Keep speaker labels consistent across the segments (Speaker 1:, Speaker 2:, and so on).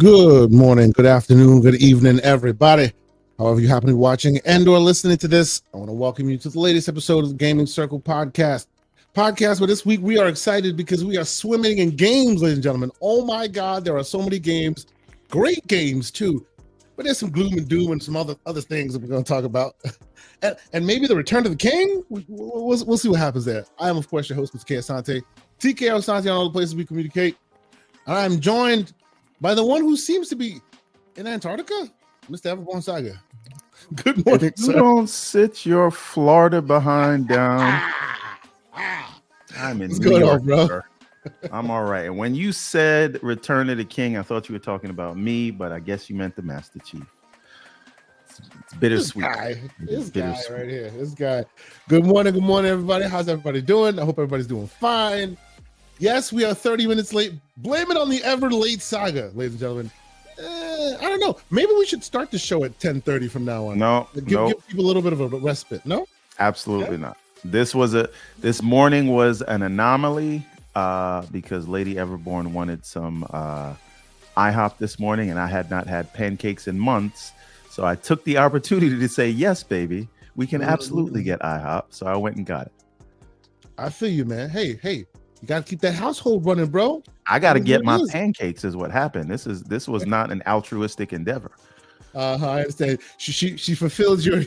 Speaker 1: Good morning, good afternoon, good evening, everybody. However you happen to be watching and or listening to this, I want to welcome you to the latest episode of the Gaming Circle Podcast. But this week we are excited because we are swimming in games, ladies and gentlemen. Oh my God, there are so many games, great games too. But there's some gloom and doom and some other things that we're going to talk about. and maybe the return of the king. We'll see what happens there. I am, of course, your host, Mr. K. Asante. TK Asante on all the places we communicate. And I'm joined by the one who seems to be in Antarctica, Mr. Everborn Saga. Good morning,
Speaker 2: if you don't sit your Florida behind down. I'm in New York, bro. Sir. I'm all right. And when you said Return of the King, I thought you were talking about me, but I guess you meant the Master Chief. It's bittersweet.
Speaker 1: This guy right here. This guy. Good morning, everybody. How's everybody doing? I hope everybody's doing fine. Yes, we are 30 minutes late. Blame it on the ever late Saga, ladies and gentlemen. I don't know. Maybe we should start the show at 10:30 from now on.
Speaker 2: No,
Speaker 1: give people a little bit of a respite. No,
Speaker 2: absolutely not. This morning was an anomaly because Lady Everborn wanted some IHOP this morning, and I had not had pancakes in months. So I took the opportunity to say, yes, baby, we can absolutely get IHOP. So I went and got it.
Speaker 1: I feel you, man. Hey, you got to keep that household running, bro.
Speaker 2: I got to get my pancakes is what happened. This was not an altruistic endeavor.
Speaker 1: I understand. She fulfills your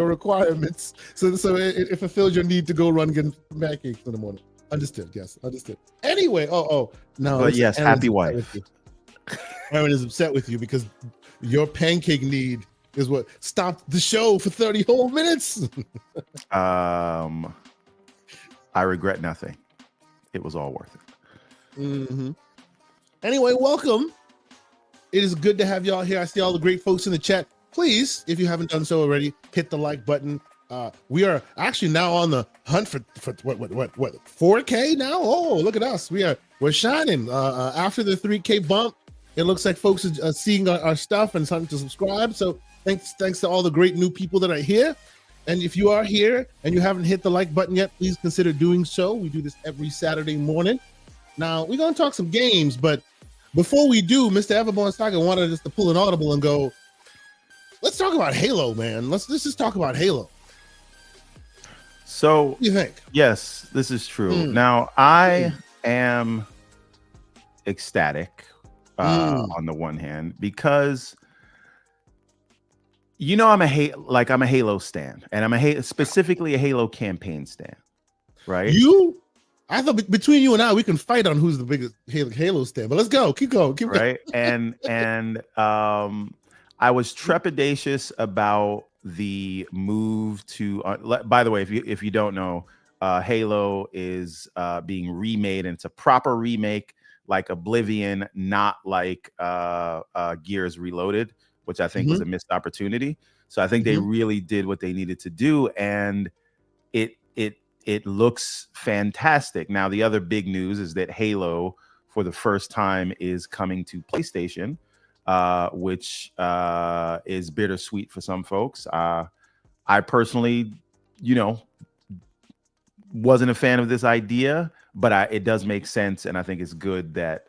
Speaker 1: requirements. So it fulfills your need to go run getting pancakes in the morning. Understood. Yes, understood. Anyway, no.
Speaker 2: But yes, happy wife.
Speaker 1: Aaron is upset with you because your pancake need is what stopped the show for 30 whole minutes.
Speaker 2: I regret nothing. It was all worth it.
Speaker 1: Mm-hmm. Anyway, welcome. It is good to have y'all here. I see all the great folks in the chat. Please, if you haven't done so already, hit the like button. We are actually now on the hunt for what 4K now. Oh, look at us. We're shining. After the 3K bump, it looks like folks are seeing our stuff and starting to subscribe. So thanks to all the great new people that are here. And if you are here and you haven't hit the like button yet, please consider doing so. We do this every Saturday morning. Now, we're going to talk some games, but before we do, Mr. Everborn Saga wanted us to pull an audible and go, let's talk about Halo, man. Let's just talk about Halo.
Speaker 2: So,
Speaker 1: what do you think?
Speaker 2: Yes, this is true. Now, I am ecstatic on the one hand because I'm a Halo stan, and I'm specifically a Halo campaign stan, right? I thought between you and I, we can fight on who's the biggest Halo stan. But let's go, keep going. Right, and I was trepidatious about the move to. By the way, if you don't know, Halo is being remade, and it's a proper remake, like Oblivion, not like Gears Reloaded, which I think was a missed opportunity. So I think they really did what they needed to do, and it looks fantastic. Now, the other big news is that Halo, for the first time, is coming to PlayStation, which is bittersweet for some folks. I personally, wasn't a fan of this idea, but it does make sense, and I think it's good that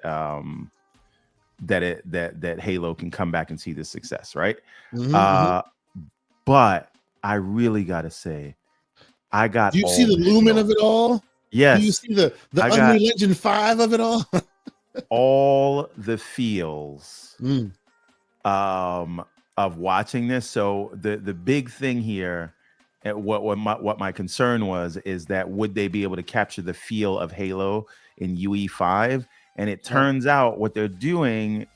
Speaker 2: that Halo can come back and see this success, right? But I really gotta say,
Speaker 1: do you see the lumen of it all?
Speaker 2: Yes.
Speaker 1: Do you see the Unreal Engine 5 of it all?
Speaker 2: All the feels of watching this. So the big thing here, what my concern was, is that would they be able to capture the feel of Halo in UE5? And it turns out what they're doing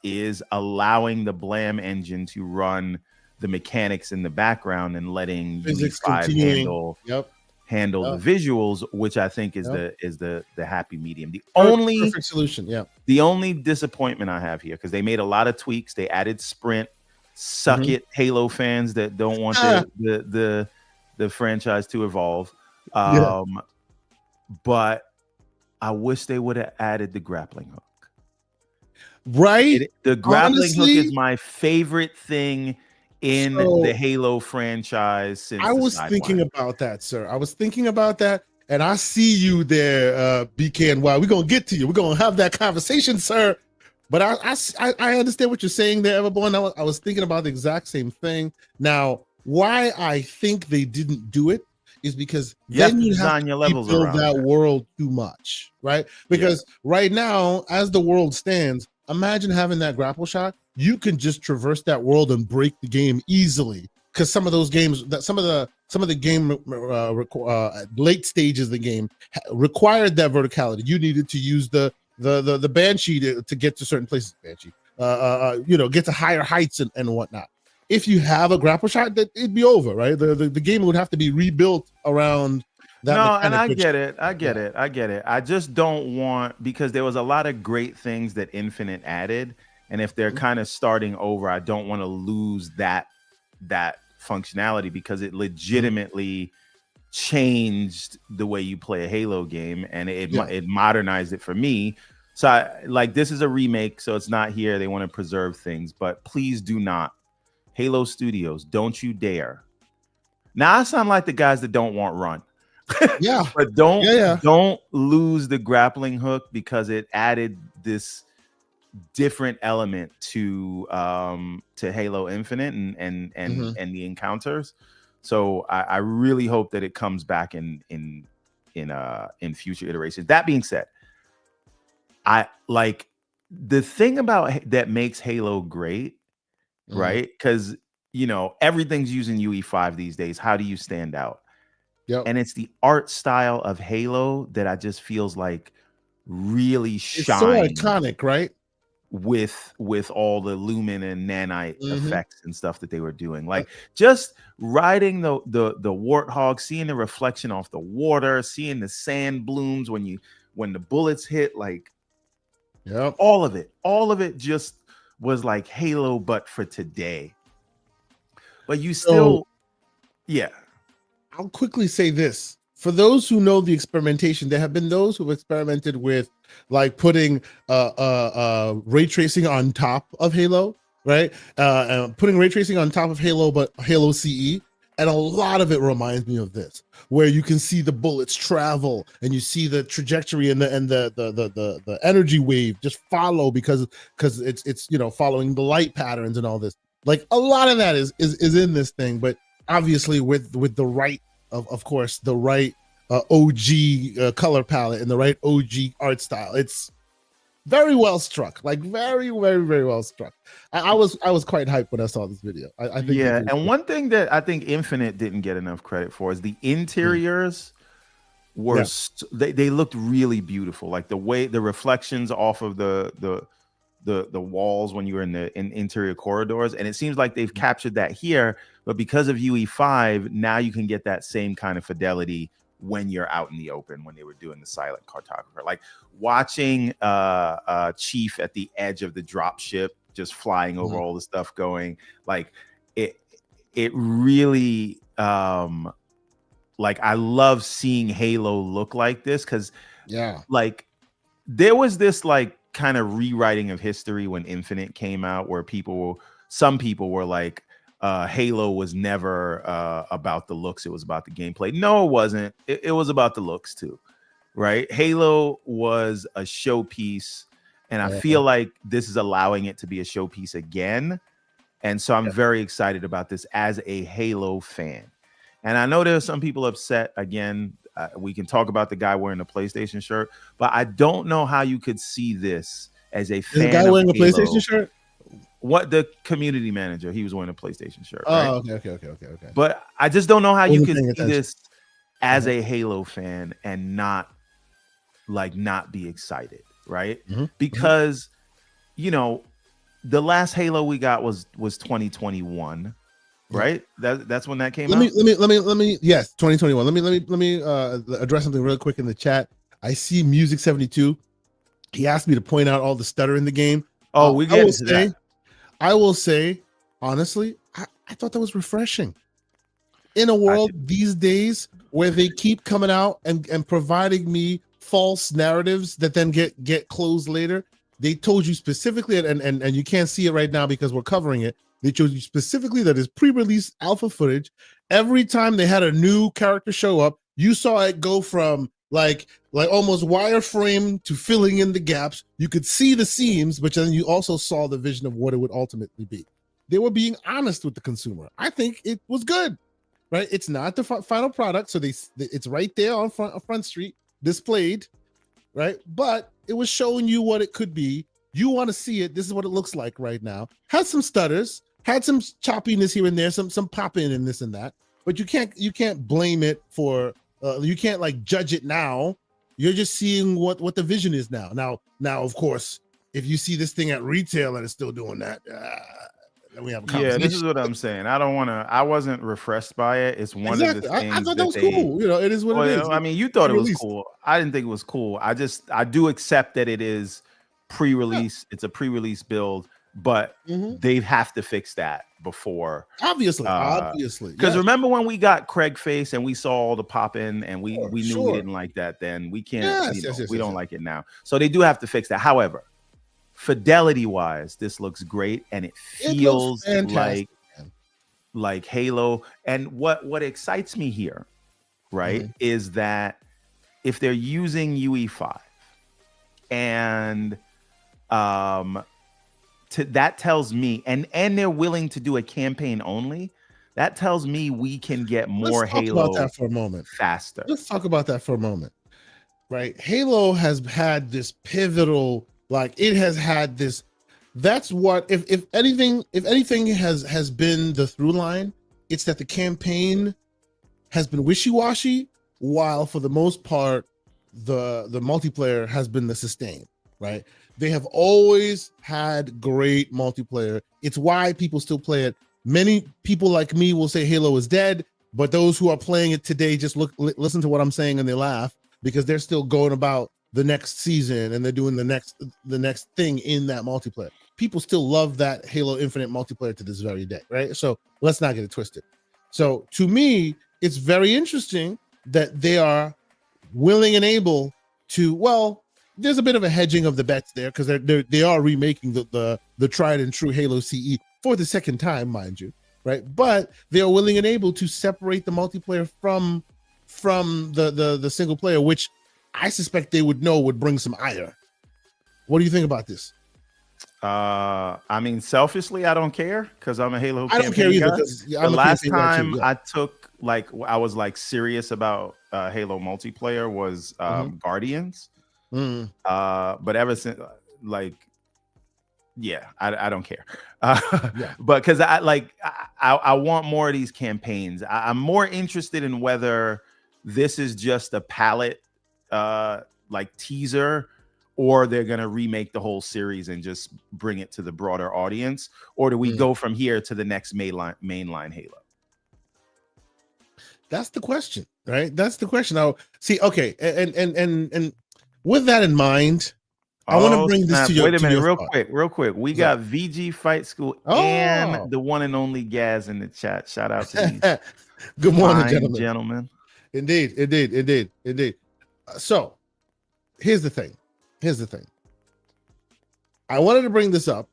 Speaker 2: is allowing the Blam engine to run the mechanics in the background and letting UE5 handle the visuals, which I think is the happy medium. The only
Speaker 1: perfect solution. Yeah.
Speaker 2: The only disappointment I have here, because they made a lot of tweaks. They added sprint. Suck it, Halo fans that don't want the franchise to evolve. But I wish they would have added the grappling hook.
Speaker 1: Right?
Speaker 2: The grappling hook is my favorite thing in the Halo franchise since
Speaker 1: I was thinking about that, sir. I was thinking about that, and I see you there, BK and Y. We're gonna get to you. We're gonna have that conversation, sir. But I understand what you're saying there, Everborn. I was thinking about the exact same thing. Now, why I think they didn't do it is because
Speaker 2: You have
Speaker 1: then
Speaker 2: to
Speaker 1: you'd have
Speaker 2: design
Speaker 1: to
Speaker 2: your levels
Speaker 1: rebuild
Speaker 2: around
Speaker 1: that
Speaker 2: that.
Speaker 1: world too much, right? Because right now, as the world stands, imagine having that grapple shot. You can just traverse that world and break the game easily. Because some of those games, that some of the game late stages of the game required that verticality. You needed to use the banshee to get to certain places. Banshee, get to higher heights and whatnot. If you have a grapple shot, that it'd be over, right? The game would have to be rebuilt around that
Speaker 2: No, and
Speaker 1: mechanic.
Speaker 2: I
Speaker 1: Which,
Speaker 2: get it. I get
Speaker 1: yeah,
Speaker 2: it. I get it. I just don't want, because there was a lot of great things that Infinite added, and if they're kind of starting over, I don't want to lose that functionality, because it legitimately changed the way you play a Halo game, and it modernized it for me. So this is a remake, so it's not here. They want to preserve things, but please do not, Halo Studios, don't you dare. Now I sound like the guys that don't want Run.
Speaker 1: yeah,
Speaker 2: But don't lose the grappling hook, because it added this different element to Halo Infinite and the encounters. So I really hope that it comes back in future iterations. That being said, I like the thing about that makes Halo great, right? Because everything's using UE5 these days. How do you stand out?
Speaker 1: Yep.
Speaker 2: And it's the art style of Halo that I just feels like really
Speaker 1: It's so
Speaker 2: shines
Speaker 1: iconic, right?
Speaker 2: with all the lumen and nanite effects and stuff that they were doing. Like just riding the warthog, seeing the reflection off the water, seeing the sand blooms when the bullets hit, like all of it just was like Halo, but for today. But you still,
Speaker 1: I'll quickly say this. For those who know the experimentation, there have been those who have experimented with like putting ray tracing on top of Halo, right? Putting ray tracing on top of Halo, but Halo CE. And a lot of it reminds me of this, where you can see the bullets travel and you see the trajectory and the energy wave just follow because it's following the light patterns and all this. Like a lot of that is in this thing, but obviously with the right of course the right OG color palette and the right OG art style. It's very well struck, like very, very, very well struck. I was quite hyped when I saw this video. I think
Speaker 2: and one thing that I think Infinite didn't get enough credit for is the interiors were they looked really beautiful, like the way the reflections off of the walls when you were in interior corridors, and it seems like they've captured that here, but because of UE5 now you can get that same kind of fidelity when you're out in the open, when they were doing the silent cartographer. Like watching Chief at the edge of the drop ship just flying over all the stuff going, like it really like I love seeing Halo look like this, because like there was this like kind of rewriting of history when Infinite came out, where some people were like, Halo was never about the looks, it was about the gameplay. No, it wasn't. It was about the looks too, right? Halo was a showpiece, and I feel like this is allowing it to be a showpiece again. And so I'm very excited about this as a Halo fan. And I know there's some people upset. Again, we can talk about the guy wearing the PlayStation shirt, but I don't know how you could see this as a fan.
Speaker 1: The guy wearing a PlayStation shirt?
Speaker 2: What, the community manager, he was wearing a PlayStation shirt.
Speaker 1: Oh, right? Okay.
Speaker 2: But I just don't know how you could see this as a Halo fan and not be excited, right? Because the last Halo we got was 2021, right? That's when that came out.
Speaker 1: Let me yes, 2021. Let me address something real quick in the chat. I see Music 72. He asked me to point out all the stutter in the game.
Speaker 2: We get into that.
Speaker 1: I will say, honestly, I thought that was refreshing. In a world these days where they keep coming out and providing me false narratives that then get closed later, they told you specifically, and you can't see it right now because we're covering it. They told you specifically that it's pre-release alpha footage. Every time they had a new character show up, you saw it go from like almost wireframe to filling in the gaps. You could see the seams, but then you also saw the vision of what it would ultimately be. They were being honest with the consumer. I think it was good, right? It's not the final product, so it's right there on Front Street displayed, right? But it was showing you what it could be. You want to see it. This is what it looks like right now. Had some stutters, had some choppiness here and there, some pop in this and that. But you can't blame it for. You can't like judge it now. You're just seeing what the vision is now. Now, of course, if you see this thing at retail and it's still doing that, then we have a conversation.
Speaker 2: Yeah, this is what I'm saying. I wasn't refreshed by it. It's one of the things
Speaker 1: I thought that was cool. You know, it is what it is.
Speaker 2: I mean, you thought it was cool. I didn't think it was cool. I do accept that it is pre-release. Yeah. It's a pre-release build, but they have to fix that before. Obviously. Because remember when we got Craig Face and we saw all the pop in and we knew we didn't like that then. We can't, we don't like it now. So they do have to fix that. However, fidelity wise, this looks great and it feels like Halo. And what excites me here, right, is that if they're using UE5 and that tells me, and they're willing to do a campaign only, that tells me we can get more Halo. Let's talk about that for a moment. Faster.
Speaker 1: Let's talk about that for a moment. Right? Halo has had this pivotal, like it has had this. That's what if anything has been the through line, it's that the campaign has been wishy-washy, while for the most part, the multiplayer has been the sustain, right? They have always had great multiplayer. It's why people still play it. Many people like me will say Halo is dead, but those who are playing it today just listen to what I'm saying and they laugh because they're still going about the next season and they're doing the next thing in that multiplayer. People still love that Halo Infinite multiplayer to this very day, right? So let's not get it twisted. So to me, it's very interesting that they are willing and able to, well, there's a bit of a hedging of the bets there because they are remaking the tried and true Halo CE for the second time, mind you, right? But they are willing and able to separate the multiplayer from the single player, which I suspect they would bring some ire. What do you think about this?
Speaker 2: I mean, selfishly, I don't care because I'm a Halo.
Speaker 1: I don't care either.
Speaker 2: The last time I took I was serious about Halo multiplayer was Guardians. But ever since, I don't care. But because I want more of these campaigns. I'm more interested in whether this is just a palette teaser, or they're gonna remake the whole series and just bring it to the broader audience, or do we go from here to the next mainline Halo?
Speaker 1: That's the question, right? That's the question. Now, see, okay, and with that in mind, I want to bring this to your.
Speaker 2: Wait a minute, real quick. We got VG Fight School and the one and only Gaz in the chat. Shout out to you.
Speaker 1: Good morning, gentlemen. Indeed. So, here's the thing. I wanted to bring this up,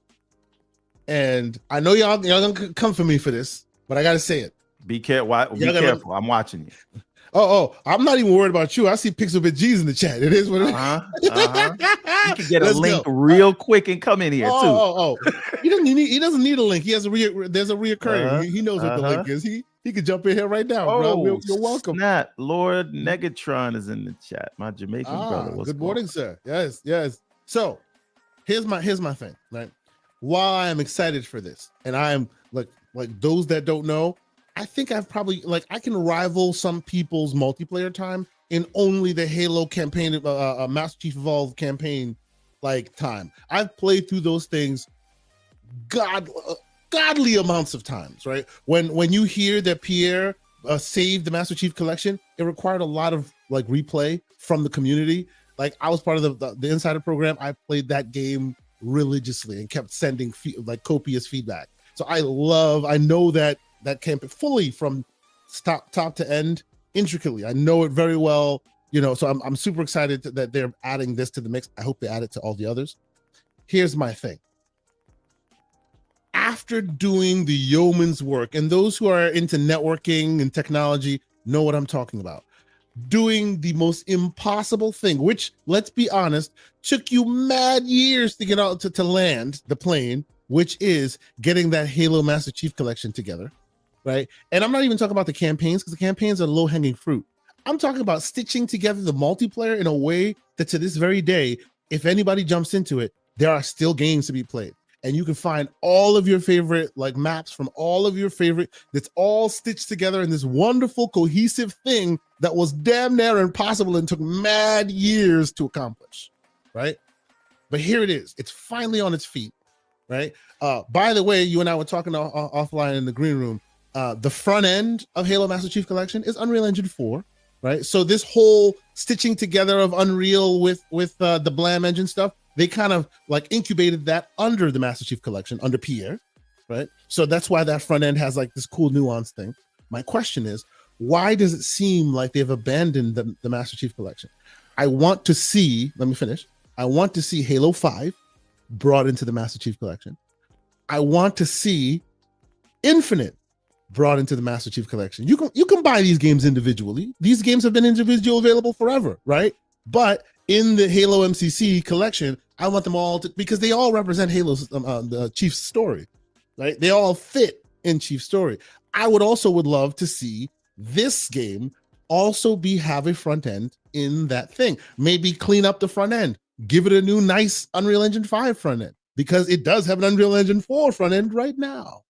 Speaker 1: and I know y'all gonna come for me for this, but I gotta say it.
Speaker 2: Be careful. I'm watching you.
Speaker 1: Oh, I'm not even worried about you. I see Pixelbit G's in the chat. It is what it is.
Speaker 2: You can get a link real quick and come in here too.
Speaker 1: He doesn't need a link. He has there's a reoccurring. He knows what the link is. He could jump in here right now, bro. You're welcome.
Speaker 2: Snap. Lord Negatron is in the chat. My Jamaican brother.
Speaker 1: Good morning, sir. Yes. So here's my thing, right? While I am excited for this, and I am like those that don't know, I think I've probably I can rival some people's multiplayer time in only the Halo campaign, Master Chief Evolved campaign time. I've played through those things godly amounts of times, right? When you hear that Pierre saved the Master Chief collection, it required a lot of replay from the community. I was part of the insider program. I played that game religiously and kept sending copious feedback. So I know that campaign fully from top to end intricately. I know it very well, so I'm super excited that they're adding this to the mix. I hope they add it to all the others. Here's my thing. After doing the yeoman's work, and those who are into networking and technology know what I'm talking about. doing the most impossible thing, which, let's be honest, took you mad years to get out to land the plane, which is getting that Halo Master Chief Collection together, right? And I'm not even talking about the campaigns, because the campaigns are low-hanging fruit. I'm talking about stitching together the multiplayer in a way that to this very day, if anybody jumps into it, there are still games to be played. And you can find all of your favorite like maps from all of your favorite, that's all stitched together in this wonderful cohesive thing that was damn near impossible and took mad years to accomplish, right? But here it is. It's finally on its feet, right? By the way, you and I were talking offline in the green room. The front end of Halo Master Chief Collection is Unreal Engine 4, right? So this whole stitching together of Unreal with the Blam engine stuff, they kind of like incubated that under the Master Chief Collection, under Pierre, right? So that's why that front end has like this cool nuance thing. My question is, why does it seem like they've abandoned the Master Chief Collection? I want to see, let me finish. I want to see Halo 5 brought into the Master Chief Collection. I want to see Infinite brought into the Master Chief Collection. You can buy these games individually. These games have been individual available forever, right? But in the Halo MCC collection, I want them all to, because they all represent Halo's the Chief's story, right? They all fit in Chief's story. I would love to see this game also have a front end in that thing. Maybe clean up the front end, give it a new nice Unreal Engine 5 front end, because it does have an Unreal Engine 4 front end right now,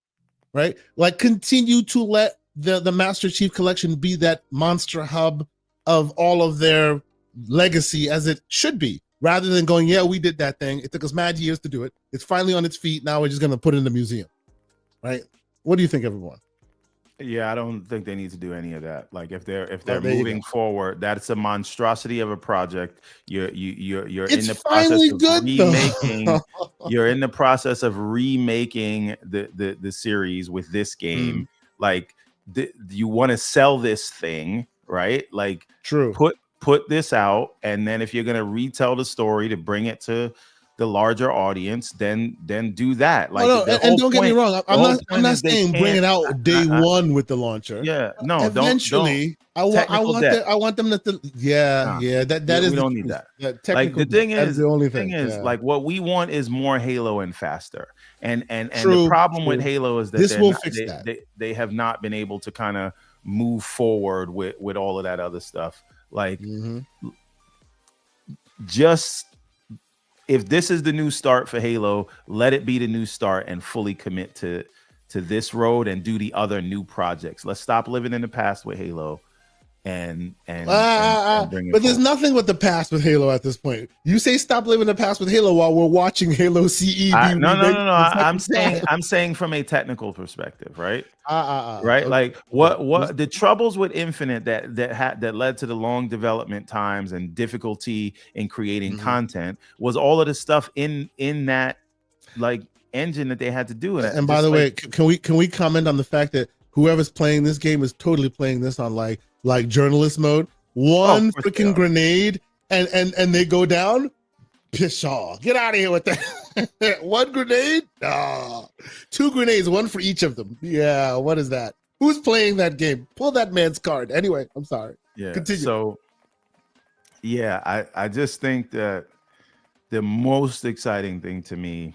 Speaker 1: right? Like continue to let the Master Chief Collection be that monster hub of all of their legacy as it should be, rather than going, yeah, we did that thing. It took us mad years to do it. It's finally on its feet. Now we're just going to put it in the museum, right? What do you think, everyone?
Speaker 2: Yeah, I don't think they need to do any of that. Like if they're moving forward, that's a monstrosity of a project. You're in the process of remaking. You're in the process of remaking the series with this game. Like you want to sell this thing, right? Like
Speaker 1: true.
Speaker 2: Put this out, and then if you're gonna retell the story to bring it to the larger audience, then do that. Like,
Speaker 1: and don't get me wrong, I'm not saying bring it out day one with the launcher.
Speaker 2: Yeah, no,
Speaker 1: eventually, I want them to. That is.
Speaker 2: We don't need that. Like the thing is, like what we want is more Halo and faster. And the problem with Halo is that
Speaker 1: this will fix that.
Speaker 2: They have not been able to kind of move forward with all of that other stuff. Like, just if this is the new start for Halo, let it be the new start and fully commit to this road and do the other new projects. Let's stop living in the past with Halo and bring it
Speaker 1: but there's nothing with the past with Halo at this point. You say stop living the past with Halo while we're watching Halo CE.
Speaker 2: No. I'm saying from a technical perspective, right? Right? Okay. Like what the troubles with Infinite that led to the long development times and difficulty in creating content was all of the stuff in that like engine that they had to do.
Speaker 1: And by the way, can we comment on the fact that whoever's playing this game is totally playing this on like journalist mode? One freaking grenade and they go down. Pshaw, get out of here with that. One grenade? Two grenades, one for each of them. Yeah, what is that? Who's playing that game? Pull that man's card. Anyway, I'm sorry.
Speaker 2: Yeah.
Speaker 1: Continue.
Speaker 2: So yeah, I just think that the most exciting thing to me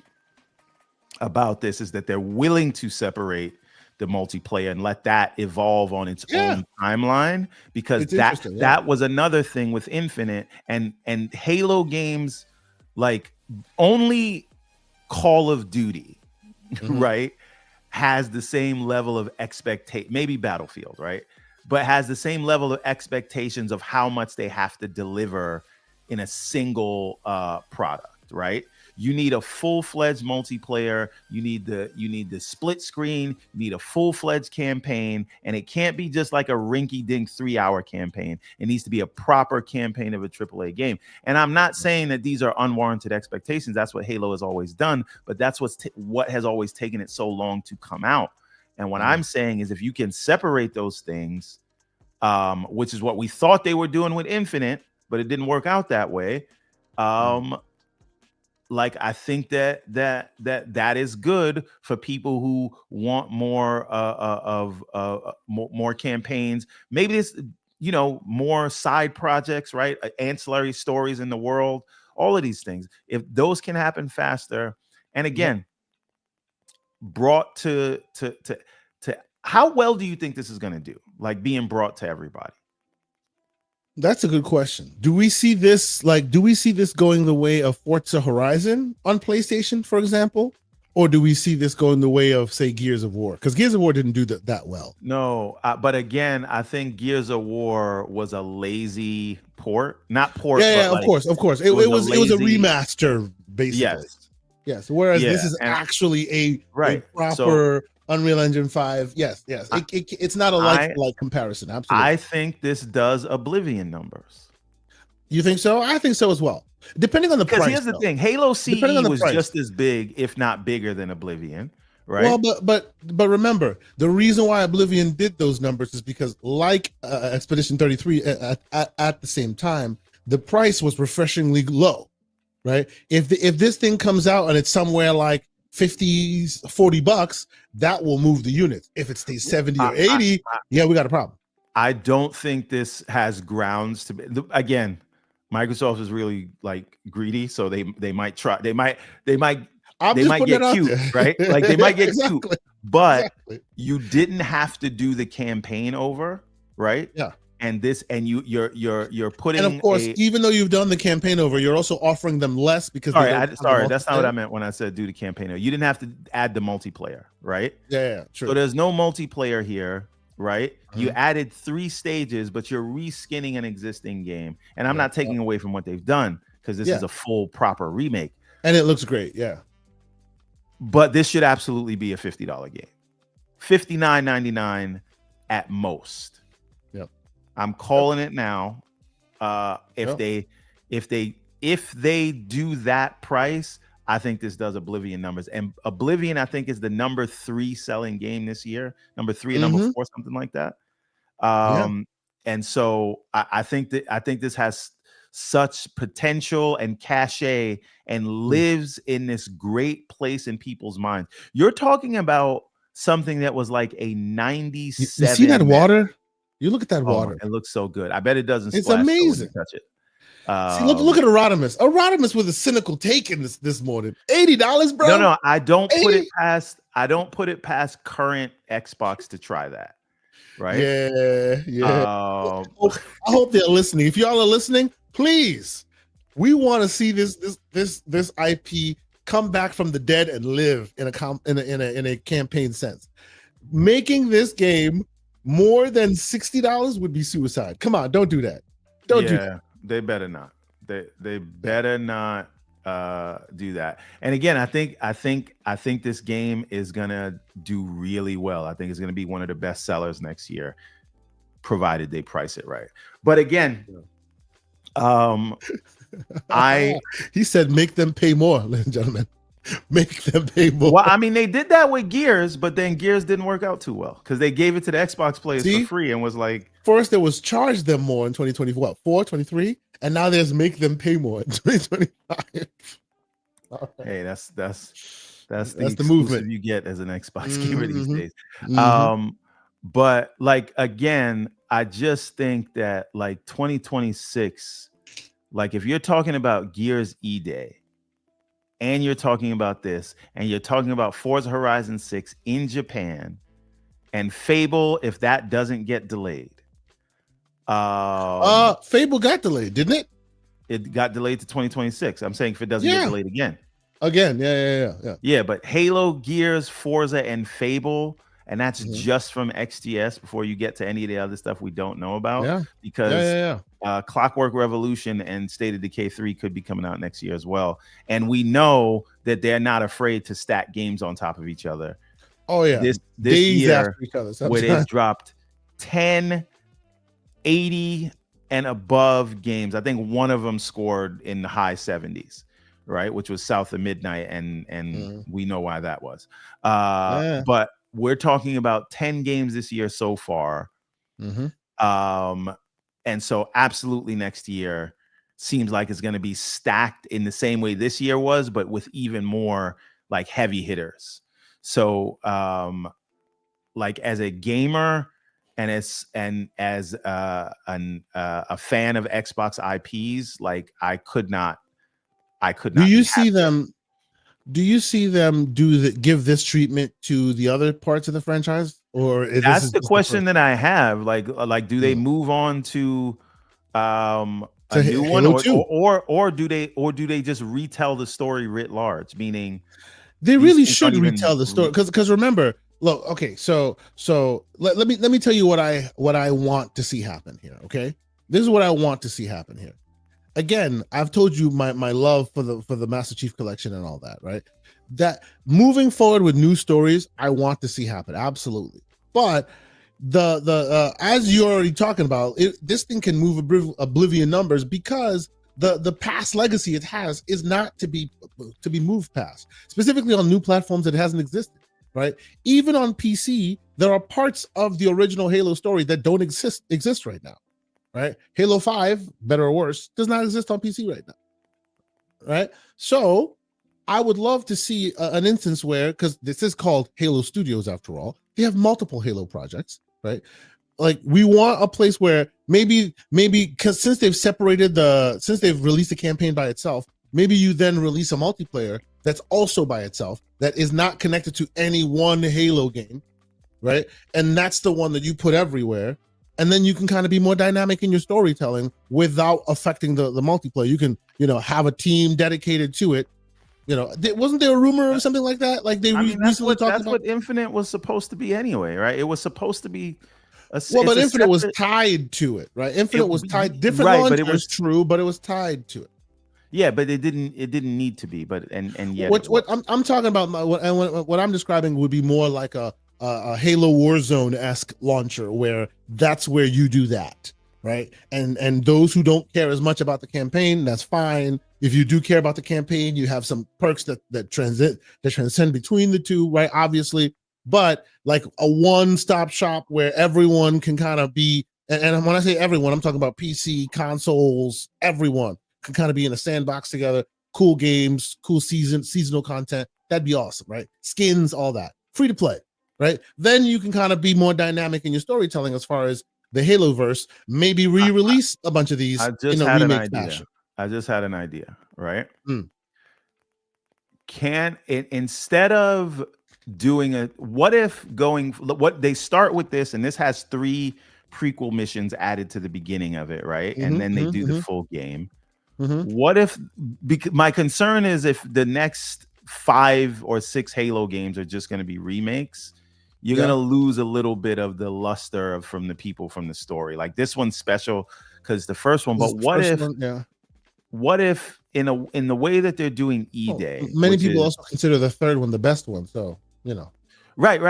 Speaker 2: about this is that they're willing to separate the multiplayer and let that evolve on its own timeline, because that was another thing with Infinite and Halo games. Like only Call of Duty, right, has the same level of expectation, maybe Battlefield, right, but has the same level of expectations of how much they have to deliver in a single product, right? You need a full-fledged multiplayer. You need the split screen. You need a full-fledged campaign, and it can't be just like a rinky-dink 3-hour campaign. It needs to be a proper campaign of a AAA game. And I'm not saying that these are unwarranted expectations. That's what Halo has always done, but that's what has always taken it so long to come out. And what I'm saying is, if you can separate those things, which is what we thought they were doing with Infinite, but it didn't work out that way. Like I think that is good for people who want more more campaigns. Maybe more side projects, right? Ancillary stories in the world, all of these things. If those can happen faster, and again, brought to how well do you think this is going to do? Like being brought to everybody?
Speaker 1: That's a good question. Do we see this going the way of Forza Horizon on PlayStation, for example? Or do we see this going the way of, say, Gears of War? Because Gears of War didn't do that well.
Speaker 2: No, but again, I think Gears of War was a lazy port, not port.
Speaker 1: Yeah,
Speaker 2: but
Speaker 1: of course. It was a remaster, basically. Yes. Whereas this is actually a proper Unreal Engine 5. Yes. It's not a like comparison. Absolutely.
Speaker 2: I think this does Oblivion numbers.
Speaker 1: You think so? I think so as well. Depending on the price.
Speaker 2: Here's the thing: Halo CE was just as big, if not bigger, than Oblivion. Right.
Speaker 1: Well, but remember, the reason why Oblivion did those numbers is because, like Expedition 33, at the same time, the price was refreshingly low, right? If this thing comes out and it's somewhere like $40, that will move the units. If it stays 70 or 80, we got a problem.
Speaker 2: I don't think this has grounds to be. Again, Microsoft is really like greedy, so they might try. They might get cute, right? Like they might get cute, but you didn't have to do the campaign over, right?
Speaker 1: Yeah.
Speaker 2: And you're putting.
Speaker 1: And of course, even though you've done the campaign over, you're also offering them less because.
Speaker 2: Sorry, that's not what I meant when I said do the campaign over. You didn't have to add the multiplayer, right?
Speaker 1: Yeah, true.
Speaker 2: So there's no multiplayer here, right? You added 3 stages, but you're reskinning an existing game, and I'm not taking away from what they've done because this is a full proper remake,
Speaker 1: and it looks great. Yeah.
Speaker 2: But this should absolutely be a $50 game. $59.99 at most.
Speaker 1: Yep.
Speaker 2: I'm calling it now. If they do that price, I think this does Oblivion numbers. And Oblivion, I think, is the number 3 selling game this year. Number 3 and number 4, something like that. And so I think this has such potential and cachet and lives in this great place in people's minds. You're talking about something that was like a 97.
Speaker 1: You see that water? You look at that water.
Speaker 2: It looks so good. I bet it doesn't
Speaker 1: It's
Speaker 2: splash
Speaker 1: amazing.
Speaker 2: touch it.
Speaker 1: See, look at Erodimus. Erodimus with a cynical take in this morning. $80, bro.
Speaker 2: No, I don't put it past current Xbox to try that. Right?
Speaker 1: Yeah. I hope they're listening. If y'all are listening, please, we want to see this IP come back from the dead and live in a campaign sense. Making this game more than $60 would be suicide. Come on, don't do that. Don't do that.
Speaker 2: They better not. They better not do that. And again, I think this game is gonna do really well. I think it's gonna be one of the best sellers next year, provided they price it right. But again,
Speaker 1: he said make them pay more, ladies and gentlemen. Make them pay more.
Speaker 2: Well, I mean, they did that with Gears, but then Gears didn't work out too well because they gave it to the Xbox players for free and was like,
Speaker 1: first there was charge them more in 2024, 23, and now there's make them pay more in 2025.
Speaker 2: Hey, that's the movement you get as an Xbox gamer these days. But like, again, I just think that like 2026, like if you're talking about Gears E-Day and you're talking about this and you're talking about Forza Horizon 6 in Japan and Fable, if that doesn't get delayed.
Speaker 1: Fable got delayed, didn't it?
Speaker 2: It got delayed to 2026. I'm saying if it doesn't get delayed again.
Speaker 1: Yeah.
Speaker 2: But Halo, Gears, Forza, and Fable, and that's just from XDS before you get to any of the other stuff we don't know about.
Speaker 1: Yeah.
Speaker 2: Because Clockwork Revolution and State of Decay 3 could be coming out next year as well. And we know that they're not afraid to stack games on top of each other.
Speaker 1: Oh, yeah.
Speaker 2: This year, where they've dropped 10, 80, and above games. I think one of them scored in the high 70s. Right, which was South of Midnight, and we know why that was. But we're talking about 10 games this year so far. And so absolutely next year seems like it's going to be stacked in the same way this year was, but with even more like heavy hitters. So like as a gamer, and as a fan of Xbox IPs, like I could not
Speaker 1: Do you
Speaker 2: be
Speaker 1: see
Speaker 2: happier.
Speaker 1: them? Do you see them give this treatment to the other parts of the franchise, or this
Speaker 2: That's
Speaker 1: is
Speaker 2: the
Speaker 1: just the
Speaker 2: question
Speaker 1: first?
Speaker 2: that I have. Like, do they
Speaker 1: Mm.
Speaker 2: move on to a
Speaker 1: To
Speaker 2: new one,
Speaker 1: Halo 2.
Speaker 2: or do they just retell the story writ large? Meaning
Speaker 1: They
Speaker 2: these
Speaker 1: really
Speaker 2: things
Speaker 1: should
Speaker 2: aren't even
Speaker 1: retell the story because remember, look, okay, so let me tell you what I want to see happen here. Okay, this is what I want to see happen here. Again, I've told you my love for the Master Chief Collection and all that, right? That moving forward with new stories, I want to see happen absolutely. But the as you're already talking about, this thing can move oblivion numbers because the past legacy it has is not to be moved past, specifically on new platforms that hasn't existed, right? Even on PC, there are parts of the original Halo story that don't exist right now, right? Halo 5, better or worse, does not exist on PC right now, right? So I would love to see an instance where, because this is called Halo Studios after all, they have multiple Halo projects, right? Like we want a place where maybe because since they've released the campaign by itself, maybe you then release a multiplayer that's also by itself that is not connected to any one Halo game, right? And that's the one that you put everywhere. And then you can kind of be more dynamic in your storytelling without affecting the multiplayer. You can, have a team dedicated to it. Wasn't there a rumor of something like that? Like they recently talked about.
Speaker 2: what Infinite was supposed to be anyway, right? It was supposed to be
Speaker 1: Well,
Speaker 2: it's
Speaker 1: but
Speaker 2: a
Speaker 1: Infinite was
Speaker 2: separate,
Speaker 1: tied to it, right? Infinite was tied, different
Speaker 2: right, but it
Speaker 1: launchers,
Speaker 2: was,
Speaker 1: true, but it was tied to it.
Speaker 2: yeah, but it didn't need to be, but and yet
Speaker 1: What
Speaker 2: it was.
Speaker 1: I'm talking about, what I'm describing would be more like a Halo Warzone-esque launcher, where that's where you do that, right? And those who don't care as much about the campaign, that's fine. If you do care about the campaign, you have some perks that transcend between the two, right? Obviously, but like a one-stop shop where everyone can kind of be, and when I say everyone, I'm talking about PC, consoles, everyone can kind of be in a sandbox together. Cool games, cool seasonal content. That'd be awesome, right? Skins, all that. Free to play, right? Then you can kind of be more dynamic in your storytelling as far as the Halo verse. Maybe re-release a bunch of these in a remake fashion.
Speaker 2: I just had an idea, right?
Speaker 1: Mm.
Speaker 2: Instead of doing what they start with this, and this has 3 prequel missions added to the beginning of it, right? And then they do the full game. What if, my concern is if the next 5 or 6 Halo games are just going to be remakes, you're going to lose a little bit of the luster from the people from the story. Like this one's special because the first one, but what if in the way that they're doing E-Day,
Speaker 1: many people also consider the third one the best one, so
Speaker 2: right.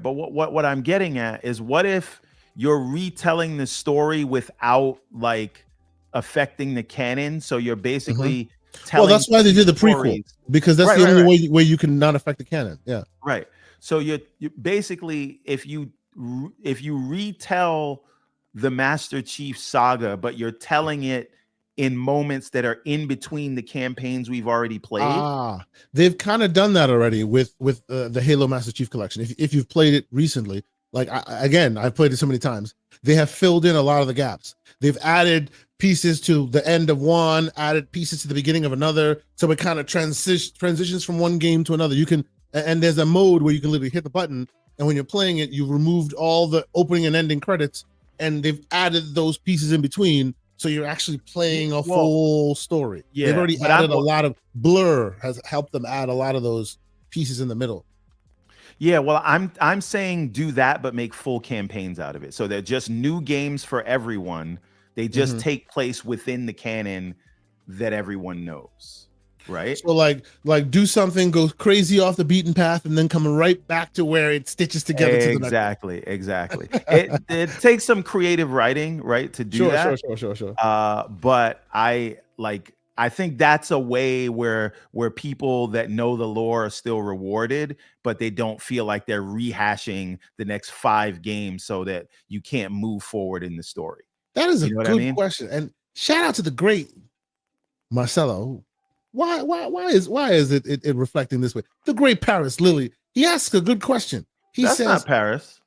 Speaker 2: But what I'm getting at is, what if you're retelling the story without like affecting the canon? So you're basically telling.
Speaker 1: Well, that's why they did the prequel, because that's the only way you can not affect the canon. Yeah.
Speaker 2: Right. So you basically, if you retell the Master Chief saga, but you're telling it in moments that are in between the campaigns we've already played.
Speaker 1: They've kind of done that already with the Halo Master Chief Collection. If you've played it recently, like I've played it so many times, they have filled in a lot of the gaps. They've added pieces to the end of one, added pieces to the beginning of another, so it kind of transitions from one game to another. You can, and there's a mode where you can literally hit the button, and when you're playing it, you've removed all the opening and ending credits, and they've added those pieces in between. So you're actually playing a full story. Yeah, they've already added a lot of blur, has helped them add a lot of those pieces in the middle.
Speaker 2: Yeah, well, I'm saying do that, but make full campaigns out of it. So they're just new games for everyone. They just take place within the canon that everyone knows, right?
Speaker 1: So like do something, go crazy off the beaten path, and then come right back to where it stitches together.
Speaker 2: Exactly. It takes some creative writing, right, to do that.
Speaker 1: Sure.
Speaker 2: But I think that's a way where people that know the lore are still rewarded, but they don't feel like they're rehashing the next 5 games so that you can't move forward in the story.
Speaker 1: That is a good question. And shout out to the great Marcelo. Why is it reflecting this way? The great Paris Lily. He asks a good question.
Speaker 2: That's not Paris.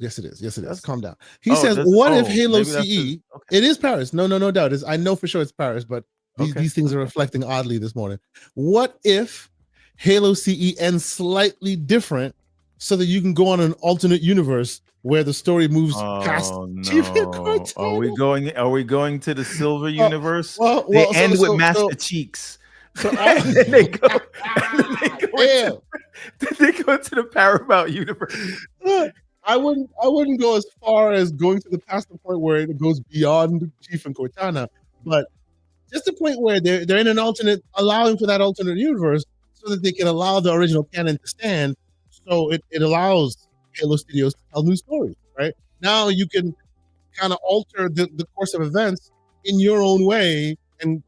Speaker 1: Yes, it is. Yes, it is.
Speaker 2: That's-
Speaker 1: Calm down. He says, "What if Halo
Speaker 2: maybe that's
Speaker 1: CE?
Speaker 2: okay.
Speaker 1: It is Paris. No doubt. I know for sure it's Paris, but these things are reflecting oddly this morning. What if Halo CE ends slightly different, so that you can go on an alternate universe where the story moves past Chief and Cortana?
Speaker 2: Are we going to the Silver universe?
Speaker 1: Well,
Speaker 2: They end with Master Cheeks.
Speaker 1: So
Speaker 2: and then they go, they go into the Paramount universe.
Speaker 1: I wouldn't go as far as going to the past the point where it goes beyond Chief and Cortana, but just the point where they're in an alternate, allowing for that alternate universe so that they can allow the original canon to stand. So it allows Halo Studios to tell new stories, right? Now you can kind of alter the course of events in your own way and,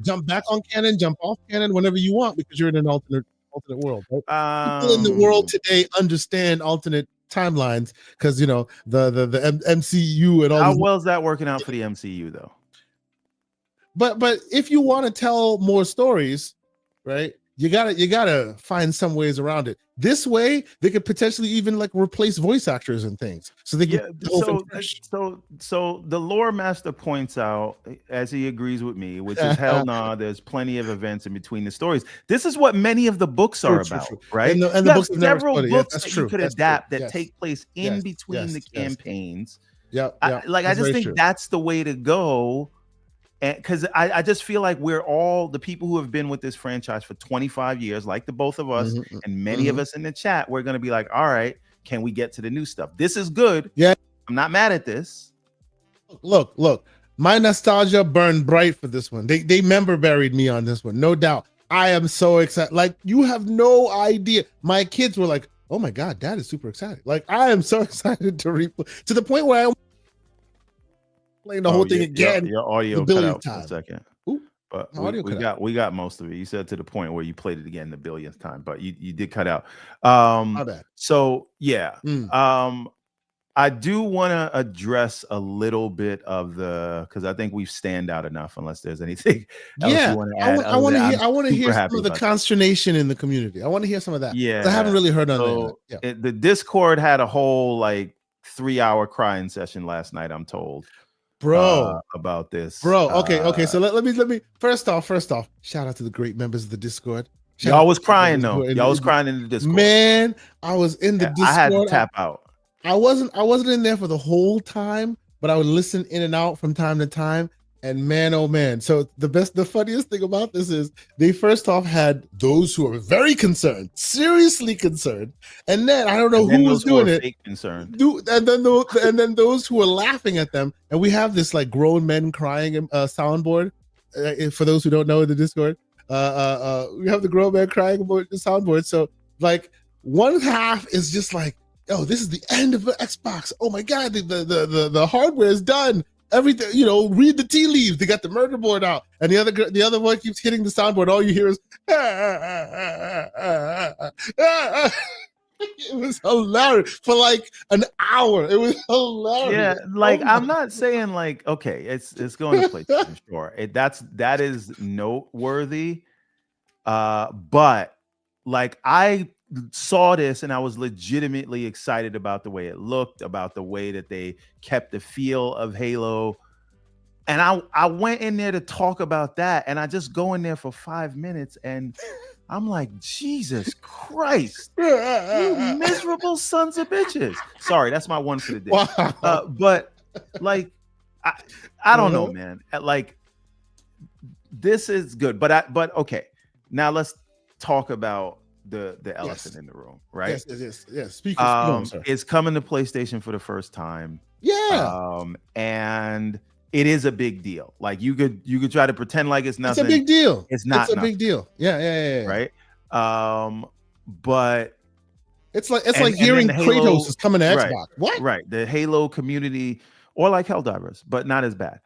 Speaker 1: jump back on canon, jump off canon whenever you want because you're in an alternate world, right? People in the world today understand alternate timelines because the MCU and all.
Speaker 2: How well is that working out for the MCU though?
Speaker 1: But if you want to tell more stories, right, you gotta find some ways around it. This way, they could potentially even like replace voice actors and things. So they can
Speaker 2: So the lore master points out, as he agrees with me, which is hell nah, there's plenty of events in between the stories. This is what many of the books are about, right?
Speaker 1: And the books have
Speaker 2: several books
Speaker 1: that's
Speaker 2: that
Speaker 1: true.
Speaker 2: you could adapt that take place in between the campaigns.
Speaker 1: I
Speaker 2: just think that's the way to go. And because I just feel like we're all the people who have been with this franchise for 25 years, like the both of us and many of us in the chat, we're going to be like, all right, can we get to the new stuff? This is good.
Speaker 1: Yeah.
Speaker 2: I'm not mad at this.
Speaker 1: Look, my nostalgia burned bright for this one. They member buried me on this one. No doubt. I am so excited. Like, you have no idea. My kids were like, oh my God, Dad is super excited. Like, I am so excited to replay to the point where I'm playing the whole thing again.
Speaker 2: Your audio cut out for a second.
Speaker 1: Ooh,
Speaker 2: but we got most of it. You said to the point where you played it again the billionth time, but you did cut out.
Speaker 1: My bad.
Speaker 2: So yeah. I do want to address a little bit of because I think we've stand out enough, unless there's anything else you want to add.
Speaker 1: I want to hear some of the consternation in the community. I want to hear some of that.
Speaker 2: Yeah.
Speaker 1: I haven't really heard on
Speaker 2: that. The Discord had a whole 3-hour crying session last night, I'm told.
Speaker 1: Bro,
Speaker 2: about this.
Speaker 1: Bro, okay. So let me first off, shout out to the great members of the Discord.
Speaker 2: Y'all was crying though. Y'all was crying in the Discord.
Speaker 1: Man, I was in the Discord.
Speaker 2: I had to tap out.
Speaker 1: I wasn't in there for the whole time, but I would listen in and out from time to time. And man, oh man. So the funniest thing about this is they first off had those who are very concerned, seriously concerned. And then I don't know who was doing it.
Speaker 2: Fake concerned.
Speaker 1: And then those who were laughing at them. And we have this grown men crying soundboard. For those who don't know in the Discord, we have the grown men crying about the soundboard. So one half is just like, oh, this is the end of the Xbox. Oh my God, the hardware is done. Everything, read the tea leaves. They got the murder board out, and the other one keeps hitting the soundboard. All you hear is it was hilarious for an hour. It was hilarious.
Speaker 2: Yeah, I'm not saying okay, it's going to play sure. That is noteworthy. But I saw this and I was legitimately excited about the way it looked, about the way that they kept the feel of Halo. And I went in there to talk about that, and I just go in there for 5 minutes and I'm like, Jesus Christ, you miserable sons of bitches. Sorry, that's my one for the day.
Speaker 1: Wow.
Speaker 2: But I don't know, man. This is good, but okay. Now let's talk about the elephant in the room, right?
Speaker 1: Yes. Speak on, sir.
Speaker 2: It's coming to PlayStation for the first time.
Speaker 1: Yeah.
Speaker 2: And it is a big deal. You could try to pretend like it's nothing.
Speaker 1: It's a big deal.
Speaker 2: It's not.
Speaker 1: It's a big deal. Yeah.
Speaker 2: Right. But
Speaker 1: it's like hearing Kratos is coming to Xbox.
Speaker 2: Right,
Speaker 1: what?
Speaker 2: Right. The Halo community, or like Helldivers, but not as bad.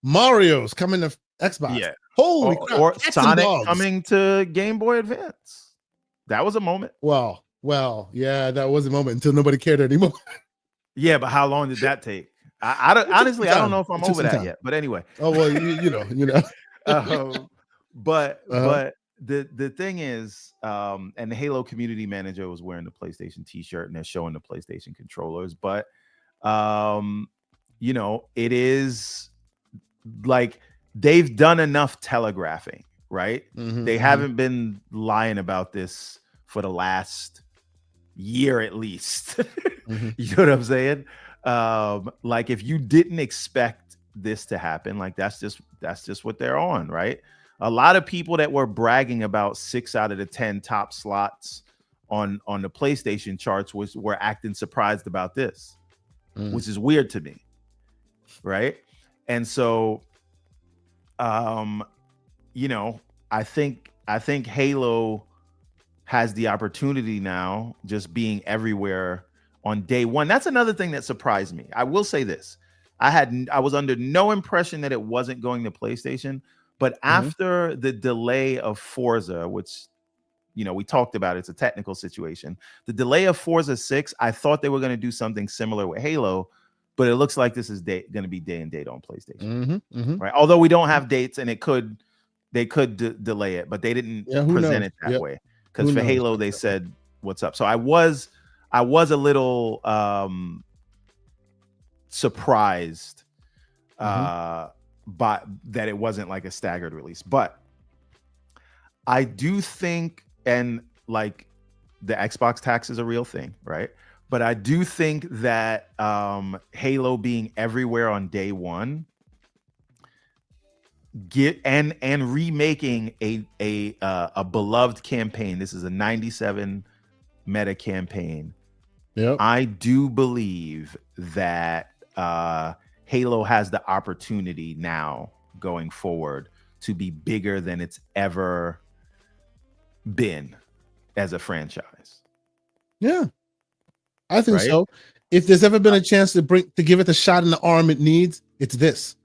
Speaker 1: Mario's coming to Xbox.
Speaker 2: Yeah.
Speaker 1: Holy crap.
Speaker 2: Or Sonic coming to Game Boy Advance. That was a moment.
Speaker 1: Well, yeah, that was a moment until nobody cared anymore.
Speaker 2: Yeah, but how long did that take? I don't know if I'm over that yet. But anyway.
Speaker 1: Oh well, you know.
Speaker 2: But the thing is, and the Halo community manager was wearing the PlayStation t-shirt and they're showing the PlayStation controllers, but you know, it is like they've done enough telegraphing, right? They haven't been lying about this for the last year at least. You know what I'm saying? Like if you didn't expect this to happen, like that's just what they're on, right? A lot of people that were bragging about 6 out of the 10 top slots on the PlayStation charts were acting surprised about this, which is weird to me, right? And so you know, I think Halo has the opportunity now, just being everywhere on day one. That's another thing that surprised me. I will say this. I was under no impression that it wasn't going to PlayStation, but after the delay of Forza, which, you know, we talked about, it's a technical situation. The delay of Forza 6, I thought they were going to do something similar with Halo, but it looks like this is going to be day and date on PlayStation. Right? Although we don't have dates, and they could delay it, but they didn't present it that way. Because for Halo, they said what's up. So I was a little surprised but that it wasn't like a staggered release. But I do think, and like the Xbox tax is a real thing, right? But I do think that Halo being everywhere on day one and remaking a beloved campaign. This is a 97 meta campaign. Yep. I do believe that Halo has the opportunity now going forward to be bigger than it's ever been as a franchise.
Speaker 1: Yeah, I think so. If there's ever been a chance to give it the shot in the arm it needs, it's this.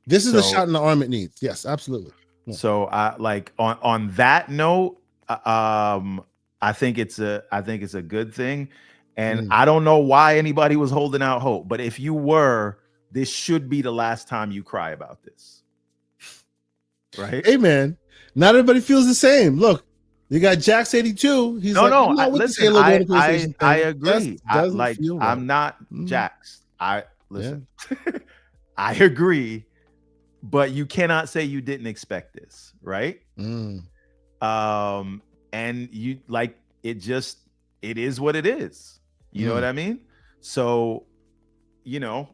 Speaker 1: This is the shot in the arm it needs. Yes, absolutely. Yeah.
Speaker 2: So like on that note, I think it's a good thing. And I don't know why anybody was holding out hope, but if you were, this should be the last time you cry about this. Right?
Speaker 1: Hey man, not everybody feels the same. Look, you got Jax 82. He's
Speaker 2: listen, I agree. I'm not Jax. Listen. Yeah. I agree, but you cannot say you didn't expect this, right? And you like it is what it is. You know what I mean? So, you know,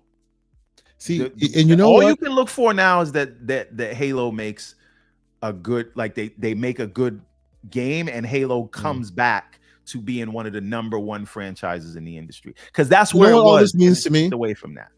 Speaker 2: all you can look for now is that Halo makes a good, like they make a good game, and Halo comes back to being one of the number one franchises in the industry, because that's where it was.
Speaker 1: All this means to me,
Speaker 2: away from that.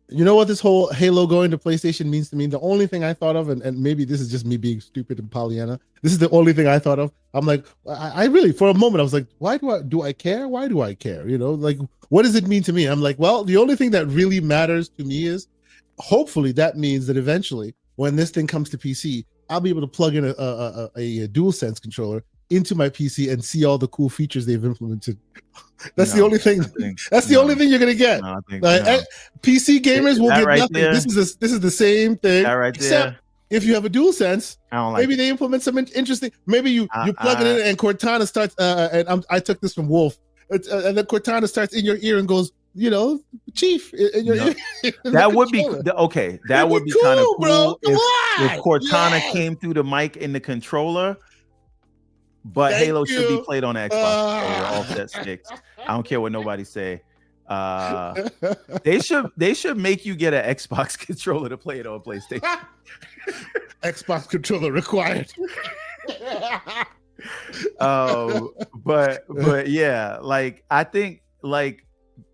Speaker 1: You know what this whole Halo going to PlayStation means to me? The only thing I thought of, and maybe this is just me being stupid and Pollyanna, this is the only thing I thought of. I'm like, I really, for a moment, I was like, why do I care? Why do I care? You know, like, what does it mean to me? I'm like, well, the only thing that really matters to me is, hopefully that means that eventually when this thing comes to PC, I'll be able to plug in a DualSense controller into my PC and see all the cool features they've implemented. That's the only thing. That's the only thing you're gonna get. PC gamers will get nothing. There, this is the same thing, except if you have a DualSense, maybe they implement some interesting. Maybe you plug it in and Cortana starts. I took this from Wolf, and then Cortana starts in your ear and goes, you know, Chief. In your ear,
Speaker 2: that would be okay. That would be cool, kind of cool if Cortana came through the mic in the controller. But Halo should be played on Xbox or offset sticks. I don't care what nobody say. They should make you get an Xbox controller to play it on PlayStation.
Speaker 1: Xbox controller required.
Speaker 2: But yeah, like I think like,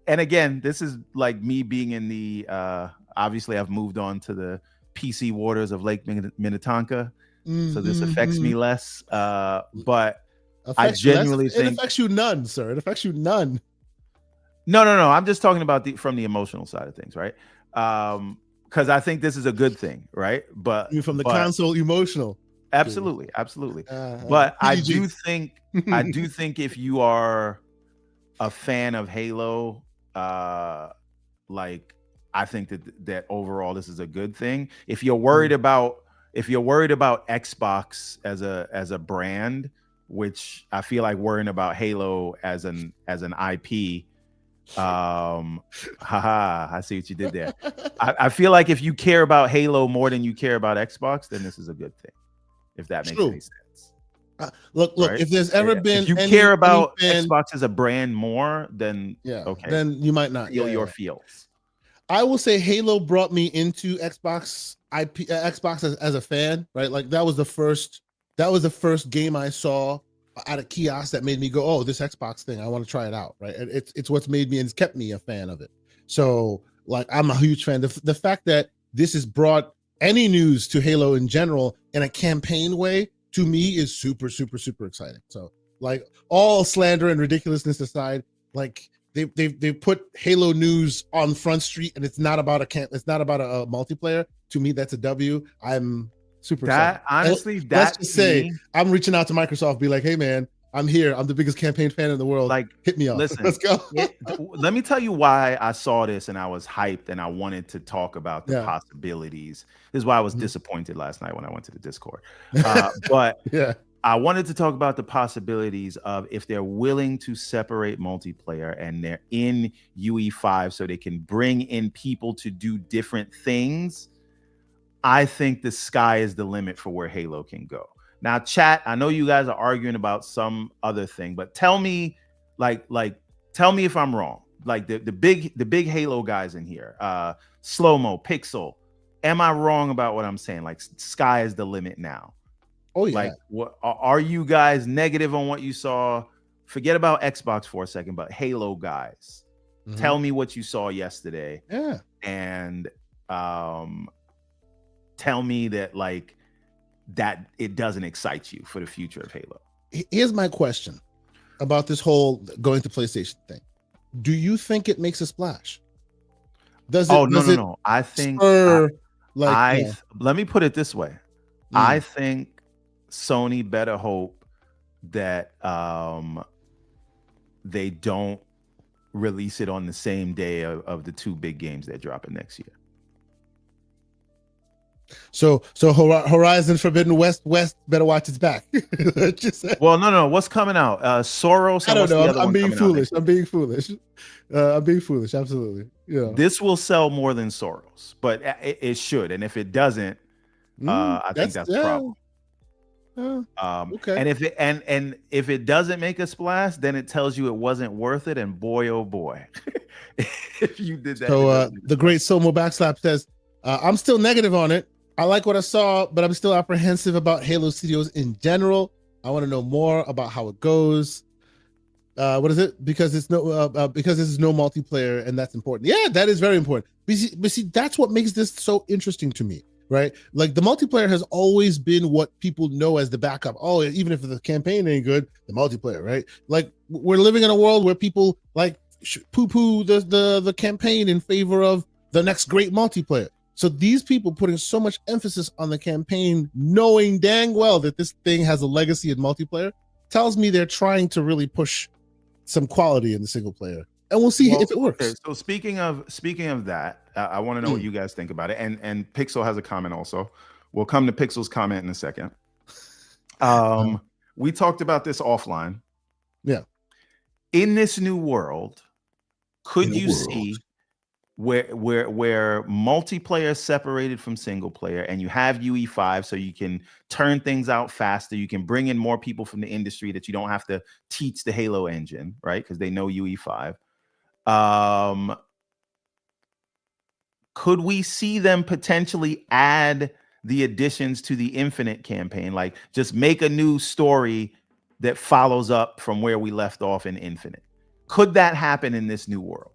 Speaker 2: and again, this is like me being in the obviously I've moved on to the PC waters of Lake Minnetonka. So this affects me less, but I genuinely think
Speaker 1: it affects you none, sir. It affects you none.
Speaker 2: No. I'm just talking about from the emotional side of things, right? Because I think this is a good thing, right? But
Speaker 1: from the console emotional,
Speaker 2: absolutely. But I do think if you are a fan of Halo, like I think that overall this is a good thing. If you're worried about if you're worried about Xbox as a brand, which I feel like worrying about Halo as an IP, haha, I see what you did there. I feel like if you care about Halo more than you care about Xbox, then this is a good thing, if that makes any sense.
Speaker 1: Look,
Speaker 2: right?
Speaker 1: if there's ever been
Speaker 2: if you care about Xbox as a brand more, then okay,
Speaker 1: then you might not
Speaker 2: feel your feels.
Speaker 1: I will say Halo brought me into Xbox Xbox as a fan, right? Like that was the first game I saw at a kiosk that made me go, oh, this Xbox thing, I want to try it out, right? And it's what's made me and it's kept me a fan of it. So like I'm a huge fan. The fact that this has brought any news to Halo in general in a campaign way, to me, is super, super, super exciting. So like all slander and ridiculousness aside, like they put Halo news on Front Street, and it's not about a multiplayer. To me, that's a W. I'm super excited.
Speaker 2: Honestly,
Speaker 1: let's just say I'm reaching out to Microsoft, be like, hey man, I'm here. I'm the biggest campaign fan in the world. Like, hit me up.
Speaker 2: Listen,
Speaker 1: let's go.
Speaker 2: Let me tell you why I saw this and I was hyped and I wanted to talk about the possibilities. This is why I was disappointed last night when I went to the Discord. But I wanted to talk about the possibilities of if they're willing to separate multiplayer and they're in UE5 so they can bring in people to do different things. I think the sky is the limit for where Halo can go. Now, chat, I know you guys are arguing about some other thing, but tell me, tell me if I'm wrong. Like the big Halo guys in here, Slow-Mo, Pixel. Am I wrong about what I'm saying? Like, sky is the limit now.
Speaker 1: Oh yeah.
Speaker 2: Like, what are you guys negative on what you saw? Forget about Xbox for a second, but Halo guys, tell me what you saw yesterday.
Speaker 1: Yeah.
Speaker 2: And tell me that that it doesn't excite you for the future of Halo.
Speaker 1: Here's my question about this whole going to PlayStation thing. Do you think it makes a splash?
Speaker 2: No. I think let me put it this way. I think Sony better hope that they don't release it on the same day of the two big games they're dropping next year.
Speaker 1: So Horizon Forbidden West better watch its back.
Speaker 2: Well, no. What's coming out? Soros.
Speaker 1: I don't know. I'm being foolish. I'm being foolish. Absolutely. Yeah.
Speaker 2: This will sell more than Soros, but it should. And if it doesn't, I think that's a problem.
Speaker 1: Okay.
Speaker 2: And if it doesn't make a splash, then it tells you it wasn't worth it. And boy, oh boy, if you did that.
Speaker 1: So the great Somo Backslap says, I'm still negative on it. I like what I saw, but I'm still apprehensive about Halo Studios in general. I want to know more about how it goes. What is it? Because this is no multiplayer, and that's important. Yeah, that is very important. But see, that's what makes this so interesting to me, right? Like the multiplayer has always been what people know as the backup. Oh, even if the campaign ain't good, the multiplayer, right? Like we're living in a world where people like poo-poo the campaign in favor of the next great multiplayer. So these people putting so much emphasis on the campaign, knowing dang well that this thing has a legacy in multiplayer, tells me they're trying to really push some quality in the single player, and we'll see if it works. Okay,
Speaker 2: so speaking of that, I want to know what you guys think about it. And Pixel has a comment also. We'll come to Pixel's comment in a second. We talked about this offline.
Speaker 1: Yeah.
Speaker 2: In this new world, could you see where multiplayer separated from single player, and you have UE5 so you can turn things out faster, you can bring in more people from the industry that you don't have to teach the Halo engine, right? Because they know UE5. Could we see them potentially add the additions to the Infinite campaign, like just make a new story that follows up from where we left off in Infinite? Could that happen in this new world?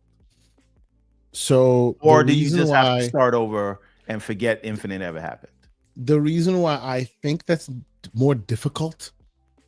Speaker 1: So,
Speaker 2: or do you just have to start over and forget Infinite ever happened?
Speaker 1: The reason why I think that's more difficult,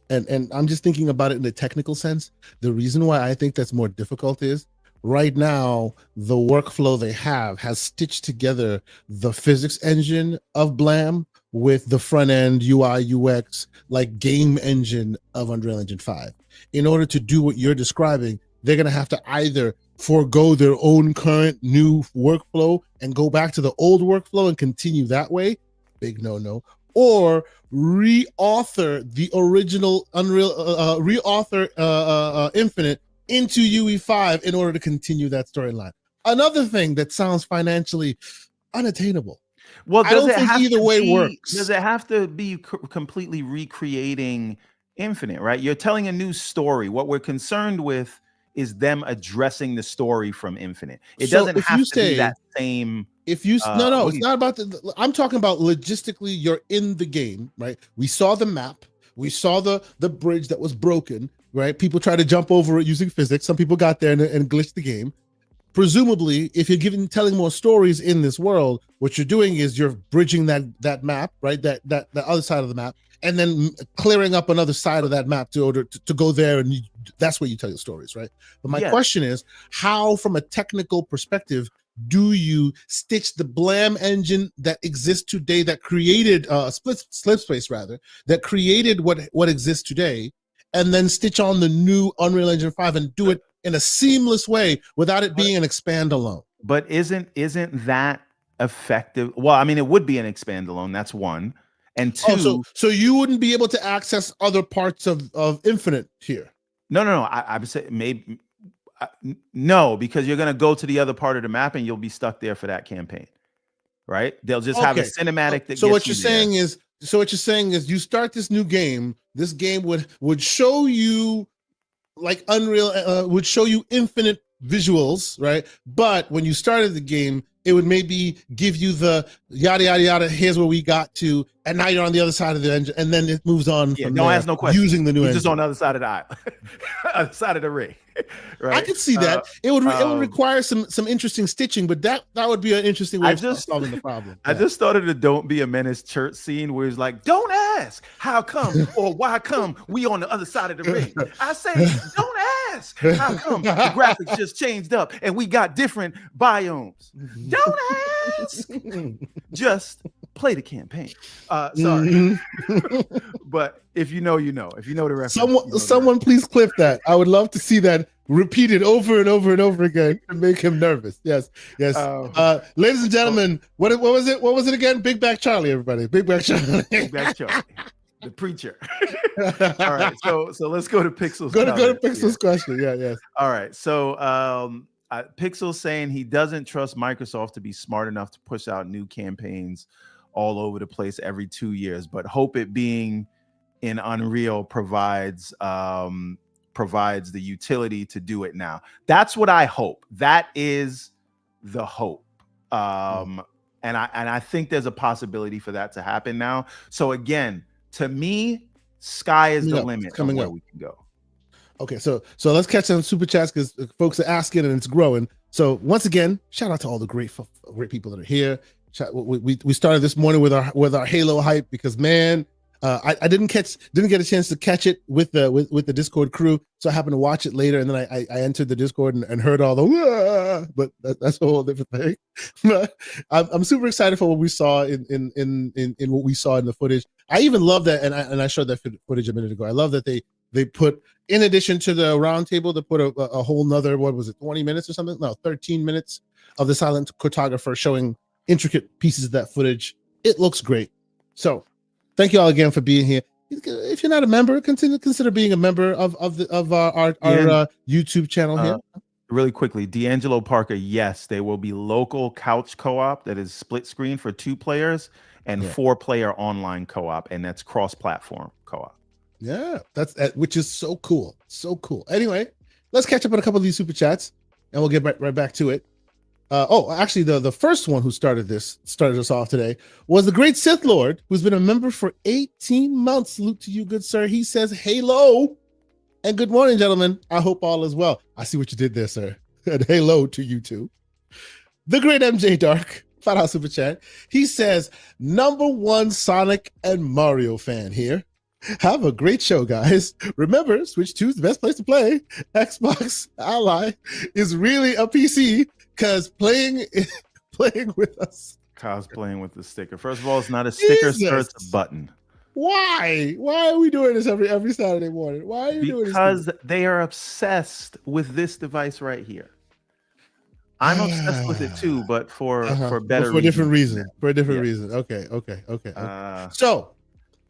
Speaker 1: and I'm just thinking about it in the technical sense, the reason why I think that's more difficult is right now, the workflow they have has stitched together the physics engine of Blam with the front end UI UX, like game engine of Unreal Engine 5. In order to do what you're describing, they're going to have to either forego their own current new workflow and go back to the old workflow and continue that way, big no, or reauthor the original Unreal, reauthor Infinite into UE5 in order to continue that storyline. Another thing that sounds financially unattainable.
Speaker 2: Well,
Speaker 1: I don't think either way works.
Speaker 2: Does it have to be completely recreating Infinite, right? You're telling a new story. What we're concerned with is them addressing the story from Infinite. It doesn't have to be that same.
Speaker 1: If you no, it's not about the. I'm talking about logistically. You're in the game, right? We saw the map. We saw the bridge that was broken, right? People try to jump over it using physics. Some people got there and glitched the game. Presumably, if you're telling more stories in this world, what you're doing is you're bridging that map, right? That other side of the map, and then clearing up another side of that map to go there, and that's where you tell your stories, right? But my question is, how, from a technical perspective, do you stitch the Blam engine that exists today, that created Slip Space rather, that created what exists today, and then stitch on the new Unreal Engine 5 and do it in a seamless way without it being an expand alone?
Speaker 2: But isn't that effective? Well, I mean, it would be an expand alone. That's one. And two,
Speaker 1: so you wouldn't be able to access other parts of Infinite here?
Speaker 2: No. I would say maybe no, because you're going to go to the other part of the map and you'll be stuck there for that campaign, right? They'll just have a cinematic that.
Speaker 1: So what you're saying is, you start this new game. This game would show you like Unreal, would show you Infinite visuals, right? But when you started the game, it would maybe give you the yada yada yada. Here's where we got to, and now you're on the other side of the engine, and then it moves on.
Speaker 2: Yeah, no, ask no question.
Speaker 1: Using the new engine,
Speaker 2: just on the other side of the aisle, other side of the ring. Right?
Speaker 1: I could see that. It would require some interesting stitching, but that would be an interesting way of solving the problem.
Speaker 2: I just thought of the "Don't Be a Menace" church scene where it's like, "Don't ask how come or why come we on the other side of the ring." I say, "Don't ask how come the graphics just changed up and we got different biomes." Don't ask. Just play the campaign. Sorry, but if you know, you know. If you know the reference,
Speaker 1: someone please clip that. I would love to see that repeated over and over and over again to make him nervous. Yes. Ladies and gentlemen, what was it? What was it again? Big Back Charlie, everybody. Big Back Charlie.
Speaker 2: Big Back Charlie. The preacher. All right. So let's go to Pixel's.
Speaker 1: Go to Pixel's question. Yeah. Yes.
Speaker 2: All right. So Pixel's saying he doesn't trust Microsoft to be smart enough to push out new campaigns all over the place every 2 years, but hope it being in Unreal provides the utility to do it now. That's what I hope. That is the hope. And I think there's a possibility for that to happen now. So again, to me, sky is the limit of where we can go.
Speaker 1: Okay, so let's catch some super chats because folks are asking and it's growing. So once again, shout out to all the great people that are here. We started this morning with our Halo hype because, man, I didn't get a chance to catch it with the Discord crew, so I happened to watch it later, and then I entered the Discord and heard all the but that's a whole different thing. But I'm super excited for what we saw in what we saw in the footage. I even love that, and I showed that footage a minute ago. I love that they put, in addition to the roundtable, they put a whole nother, what was it, 20 minutes or something? No, 13 minutes of the silent cartographer showing intricate pieces of that footage. It looks great. So thank you all again for being here. If you're not a member, consider being a member of our YouTube channel here.
Speaker 2: Really quickly, D'Angelo Parker, yes, there will be local couch co-op that is split screen for 2 players and 4-player online co-op, and that's cross-platform co-op.
Speaker 1: Yeah, which is so cool. So cool. Anyway, let's catch up on a couple of these super chats and we'll get right back to it. Actually, the first one who started us off today was the great Sith Lord, who's been a member for 18 months. Salute to you, good sir. He says, "Halo," and good morning, gentlemen. I hope all is well. I see what you did there, sir. And hello to you too. The great MJ Dark, $5 super chat. He says, "#1 Sonic and Mario fan here. Have a great show, guys. Remember, Switch 2 is the best place to play. Xbox Ally is really a PC because playing with us."
Speaker 2: Cosplaying with the sticker. First of all, it's not a sticker, sir, it's a button.
Speaker 1: Why? Why are we doing this every Saturday morning? Why are you doing this?
Speaker 2: Because they are obsessed with this device right here. I'm obsessed with it too, but for
Speaker 1: But
Speaker 2: better
Speaker 1: for a different
Speaker 2: reasons.
Speaker 1: reason. For a different
Speaker 2: Yeah.
Speaker 1: reason. Okay.
Speaker 2: Uh,
Speaker 1: So,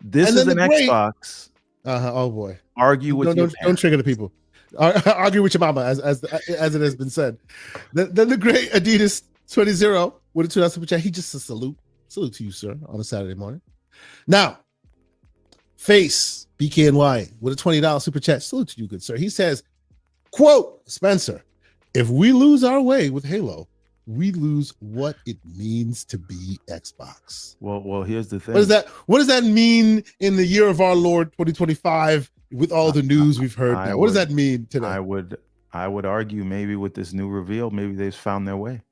Speaker 2: this
Speaker 1: and
Speaker 2: is
Speaker 1: then the
Speaker 2: an
Speaker 1: great.
Speaker 2: Xbox.
Speaker 1: Oh boy.
Speaker 2: Argue with your
Speaker 1: Don't
Speaker 2: parents.
Speaker 1: trigger the people. Argue with your mama, as it has been said. Then the great Adidas 20 with a $2 super chat. He just a salute to you, sir, on a Saturday morning. Now, Face BKNY with a $20 super chat. Salute to you, good sir. He says, quote, Spencer, if we lose our way with Halo, we lose what it means to be Xbox.
Speaker 2: Well, here's the thing.
Speaker 1: What does that mean in the year of our Lord 2025 with all the news we've heard now? What does that mean today?
Speaker 2: I would argue maybe with this new reveal, maybe they've found their way.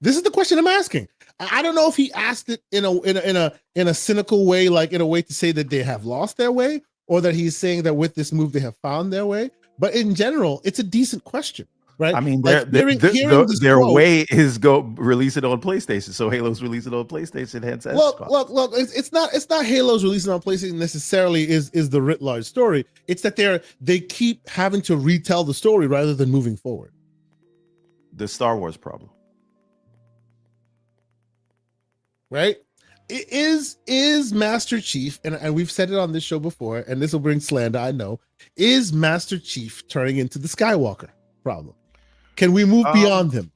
Speaker 1: This is the question I'm asking. I don't know if he asked it in a cynical way, like in a way to say that they have lost their way, or that he's saying that with this move they have found their way. But in general, it's a decent question, right?
Speaker 2: I mean,
Speaker 1: like
Speaker 2: their
Speaker 1: quote,
Speaker 2: way is go release it on PlayStation. So Halo's releasing it on PlayStation. Hence,
Speaker 1: look. It's not Halo's releasing on PlayStation necessarily is the writ large story. It's that they keep having to retell the story rather than moving forward.
Speaker 2: The Star Wars problem.
Speaker 1: Right? It is Master Chief, and we've said it on this show before, and this will bring slander, I know. Is Master Chief turning into the Skywalker problem? Can we move beyond him?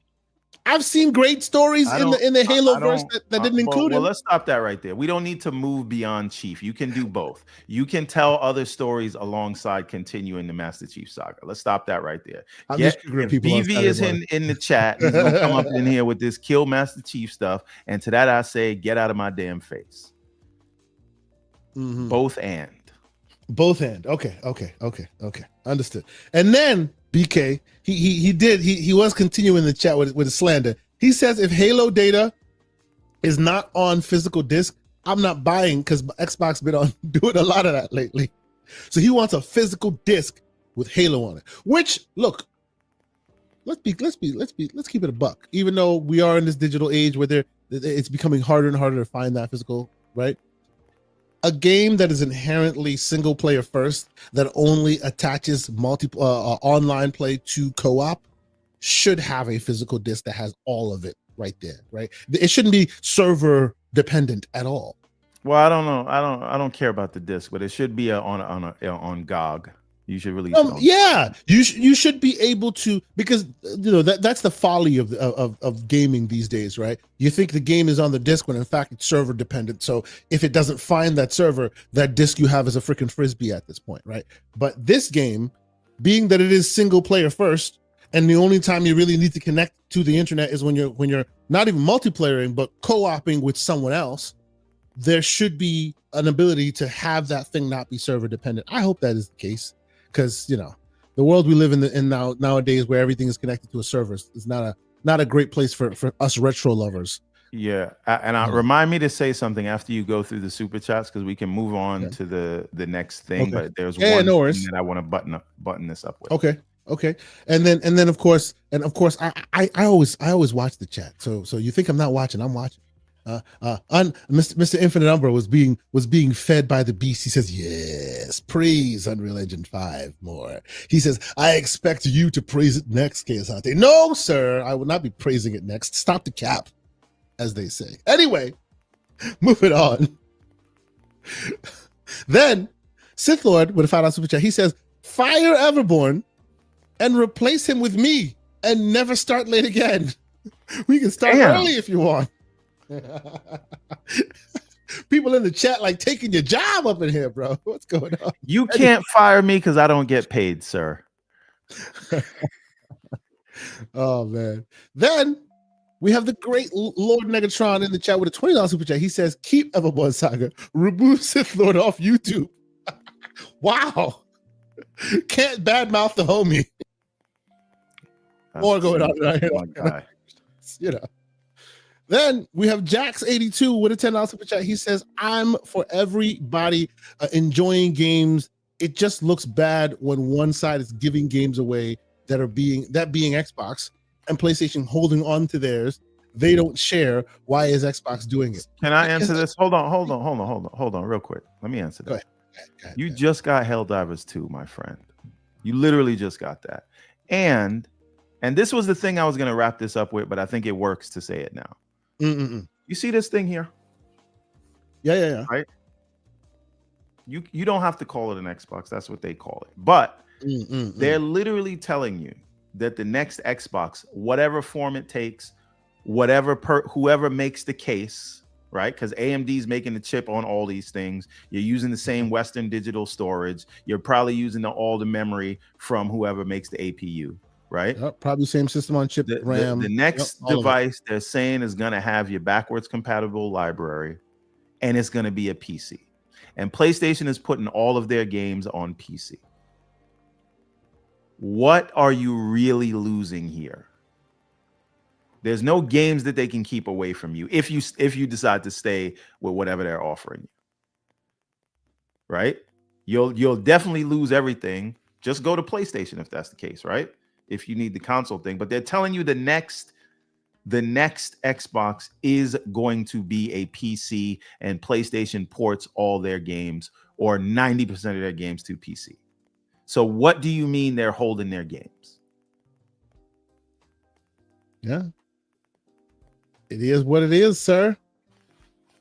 Speaker 1: I've seen great stories in the Halo verse that didn't include him.
Speaker 2: Well, let's stop that right there. We don't need to move beyond Chief. You can do both. You can tell other stories alongside continuing the Master Chief saga. Let's stop that right there. If BV is in the chat, he's gonna come up in here with this kill Master Chief stuff. And to that I say, get out of my damn face.
Speaker 1: Mm-hmm.
Speaker 2: Both and.
Speaker 1: Okay. Understood. And then BK, he was continuing the chat with a slander. He says if Halo data is not on physical disc, I'm not buying, because Xbox been on doing a lot of that lately. So he wants a physical disc with Halo on it. Which, look, let's keep it a buck. Even though we are in this digital age where it's becoming harder and harder to find that physical, right? A game that is inherently single player first, that only attaches multiple online play to co-op, should have a physical disc that has all of it right there, right? It shouldn't be server dependent at all.
Speaker 2: Well, I don't know. I don't care about the disc, but it should be on GOG. You should release it.
Speaker 1: Yeah, you should be able to, because that's the folly of gaming these days, right? You think the game is on the disc when in fact it's server dependent. So if it doesn't find that server, that disc you have is a freaking frisbee at this point, right? But this game, being that it is single player first, and the only time you really need to connect to the internet is when you're not even multiplayering but co-oping with someone else, there should be an ability to have that thing not be server dependent. I hope that is the case. Because the world we live in nowadays, where everything is connected to a server, is not a great place for us retro lovers.
Speaker 2: Yeah, and remind me to say something after you go through the super chats, because we can move on to the next thing. Okay. But there's one thing that I want to button this up with.
Speaker 1: Okay, and then of course I always watch the chat. So you think I'm not watching? I'm watching. Mr. Infinite Umbra was being fed by the beast. He says, yes, praise Unreal Engine 5 more. He says, I expect you to praise it next, KSante. No, sir, I will not be praising it next. Stop the cap, as they say. Anyway, moving on. Then, Sith Lord with a $5 super chat, he says, fire Everborn and replace him with me and never start late again. We can start early if you want. People in the chat like taking your job up in here, bro. What's going on?
Speaker 2: You can't fire me because I don't get paid, sir.
Speaker 1: Oh man. Then we have the great Lord Negatron in the chat with a $20 super chat. He says, keep Everborn Saga, remove Sith Lord off YouTube. Wow. Can't badmouth the homie. More going on right here. Then we have Jax82 with a $10 super chat. He says, I'm for everybody enjoying games. It just looks bad when one side is giving games away that being Xbox, and PlayStation holding on to theirs. They don't share. Why is Xbox doing it?
Speaker 2: Can I answer this? Hold on real quick. Let me answer that. Go ahead. You just got Helldivers 2, my friend. You literally just got that. And And this was the thing I was going to wrap this up with, but I think it works to say it now. You see this thing here?
Speaker 1: Yeah.
Speaker 2: Right? You don't have to call it an Xbox. That's what they call it. But they're literally telling you that the next Xbox, whatever form it takes, whoever makes the case, right? Because AMD's making the chip on all these things. You're using the same Western digital storage. You're probably using all the memory from whoever makes the APU, right?
Speaker 1: Yep, probably same system on chip, RAM.
Speaker 2: The next device they're saying is going to have your backwards compatible library, and it's going to be a PC. And PlayStation is putting all of their games on PC. What are you really losing here? There's no games that they can keep away from you if you decide to stay with whatever they're offering you. Right? You'll definitely lose everything. Just go to PlayStation if that's the case, right? If you need the console thing. But they're telling you the next Xbox is going to be a PC, and PlayStation ports all their games or 90% of their games to PC. So what do you mean they're holding their games?
Speaker 1: Yeah. It is what it is, sir.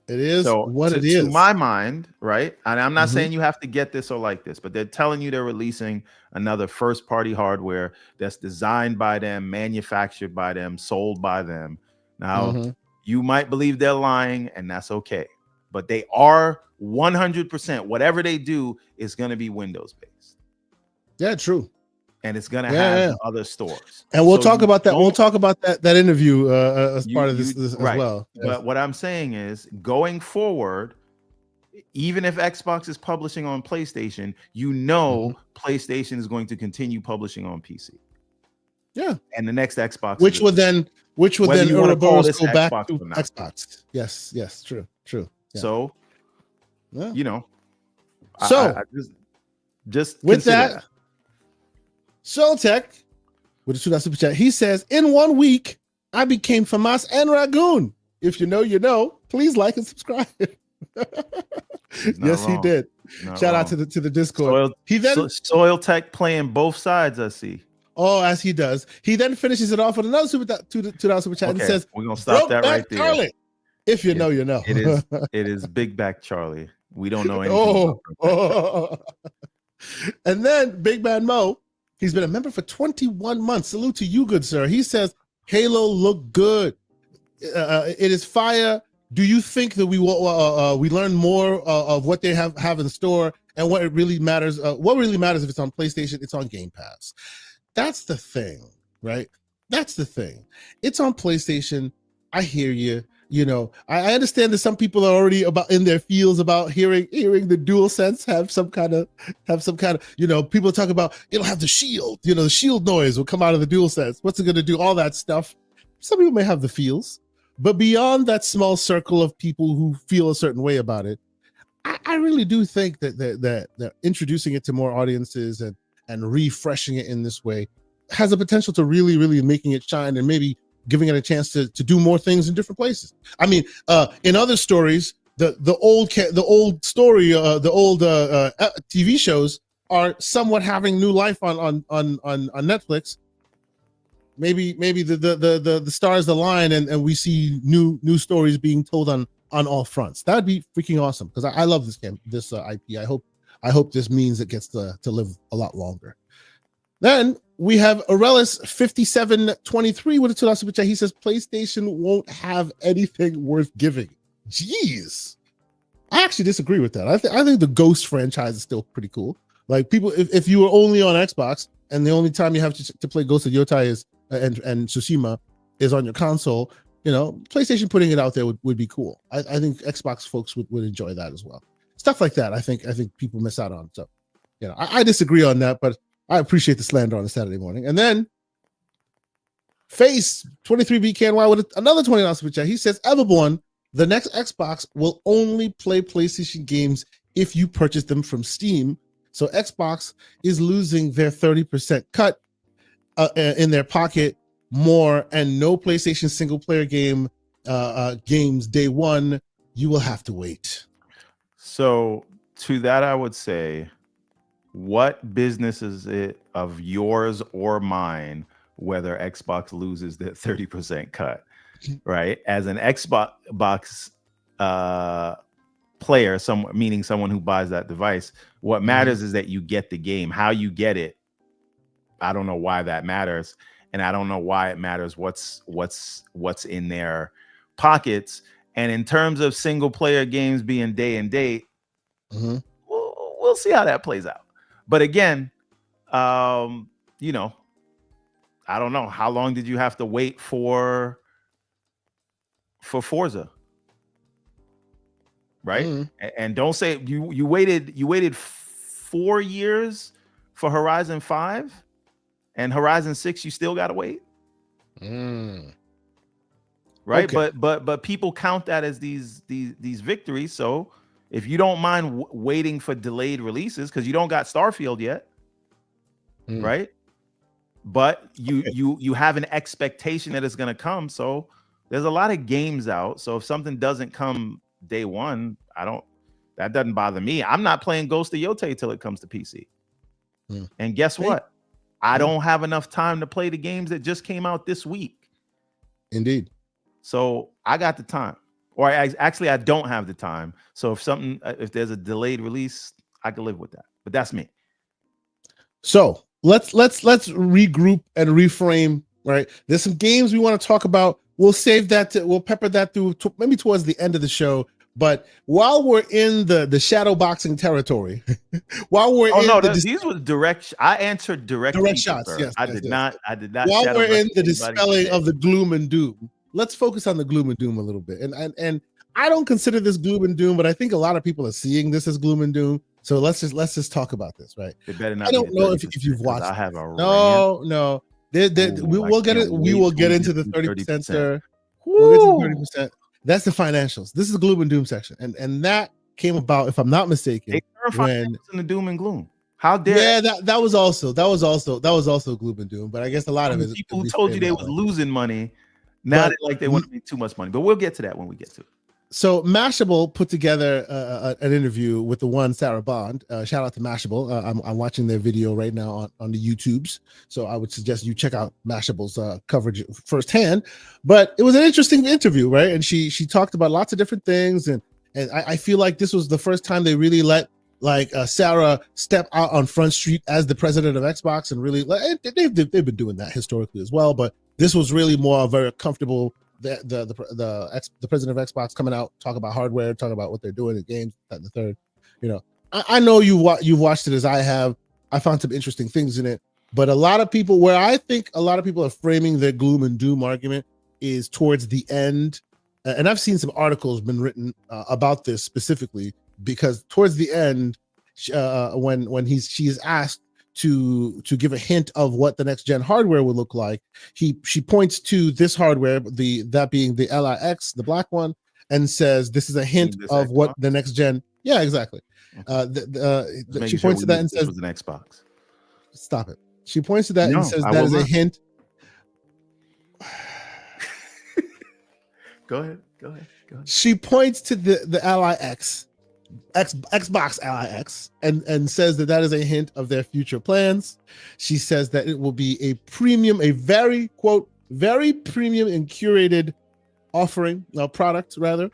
Speaker 1: It is what it is.
Speaker 2: To my mind, right? And I'm not saying you have to get this or like this, but they're telling you they're releasing another first-party hardware that's designed by them, manufactured by them, sold by them. Now, you might believe they're lying, and that's okay. But they are 100%. Whatever they do is going to be Windows-based.
Speaker 1: Yeah, true.
Speaker 2: And it's going to have other stores.
Speaker 1: And we'll talk about that. We'll talk about that interview as part of this as well.
Speaker 2: But what I'm saying is, going forward, even if Xbox is publishing on PlayStation, PlayStation is going to continue publishing on PC.
Speaker 1: Yeah.
Speaker 2: And the next Xbox,
Speaker 1: which would then Outerworlds go back to Xbox. Yes, true. Yeah.
Speaker 2: So,
Speaker 1: so
Speaker 2: I just
Speaker 1: with that. Soltech with a $2 super chat. He says, in 1 week, I became Famas and Ragoon. If you know, you know. Please like and subscribe. Yes, he did. Shout out to the Discord.
Speaker 2: Soil Tech playing both sides, I see.
Speaker 1: Oh, as he does. He then finishes it off with another $2 super chat and says,
Speaker 2: we're gonna stop that right there.
Speaker 1: Charlie. If you know, you know.
Speaker 2: It is Big Back Charlie. We don't know anything.
Speaker 1: And then Big Man Mo. He's been a member for 21 months. Salute to you, good sir. He says, Halo look good. It is fire. Do you think that we learn more of what they have in store and what it really matters? What really matters if it's on PlayStation? It's on Game Pass. That's the thing, right? That's the thing. It's on PlayStation. I hear you. You know, I understand that some people are already in their feels about hearing the DualSense have some kind of, people talk about it'll have the shield, the shield noise will come out of the DualSense. What's it going to do? All that stuff. Some people may have the feels, but beyond that small circle of people who feel a certain way about it, I really do think that introducing it to more audiences and refreshing it in this way has a potential to really, really making it shine and maybe giving it a chance to do more things in different places. I mean, in other stories, the old TV shows are somewhat having new life on Netflix. Maybe the stars align and we see new stories being told on all fronts. That would be freaking awesome because I love this game, this IP. I hope this means it gets to live a lot longer. Then we have Aurelius 5723 with a $2 super chat. He says PlayStation won't have anything worth giving. Jeez, I actually disagree with that. I think the Ghost franchise is still pretty cool. Like people, if you were only on Xbox and the only time you have to play Ghost of Yotai is and Tsushima is on your console, PlayStation putting it out there would be cool. I think Xbox folks would enjoy that as well. Stuff like that, I think people miss out on. So, I disagree on that, but I appreciate the slander on a Saturday morning. And then Face 23BKNY with another $20 super chat. He says, Everborn, the next Xbox will only play PlayStation games if you purchase them from Steam. So Xbox is losing their 30% cut in their pocket more, and no PlayStation single player games day one. You will have to wait.
Speaker 2: So to that, I would say, what business is it of yours or mine whether Xbox loses the 30% cut, right? As an Xbox player, meaning someone who buys that device, what matters is that you get the game. How you get it, I don't know why that matters, and I don't know why it matters what's in their pockets. And in terms of single player games being day and date, we'll see how that plays out. But again, you know, I don't know, how long did you have to wait for Forza? Right? And don't say you waited 4 years for Horizon 5, and Horizon 6 you still got to wait. Right? Okay. But people count that as these victories. So if you don't mind waiting for delayed releases, because you don't got Starfield yet, right? But you have an expectation that it's going to come. So there's a lot of games out. So if something doesn't come day one, that doesn't bother me. I'm not playing Ghost of Yotei till it comes to PC. And guess what? I don't have enough time to play the games that just came out this week.
Speaker 1: Indeed.
Speaker 2: So I got the time, or I don't have the time. So if there's a delayed release, I can live with that. But that's me.
Speaker 1: So let's regroup and reframe. Right, there's some games we want to talk about. We'll save that. We'll pepper that through maybe towards the end of the show. But while we're in the shadow boxing territory,
Speaker 2: these were direct. I answered direct
Speaker 1: shots. Yes,
Speaker 2: I did not.
Speaker 1: While we're in the dispelling of the gloom and doom, let's focus on the gloom and doom a little bit. And I don't consider this gloom and doom, but I think a lot of people are seeing this as gloom and doom. So let's just talk about this, right?
Speaker 2: It better not.
Speaker 1: I don't know if you've watched.
Speaker 2: I have a
Speaker 1: no. We will get into the 30%, sir. We'll get to 30%. That's the financials. This is the gloom and doom section, and that came about, if I'm not mistaken,
Speaker 2: when in the doom and gloom. How dare?
Speaker 1: Yeah, that was also gloom and doom. But I guess a lot of it.
Speaker 2: People who told you they was losing money, now they want to make too much money. But we'll get to that when we get to it.
Speaker 1: So Mashable put together an interview with the one Sarah Bond. Shout out to Mashable. I'm watching their video right now on the YouTubes. So I would suggest you check out Mashable's coverage firsthand. But it was an interesting interview, right? And she talked about lots of different things. And I feel like this was the first time they really let Sarah step out on Front Street as the president of Xbox, and really they've been doing that historically as well. But this was really more very comfortable. The president of Xbox coming out, talk about hardware, talk about what they're doing in games, that and the third. You know, I know you've watched it as I have. I found some interesting things in it, but where I think a lot of people are framing their gloom and doom argument is towards the end, and I've seen some articles been written about this specifically, because towards the end, when she is asked to give a hint of what the next gen hardware would look like, she points to this hardware, that being the LIX, the black one, and says this is a hint of what the next gen. Yeah, exactly. She points to that and says
Speaker 2: it was an Xbox.
Speaker 1: Stop it. She points to that and says that is a hint.
Speaker 2: Go ahead.
Speaker 1: She points to the LIX. Xbox LIX and says that is a hint of their future plans. She says that it will be a premium, a very premium and curated offering, product rather,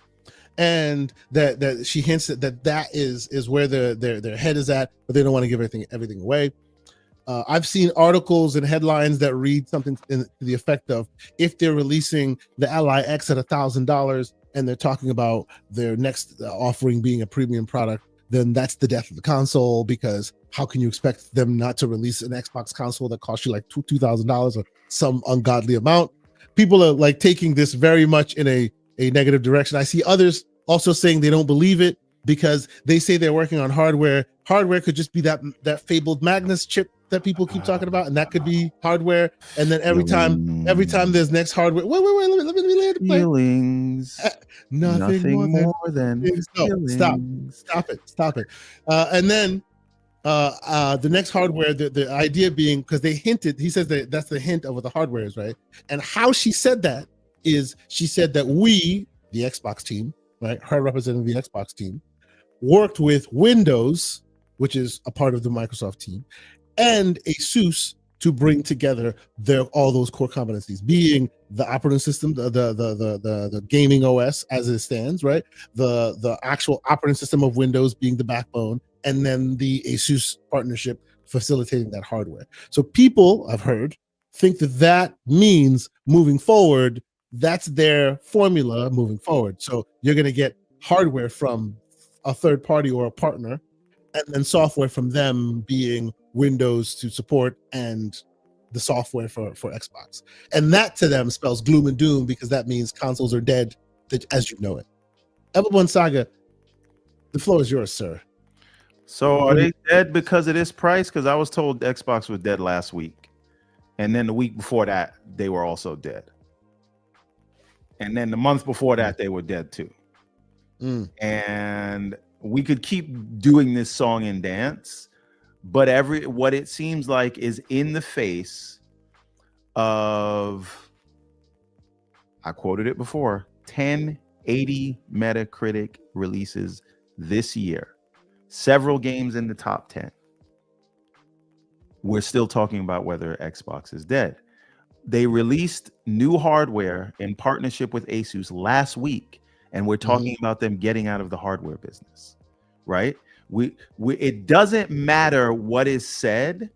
Speaker 1: and that she hints that is where their head is at, but they don't want to give everything away. I've seen articles and headlines that read something to the effect of, if they're releasing the LIX at $1,000 and they're talking about their next offering being a premium product, then that's the death of the console, because how can you expect them not to release an Xbox console that costs you like $2,000 or some ungodly amount? People are taking this very much in a negative direction. I see others also saying they don't believe it because they say they're working on hardware. Hardware could just be that fabled Magnus chip that people keep talking about, and that could be hardware. And then every time there's next hardware, wait, let me lay it.
Speaker 2: Feelings.
Speaker 1: Nothing more than
Speaker 2: feelings.
Speaker 1: Stop it. And then the next hardware, the idea being, because they hinted, he says that's the hint of what the hardware is, right? And how she said that is, she said that we, the Xbox team, right, her representing the Xbox team, worked with Windows, which is a part of the Microsoft team, and ASUS to bring together all those core competencies, being the operating system, the gaming OS as it stands, right? The actual operating system of Windows being the backbone, and then the Asus partnership facilitating that hardware. So people, I've heard, think that means moving forward, that's their formula moving forward. So you're going to get hardware from a third party or a partner, and then software from them being Windows to support and the software for Xbox. And that to them spells gloom and doom, because that means consoles are dead as you know it. Everyone Saga, the floor is yours, sir.
Speaker 2: So are they dead because of this price? Because I was told Xbox was dead last week. And then the week before that, they were also dead. And then the month before that, they were dead too. And we could keep doing this song and dance, but what it seems like is in the face of, I quoted it before, 1080 Metacritic releases this year, several games in the top 10. We're still talking about whether Xbox is dead. They released new hardware in partnership with Asus last week, and we're talking about them getting out of the hardware business, right? It doesn't matter what is said.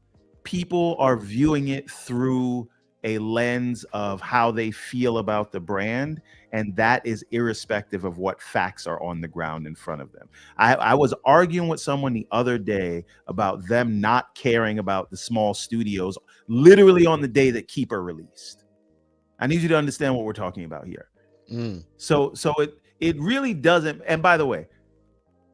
Speaker 2: People are viewing it through a lens of how they feel about the brand, and that is irrespective of what facts are on the ground in front of them. I was arguing with someone the other day about them not caring about the small studios literally on the day that Keeper released. I need you to understand what we're talking about here. So it really doesn't. And by the way,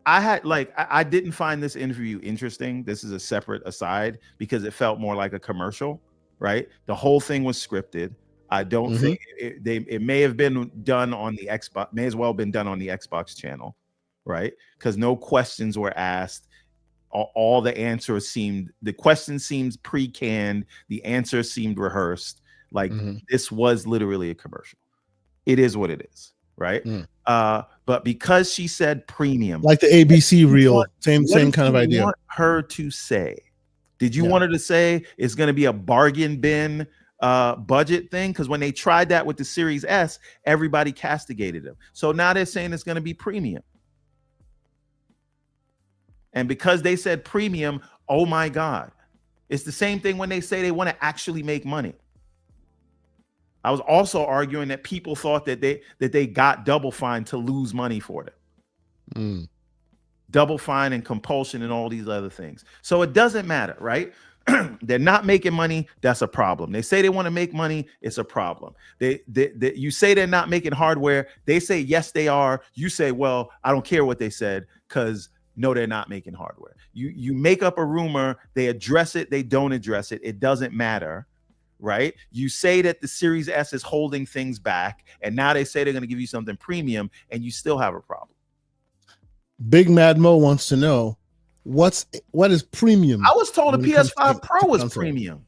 Speaker 2: I didn't find this interview interesting. This is a separate aside because it felt more like a commercial, right? The whole thing was scripted. I don't think it may have been done on the Xbox, may as well have been done on the Xbox channel, right? Because no questions were asked. All the answers the questions seemed pre-canned. The answers seemed rehearsed. Like this was literally a commercial. It is what it is, right? But because she said premium,
Speaker 1: like the ABC reel, same kind of idea.
Speaker 2: Want her to say? Did you want her to say it's going to be a bargain bin budget thing? Because when they tried that with the Series S, everybody castigated them. So now they're saying it's going to be premium. And because they said premium, oh my God. It's the same thing when they say they want to actually make money. I was also arguing that people thought that they got Double Fine to lose money for them. Double Fine and compulsion and all these other things. So it doesn't matter, right? They're not making money. That's a problem. They say they want to make money. It's a problem. You say they're not making hardware. They say, yes, they are. You say, well, I don't care what they said because no, they're not making hardware. You make up a rumor. They address it. They don't address it. It doesn't matter. Right? You say that the Series S is holding things back, and now they say they're going to give you something premium, and you still have a problem.
Speaker 1: Big Mad Mo wants to know what is premium.
Speaker 2: I was told the PS5 Pro was premium.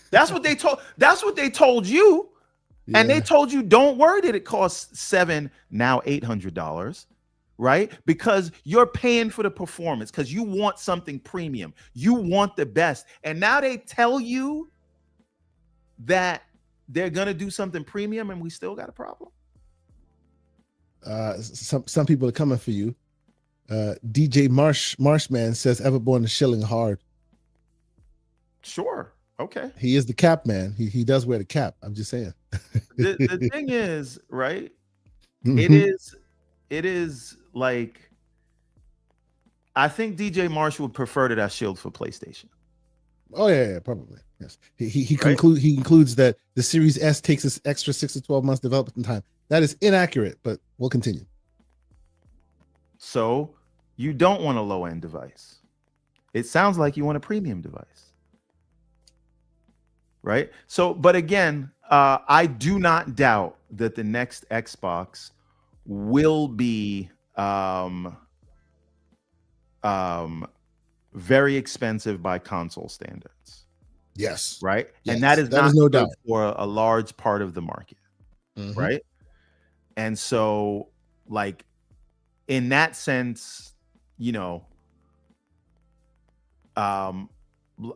Speaker 2: That's what they told. That's what they told you, and they told you don't worry that it costs $700, now $800. Right? Because you're paying for the performance because you want something premium. You want the best. And now they tell you that they're going to do something premium and we still got a problem.
Speaker 1: Some people are coming for you. DJ Marshman says Everborn is shilling hard.
Speaker 2: Sure. Okay.
Speaker 1: He is the cap man. He does wear the cap. I'm just saying.
Speaker 2: The thing is, right? It is like, I think DJ Marsh would prefer that I shield for PlayStation.
Speaker 1: Oh yeah, probably. Yes. He concludes that the Series S takes this extra 6 to 12 months development time. That is inaccurate, but we'll continue.
Speaker 2: So you don't want a low-end device. It sounds like you want a premium device. Right? So, but again, I do not doubt that the next Xbox will be very expensive by console standards.
Speaker 1: Yes.
Speaker 2: Right.
Speaker 1: Yes.
Speaker 2: And that is
Speaker 1: no doubt
Speaker 2: for a large part of the market. Right. And so, like, in that sense, you know,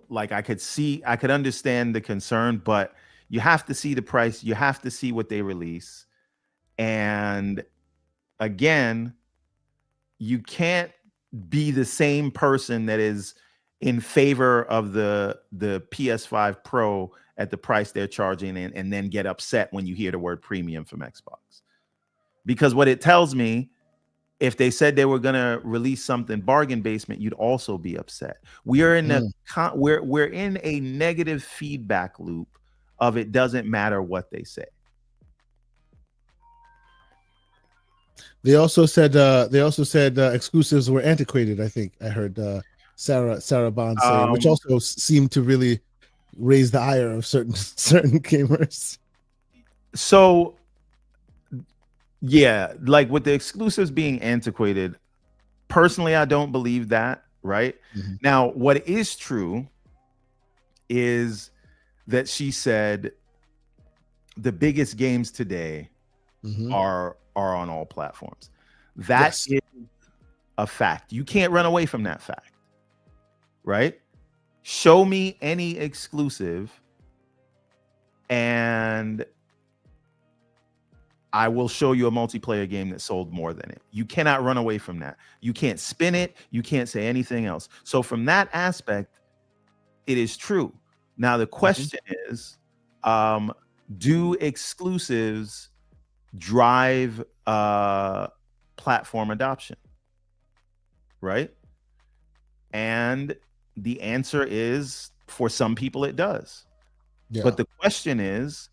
Speaker 2: like I could understand the concern, but you have to see the price, you have to see what they release. And again, you can't be the same person that is in favor of the PS5 Pro at the price they're charging and then get upset when you hear the word premium from Xbox. Because what it tells me, if they said they were going to release something bargain basement, you'd also be upset. We are in we're in a negative feedback loop of it doesn't matter what they say.
Speaker 1: They also said exclusives were antiquated. I think I heard Sarah Bond say, which also seemed to really raise the ire of certain gamers.
Speaker 2: So yeah, like with the exclusives being antiquated, personally, I don't believe that. Right now, what is true is that she said the biggest games today are on all platforms. That is a fact. You can't run away from that fact, right? Show me any exclusive and I will show you a multiplayer game that sold more than it. You cannot run away from that. You can't spin it. You can't say anything else. So from that aspect, it is true. Now the question is, do exclusives drive platform adoption? Right? And the answer is, for some people it does. But the question is,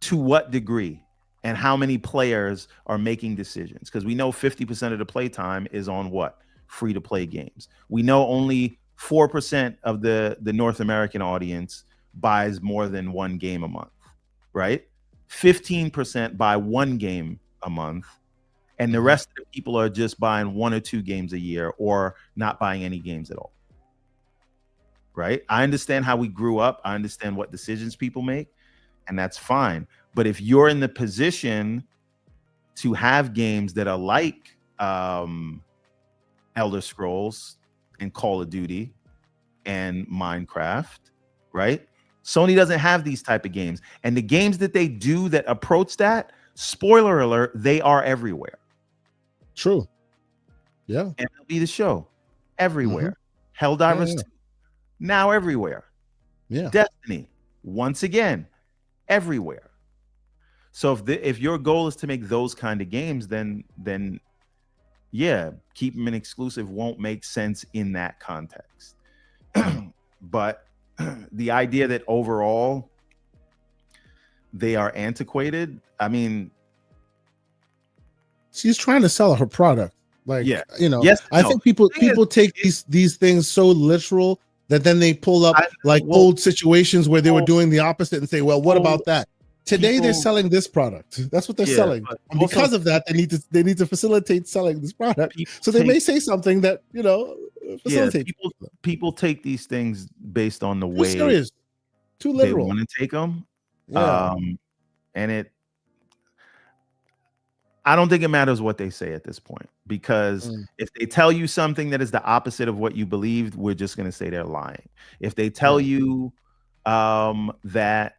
Speaker 2: to what degree and how many players are making decisions? Because we know 50% of the playtime is on what? Free to play games. We know only 4% of the North American audience buys more than one game a month, right? 15% buy one game a month, and the rest of the people are just buying 1 or 2 games a year or not buying any games at all, right? I understand how we grew up. I understand what decisions people make, and that's fine. But if you're in the position to have games that are like Elder Scrolls and Call of Duty and Minecraft, right? Sony doesn't have these type of games. And the games that they do that approach that, spoiler alert, they are everywhere.
Speaker 1: True. Yeah.
Speaker 2: MLB The Show, everywhere. Helldivers 2, now everywhere.
Speaker 1: Yeah.
Speaker 2: Destiny, once again, everywhere. So if your goal is to make those kind of games, then yeah, keep them an exclusive won't make sense in that context. But the idea that overall they are antiquated, I mean,
Speaker 1: she's trying to sell her product. Like, you know, I think people take these things so literal that then they pull up old situations where they were doing the opposite and say, well, what about that? Today they're selling this product. That's what they're selling. And because of that, they need to facilitate selling this product. So they may say something that, you know, facilitates.
Speaker 2: People take these things based on the way
Speaker 1: too literal.
Speaker 2: They want to take them. And I don't think it matters what they say at this point, because if they tell you something that is the opposite of what you believed, we're just going to say they're lying. If they tell you that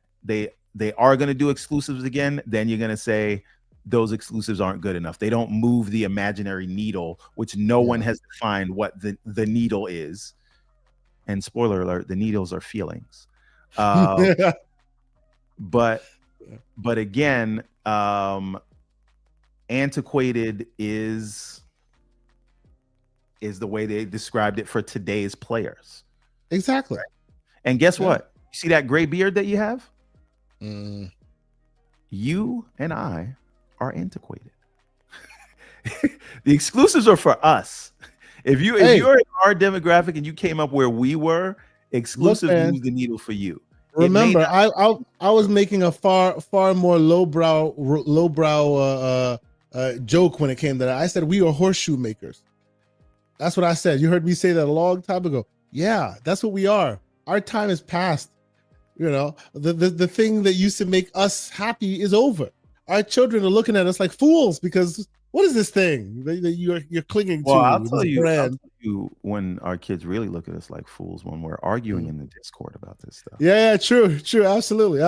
Speaker 2: they are going to do exclusives again, then you're going to say those exclusives aren't good enough. They don't move the imaginary needle, which no one has defined what the needle is. And spoiler alert, the needles are feelings. But again, antiquated is the way they described it for today's players.
Speaker 1: Exactly.
Speaker 2: And guess what? You see that gray beard that you have? You and I are antiquated. The exclusives are for us. If you're in our demographic and you came up where we were, exclusives move the needle for you.
Speaker 1: Remember, I was making a far more lowbrow joke when it came to that. I said we are horseshoe makers. That's what I said. You heard me say that a long time ago. Yeah, that's what we are. Our time is past. You know, the thing that used to make us happy is over. Our children are looking at us like fools because What is this thing that you're clinging
Speaker 2: Well,
Speaker 1: to?
Speaker 2: I'll
Speaker 1: This
Speaker 2: tell you,
Speaker 1: brand.
Speaker 2: when our kids really look at us like fools when we're arguing in the Discord about this stuff.
Speaker 1: Yeah, true, absolutely.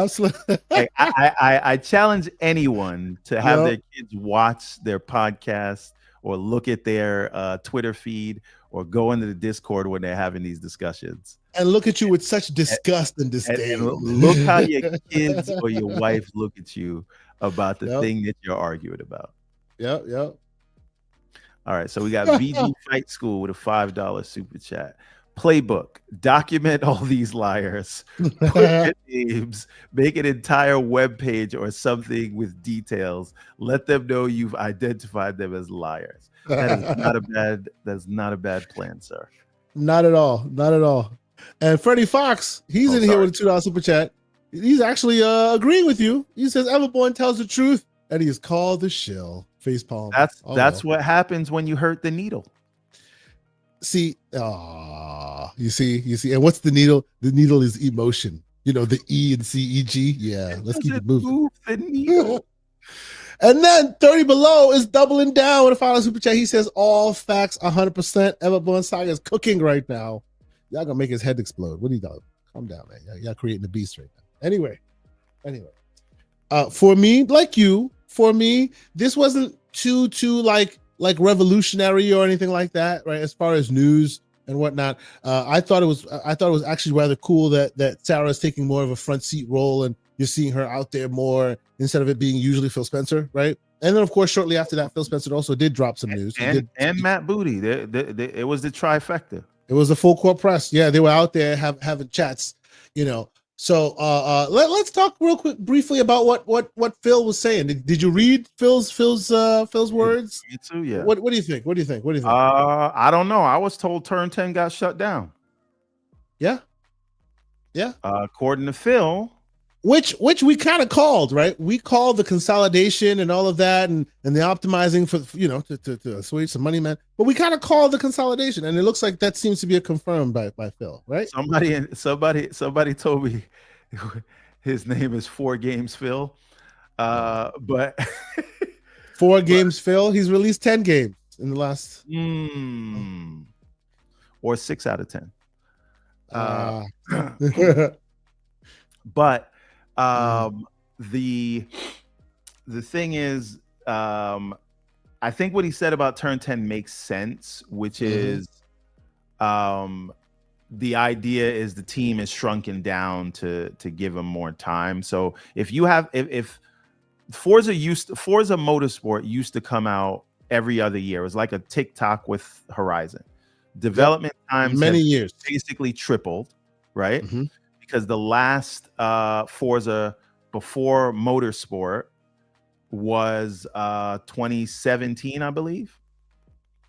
Speaker 2: Like I challenge anyone to have
Speaker 1: Yep.
Speaker 2: their kids watch their podcast or look at their Twitter feed or go into the Discord when they're having these discussions.
Speaker 1: And look at you with such disgust and
Speaker 2: And
Speaker 1: disdain.
Speaker 2: look how your kids or your wife look at you about the
Speaker 1: Yep.
Speaker 2: thing that you're arguing about.
Speaker 1: Yep.
Speaker 2: All right, so we got VG Fight School with a $5 super chat. Playbook, document all these liars, put their names, make an entire web page or something with details. Let them know you've identified them as liars. That's not a bad plan, sir.
Speaker 1: Not at all. And Freddie Fox, he's in here with a $2 super chat. He's actually agreeing with you. He says Everborn tells the truth, and he is called the shill. Facepalm.
Speaker 2: That's what happens when you hurt the needle.
Speaker 1: See, you see, and what's the needle? The needle is emotion. You know, the E and CEG. Yeah, let's keep it moving.
Speaker 2: Move the needle.
Speaker 1: And then 30 Below is doubling down with a final super chat. He says all facts 100%. Everborn Saga is cooking right now. Y'all gonna make his head explode. What are you doing? Calm down, man. Y'all creating a beast right now. Anyway. For me, like you, this wasn't too like revolutionary or anything like that, right? As far as news and whatnot, I thought it was actually rather cool that Sarah is taking more of a front seat role, and you're seeing her out there more instead of it being usually Phil Spencer, right? And then, of course, shortly after that, Phil Spencer also did drop some news.
Speaker 2: And Matt Booty. It was the trifecta.
Speaker 1: It was the full court press. Yeah, they were out there having chats, you know. So let's talk real quick briefly about what Phil was saying. Did you read Phil's words?
Speaker 2: Me too, yeah.
Speaker 1: What do you think? What do you think?
Speaker 2: I don't know. I was told Turn 10 got shut down.
Speaker 1: Yeah.
Speaker 2: According to Phil.
Speaker 1: Which we kind of called, right? We called the consolidation and all of that and the optimizing for, you know, to assuage some money, man. But we kind of called the consolidation, and it looks like that seems to be confirmed by Phil, right?
Speaker 2: Somebody told me his name is 4 Games Phil. But
Speaker 1: 4 games Phil. He's released 10 games in the last
Speaker 2: or 6 out of 10. But the thing is, I think what he said about Turn 10 makes sense, which is the idea is the team is shrunken down to give him more time. So if Forza Motorsport used to come out every other year, it was like a TikTok with Horizon. Development times
Speaker 1: many years
Speaker 2: basically tripled, right? Because the last Forza before Motorsport was 2017, I believe,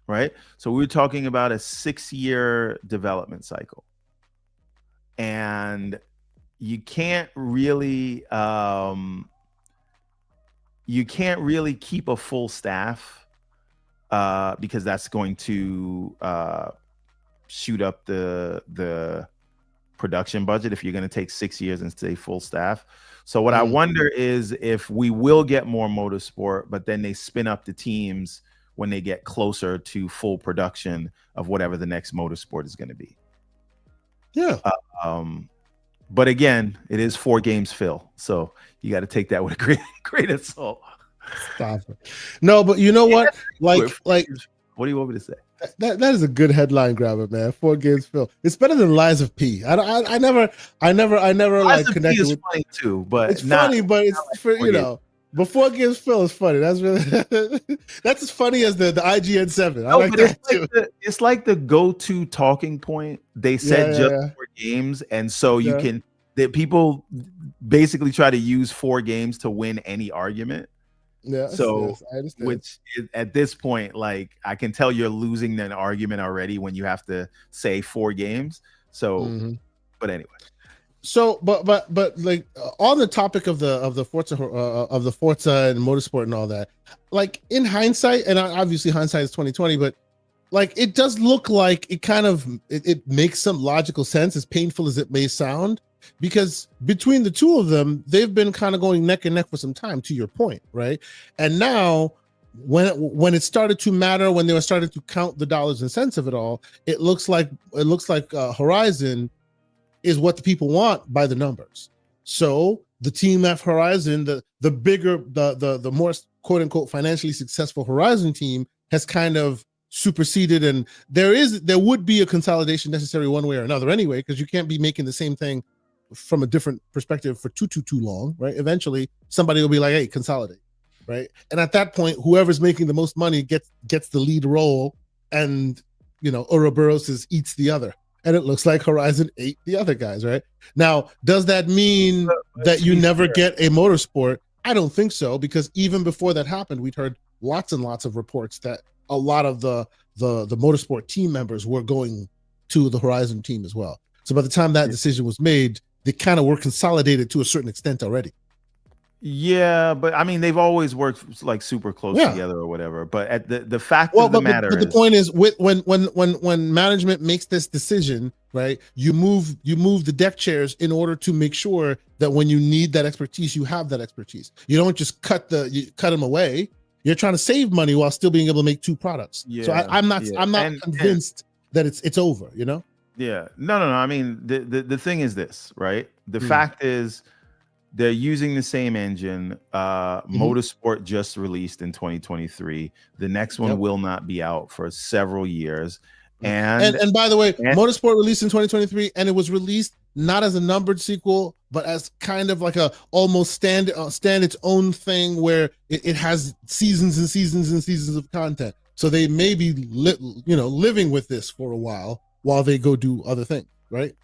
Speaker 2: right? So we were talking about a 6-year development cycle, and you can't really keep a full staff because that's going to shoot up the production budget if you're going to take 6 years and stay full staff. So what I wonder is if we will get more motorsport, but then they spin up the teams when they get closer to full production of whatever the next motorsport is going to be.
Speaker 1: Yeah.
Speaker 2: But again, it is 4 games Phil, so you got to take that with a great of salt.
Speaker 1: Stop it. No, but you know what? Like,
Speaker 2: what do you want me to say?
Speaker 1: That is a good headline grabber, man. 4 games Phil. It's better than Lies of P. I never like connected with.
Speaker 2: Funny too, but
Speaker 1: it's funny, but it's for you know. But 4 games Phil is funny. That's really that's as funny as the IGN 7. I like that too.
Speaker 2: It's like the go-to talking point. They said just 4 games, and so you can that people basically try to use 4 games to win any argument.
Speaker 1: Yeah.
Speaker 2: So,
Speaker 1: I understand.
Speaker 2: which is, at this point, like I can tell you're losing an argument already when you have to say 4 games. So, but anyway.
Speaker 1: So, but like on the topic of the Forza and motorsport and all that, like in hindsight, and obviously hindsight is 2020, but like it does look like it kind of it makes some logical sense, as painful as it may sound. Because between the two of them, they've been kind of going neck and neck for some time, to your point, right? And now when it started to matter, when they were starting to count the dollars and cents of it all, it looks like Horizon is what the people want by the numbers. So the team at Horizon, the bigger, the more quote unquote financially successful Horizon team has kind of superseded, and there would be a consolidation necessary one way or another anyway, because you can't be making the same thing from a different perspective for too long, right? Eventually somebody will be like, hey, consolidate, right? And at that point, whoever's making the most money gets the lead role, and Ouroboros eats the other. And it looks like Horizon ate the other guys, right? Now, does that mean that you never get a motorsport? I don't think so, because even before that happened, we'd heard lots and lots of reports that a lot of the motorsport team members were going to the Horizon team as well. So by the time that decision was made, they kind of were consolidated to a certain extent already.
Speaker 2: Yeah, but I mean, they've always worked like super close together or whatever. But at the fact of the matter
Speaker 1: but the point is, when management makes this decision, right? You move the deck chairs in order to make sure that when you need that expertise, you have that expertise. You don't just cut them away. You're trying to save money while still being able to make two products. Yeah, so I'm not convinced that it's over.
Speaker 2: Yeah, no. I mean, the thing is this, right? The fact is, they're using the same engine. Motorsport just released in 2023. The next one will not be out for several years. And
Speaker 1: by the way, Motorsport released in 2023, and it was released not as a numbered sequel, but as kind of like a almost stand its own thing, where it has seasons and seasons and seasons of content. So they may be living with this for a while they go do other things, right?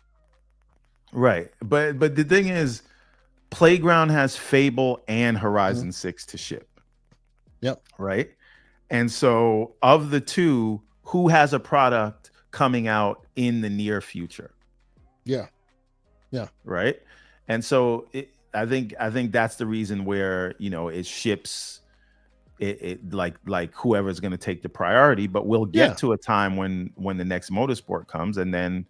Speaker 2: Right, but the thing is, Playground has Fable and Horizon 6 to ship.
Speaker 1: Yep.
Speaker 2: Right. And so of the two, who has a product coming out in the near future?
Speaker 1: Yeah.
Speaker 2: Right. And so I think that's the reason where, it ships it like whoever's going to take the priority, but we'll get to a time when the next Motorsport comes, and then,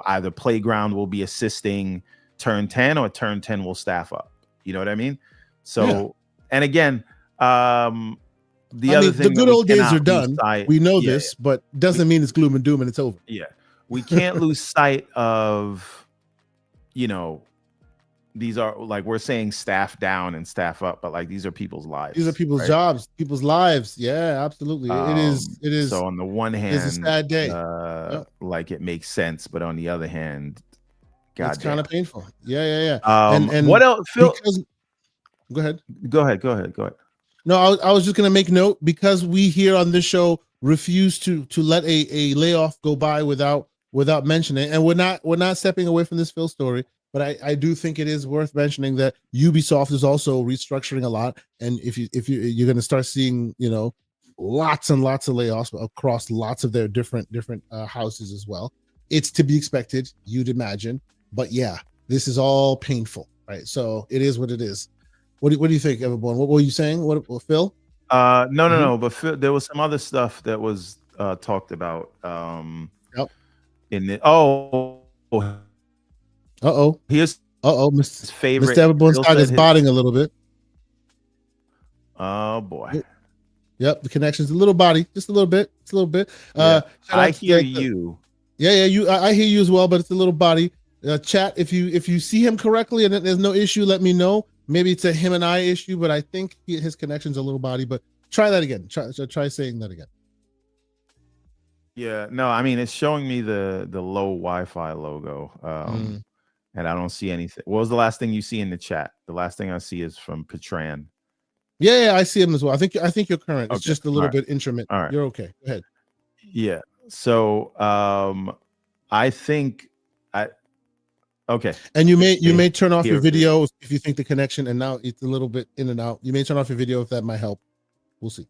Speaker 2: either Playground will be assisting Turn 10 or Turn 10 will staff up. You know what I mean? So, and again, the
Speaker 1: good old days are done. We know this, but doesn't mean it's gloom and doom and it's over.
Speaker 2: Yeah. We can't lose sight of, these are, like, we're saying staff down and staff up, but like, these are people's lives.
Speaker 1: These are people's jobs, people's lives. Yeah, absolutely. It is.
Speaker 2: So on the one hand,
Speaker 1: it's a sad day.
Speaker 2: Like, it makes sense, but on the other hand,
Speaker 1: it's kind of painful. Yeah.
Speaker 2: And what else, Phil?
Speaker 1: Go ahead.
Speaker 2: Go ahead.
Speaker 1: No, I was just gonna make note, because we here on this show refuse to let a layoff go by without mentioning, and we're not stepping away from this Phil story, but I do think it is worth mentioning that Ubisoft is also restructuring a lot, and if you're gonna start seeing lots and lots of layoffs across lots of their different houses as well. It's to be expected, you'd imagine. But yeah, this is all painful, right? So it is what it is. What do you think, everyone? What were you saying? What Phil?
Speaker 2: No. But Phil, there was some other stuff that was talked about. In the here's
Speaker 1: his
Speaker 2: favorite.
Speaker 1: Mr. Everborn's side is botting a little bit.
Speaker 2: Oh boy.
Speaker 1: Yep, the connection's a little body, just a little bit. It's a little bit.
Speaker 2: I hear you.
Speaker 1: Yeah, I hear you as well, but it's a little body. Chat, if you see him correctly and there's no issue, let me know. Maybe it's a him and I issue, but I think his connection's a little body. But try that again. Try saying that again.
Speaker 2: Yeah, no, I mean, it's showing me the low Wi-Fi logo, and I don't see anything. What was the last thing you see in the chat? The last thing I see is from Petran.
Speaker 1: Yeah, I see him as well. I think you're current. It's just a little bit intermittent. All right, you're okay. Go ahead.
Speaker 2: Yeah. So I think okay.
Speaker 1: And you may turn off your video if you think the connection, and now it's a little bit in and out. You may turn off your video if that might help. We'll see.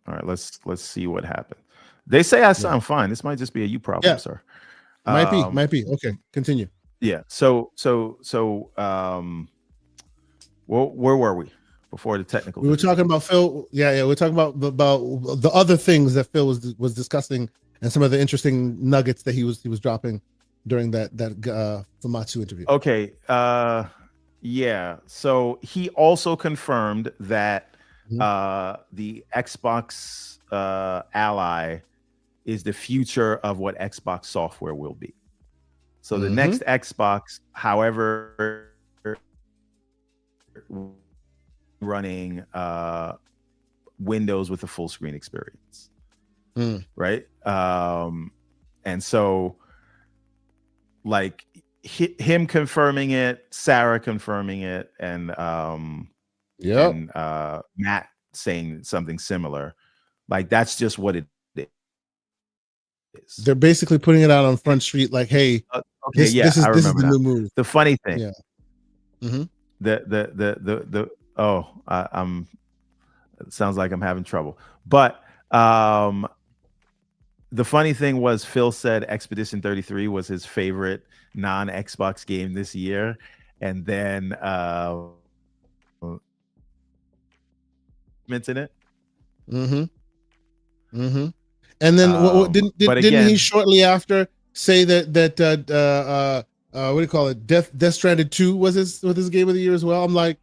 Speaker 2: All right, let's see what happens. They say I sound fine. This might just be a you problem, sir.
Speaker 1: Might be. Okay, continue.
Speaker 2: Yeah. So where were we before the technical?
Speaker 1: We were talking about Phil. Yeah. We're talking about the other things that Phil was discussing, and some of the interesting nuggets that he was dropping during that Famitsu interview.
Speaker 2: Okay. Yeah. So he also confirmed that the Xbox Ally is the future of what Xbox software will be. So the next Xbox, however, running Windows with a full screen experience, right? And so, like him confirming it, Sarah confirming it, and Matt saying something similar, like that's just what it is.
Speaker 1: They're basically putting it out on Front Street, like, "Hey, this is the new move."
Speaker 2: The funny thing,
Speaker 1: yeah.
Speaker 2: I'm. It sounds like I'm having trouble, but the funny thing was Phil said Expedition 33 was his favorite non-Xbox game this year, and then mentioned it.
Speaker 1: And then didn't he shortly after say that what do you call it? Death Stranded 2 was his game of the year as well. I'm like,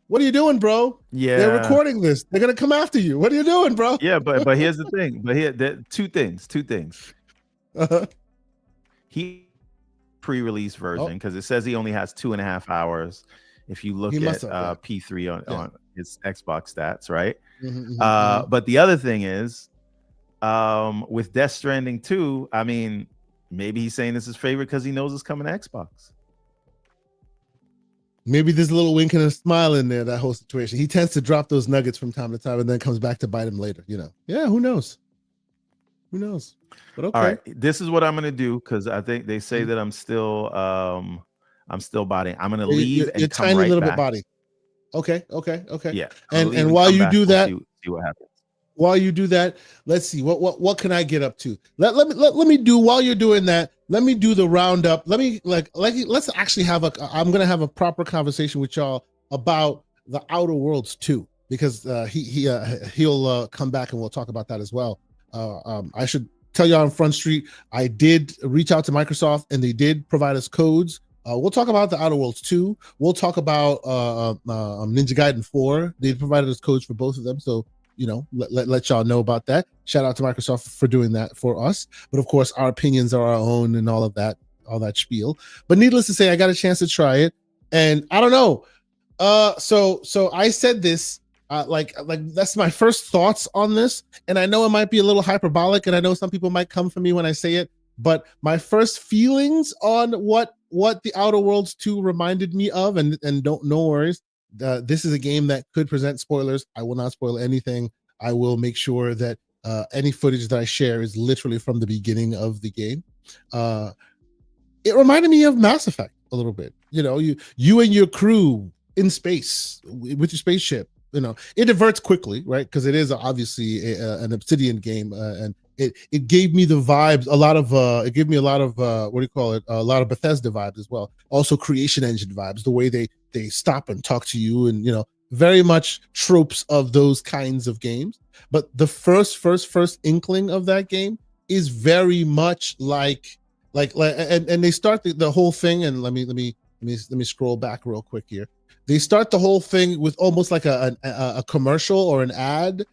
Speaker 1: what are you doing, bro?
Speaker 2: Yeah,
Speaker 1: they're recording this. They're gonna come after you. What are you doing, bro?
Speaker 2: Yeah, but here's the thing. But here, two things. He pre-release version, because it says he only has 2.5 hours. If you look at P3 on his Xbox stats, right? But the other thing is, with Death Stranding 2, I mean, maybe he's saying this is his favorite because he knows it's coming to Xbox.
Speaker 1: Maybe there's a little wink and a smile in there, that whole situation. He tends to drop those nuggets from time to time and then comes back to bite him later, you know. Yeah, who knows? Who knows? But okay.
Speaker 2: All right, this is what I'm gonna do, because I think they say that I'm still botting. I'm gonna leave and come
Speaker 1: tiny
Speaker 2: right
Speaker 1: little
Speaker 2: back.
Speaker 1: bit body. Okay.
Speaker 2: Yeah.
Speaker 1: And while you do that,
Speaker 2: see what happens.
Speaker 1: While you do that, let's see what can I get up to. Let me do, while you're doing that, let me do the roundup. Let me let's actually have I'm gonna have a proper conversation with y'all about the Outer Worlds 2, because he'll come back and we'll talk about that as well. I should tell y'all on Front Street, I did reach out to Microsoft and they did provide us codes. We'll talk about the Outer Worlds 2. We'll talk about Ninja Gaiden 4. They provided us codes for both of them, so you know, let y'all know about that. Shout out to Microsoft for doing that for us. But of course, our opinions are our own and all that spiel. But needless to say, I got a chance to try it, and I don't know. So I said this, like that's my first thoughts on this, and I know it might be a little hyperbolic, and I know some people might come for me when I say it, but my first feelings on what the Outer Worlds 2 reminded me of, and no worries. This is a game that could present spoilers. I will not spoil anything. I will make sure that any footage that I share is literally from the beginning of the game. It reminded me of Mass Effect a little bit. You know, you and your crew in space with your spaceship. You know, it diverts quickly, right? Because it is obviously an Obsidian game, and it gave me the vibes, a lot of what do you call it? A lot of Bethesda vibes as well. Also Creation Engine vibes, the way they stop and talk to you, and you know, very much tropes of those kinds of games. But the first inkling of that game is very much like and they start the whole thing, and let me scroll back real quick here. They start the whole thing with almost like a commercial or an ad.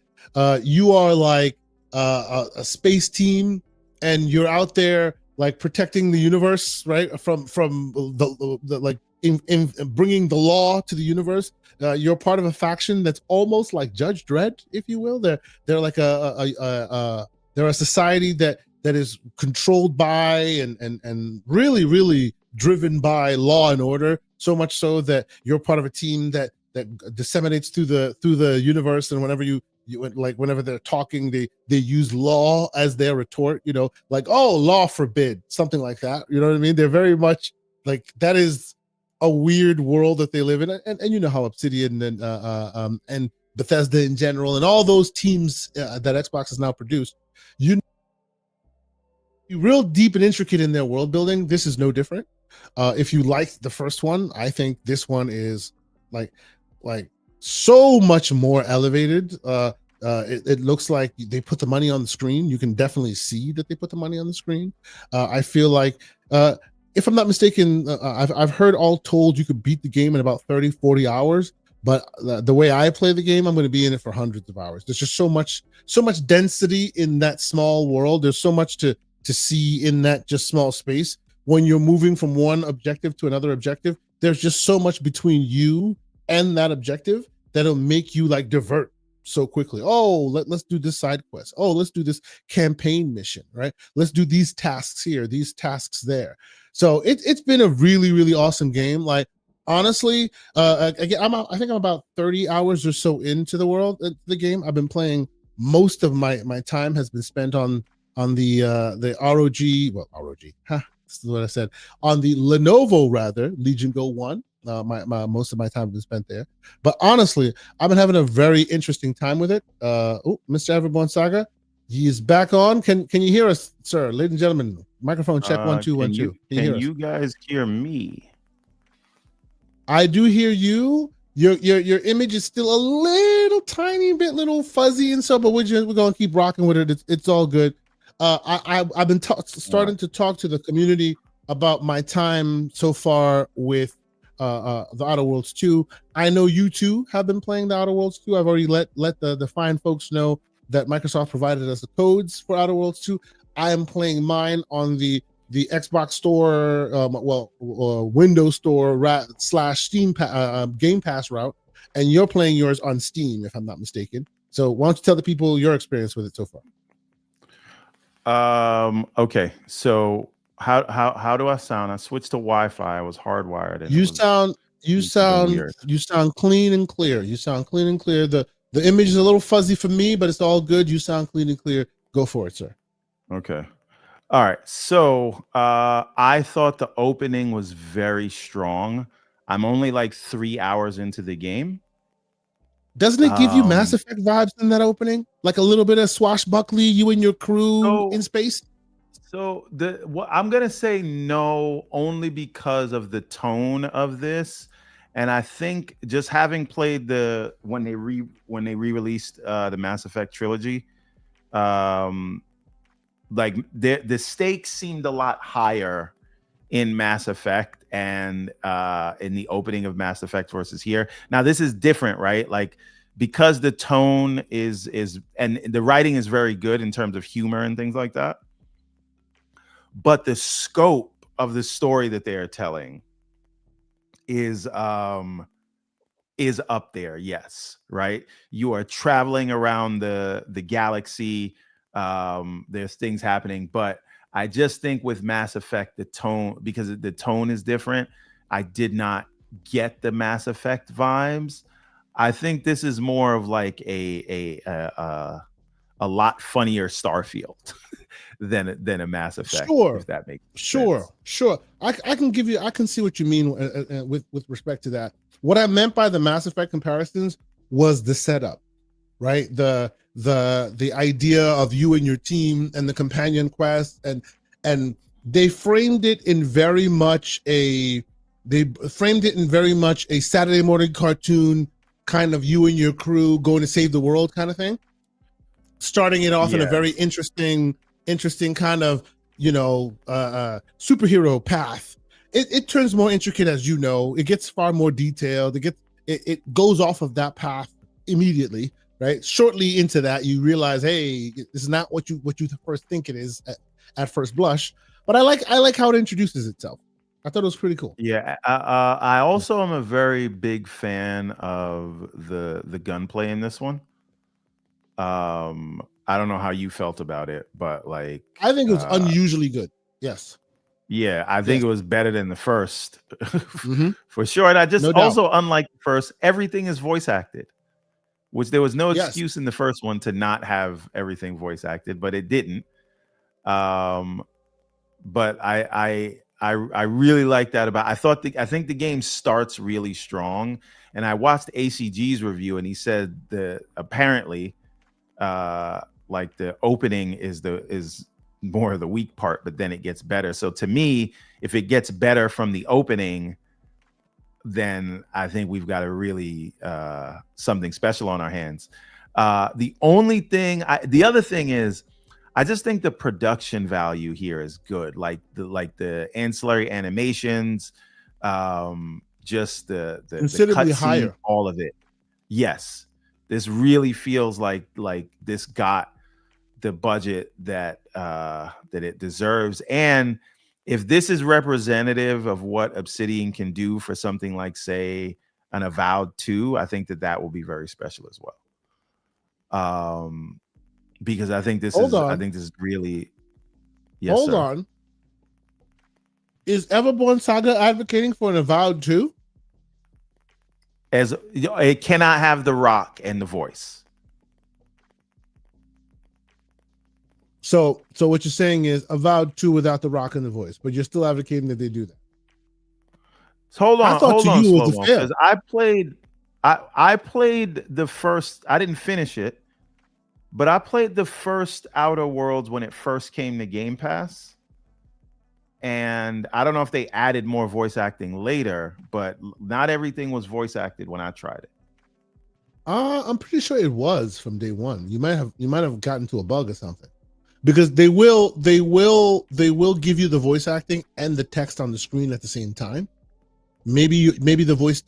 Speaker 1: You are like a space team, and you're out there like protecting the universe, right? From the like in bringing the law to the universe. You're part of a faction that's almost like Judge Dredd, if you will. They're like they're a society that is controlled by and really driven by law and order. So much so that you're part of a team that disseminates through the universe, and whenever they're talking, they use law as their retort, you know, like, oh, law forbid, something like that. You know what I mean? They're very much like, that is a weird world that they live in, and you know how Obsidian and Bethesda in general and all those teams that Xbox has now produced, you real deep and intricate in their world building. This is no different. If you liked the first one, I think this one is like so much more elevated. It looks like they put the money on the screen. You can definitely see that they put the money on the screen. I feel like, if I'm not mistaken, I've heard all told you could beat the game in about 30-40 hours, But the way I play the game, I'm going to be in it for hundreds of hours. There's just so much density in that small world. There's so much to see in that just small space. When you're moving from one objective to another objective, there's just so much between you and that objective that'll make you like divert so quickly. Oh, let's do this side quest. Oh, let's do this campaign mission, right? Let's do these tasks here, these tasks there. So it's been a really, really awesome game. Like, honestly, again, I think I'm about 30 hours or so into the game. I've been playing. Most of my time has been spent on the ROG. Well, ROG. Huh, this is what I said. On the Lenovo, rather, Legion Go 1. My most of my time has been spent there. But honestly, I've been having a very interesting time with it. Mr. Everborn Saga, he is back on. Can you hear us, sir? Ladies and gentlemen, microphone check 1 2 1 2.
Speaker 2: Can you guys hear me?
Speaker 1: I do hear you. Your image is still a little tiny bit, little fuzzy and so, but we're gonna keep rocking with it. It's all good. I've been starting to talk to the community about my time so far with the Outerworlds 2. I know you two have been playing the Outerworlds 2. I've already let the fine folks know that Microsoft provided us the codes for Outerworlds 2. I am playing mine on the Xbox Store, Windows Store / Steam Game Pass route, and you're playing yours on Steam, if I'm not mistaken. So why don't you tell the people your experience with it so
Speaker 2: far? Okay, so how do I sound? I switched to Wi-Fi. I was hardwired. And
Speaker 1: you sound clean and clear. You sound clean and clear. The image is a little fuzzy for me, but it's all good. You sound clean and clear. Go for it, sir.
Speaker 2: Okay. All right. So I thought the opening was very strong. I'm only like 3 hours into the game.
Speaker 1: Doesn't it give you Mass Effect vibes in that opening? Like a little bit of swashbuckly, you and your crew in space?
Speaker 2: So I'm gonna say no, only because of the tone of this. And I think just having played when they re-released the Mass Effect trilogy, like the stakes seemed a lot higher in Mass Effect and in the opening of Mass Effect versus here. Now this is different, right? Like, because the tone is and the writing is very good in terms of humor and things like that, but the scope of the story that they are telling is up there. Yes, right. You are traveling around the galaxy. There's things happening, but I just think with Mass Effect, the tone, because the tone is different, I did not get the Mass Effect vibes. I think this is more of like a lot funnier Starfield than a Mass Effect.
Speaker 1: Sure,
Speaker 2: if that makes
Speaker 1: sense. Sure. I can see what you mean with respect to that. What I meant by the Mass Effect comparisons was the setup, right? The idea of you and your team and the companion quest, and they framed it in very much a Saturday morning cartoon kind of you and your crew going to save the world kind of thing, starting it off in a very interesting kind of superhero path. It turns more intricate, as you know. It gets far more detailed. It goes off of that path immediately, right? Shortly into that, you realize, hey, this is not what you first think it is at first blush. But I like how it introduces itself. I thought it was pretty cool.
Speaker 2: Yeah, I also am a very big fan of the gunplay in this one. I don't know how you felt about it, but like,
Speaker 1: I think it was unusually good. Yes.
Speaker 2: Yeah, I think it was better than the first, for sure. And I just also, unlike the first, everything is voice acted, which there was no excuse in the first one to not have everything voice acted, but it didn't. But I really like that about. I think the game starts really strong, and I watched ACG's review, and he said that apparently, like the opening is more of the weak part, but then it gets better. So to me, if it gets better from the opening, then I think we've got a really something special on our hands. The other thing is, I just think the production value here is good. Like the ancillary animations, just the
Speaker 1: considerably
Speaker 2: cutscene,
Speaker 1: higher.
Speaker 2: all of it. Yes, this really feels like this got the budget that it deserves. And if this is representative of what Obsidian can do for something like, say, an Avowed 2, I think that will be very special as well. Because I think this is really. Yes,
Speaker 1: Hold
Speaker 2: sir.
Speaker 1: on. Is Everborn Saga advocating for an Avowed 2?
Speaker 2: As it cannot have the rock and the voice.
Speaker 1: So what you're saying is Avowed 2 without the rock and the voice, but you're still advocating that they do that.
Speaker 2: So hold on, Slow-Mo, because I played the first. I didn't finish it, but I played the first Outer Worlds when it first came to Game Pass. And I don't know if they added more voice acting later, but not everything was voice acted when I tried it.
Speaker 1: I'm pretty sure it was from day one. You might have gotten to a bug or something, because they will give you the voice acting and the text on the screen at the same time. Maybe the voice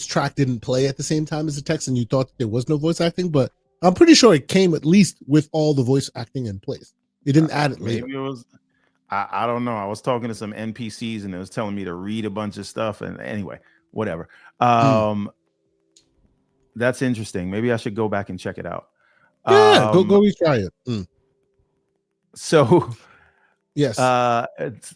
Speaker 1: track didn't play at the same time as the text, and you thought there was no voice acting. But I'm pretty sure it came at least with all the voice acting in place. It didn't add it later.
Speaker 2: Maybe it was. I don't know. I was talking to some NPCs and it was telling me to read a bunch of stuff. And anyway, whatever. That's interesting. Maybe I should go back and check it out.
Speaker 1: Yeah, go retry it.
Speaker 2: So,
Speaker 1: yes.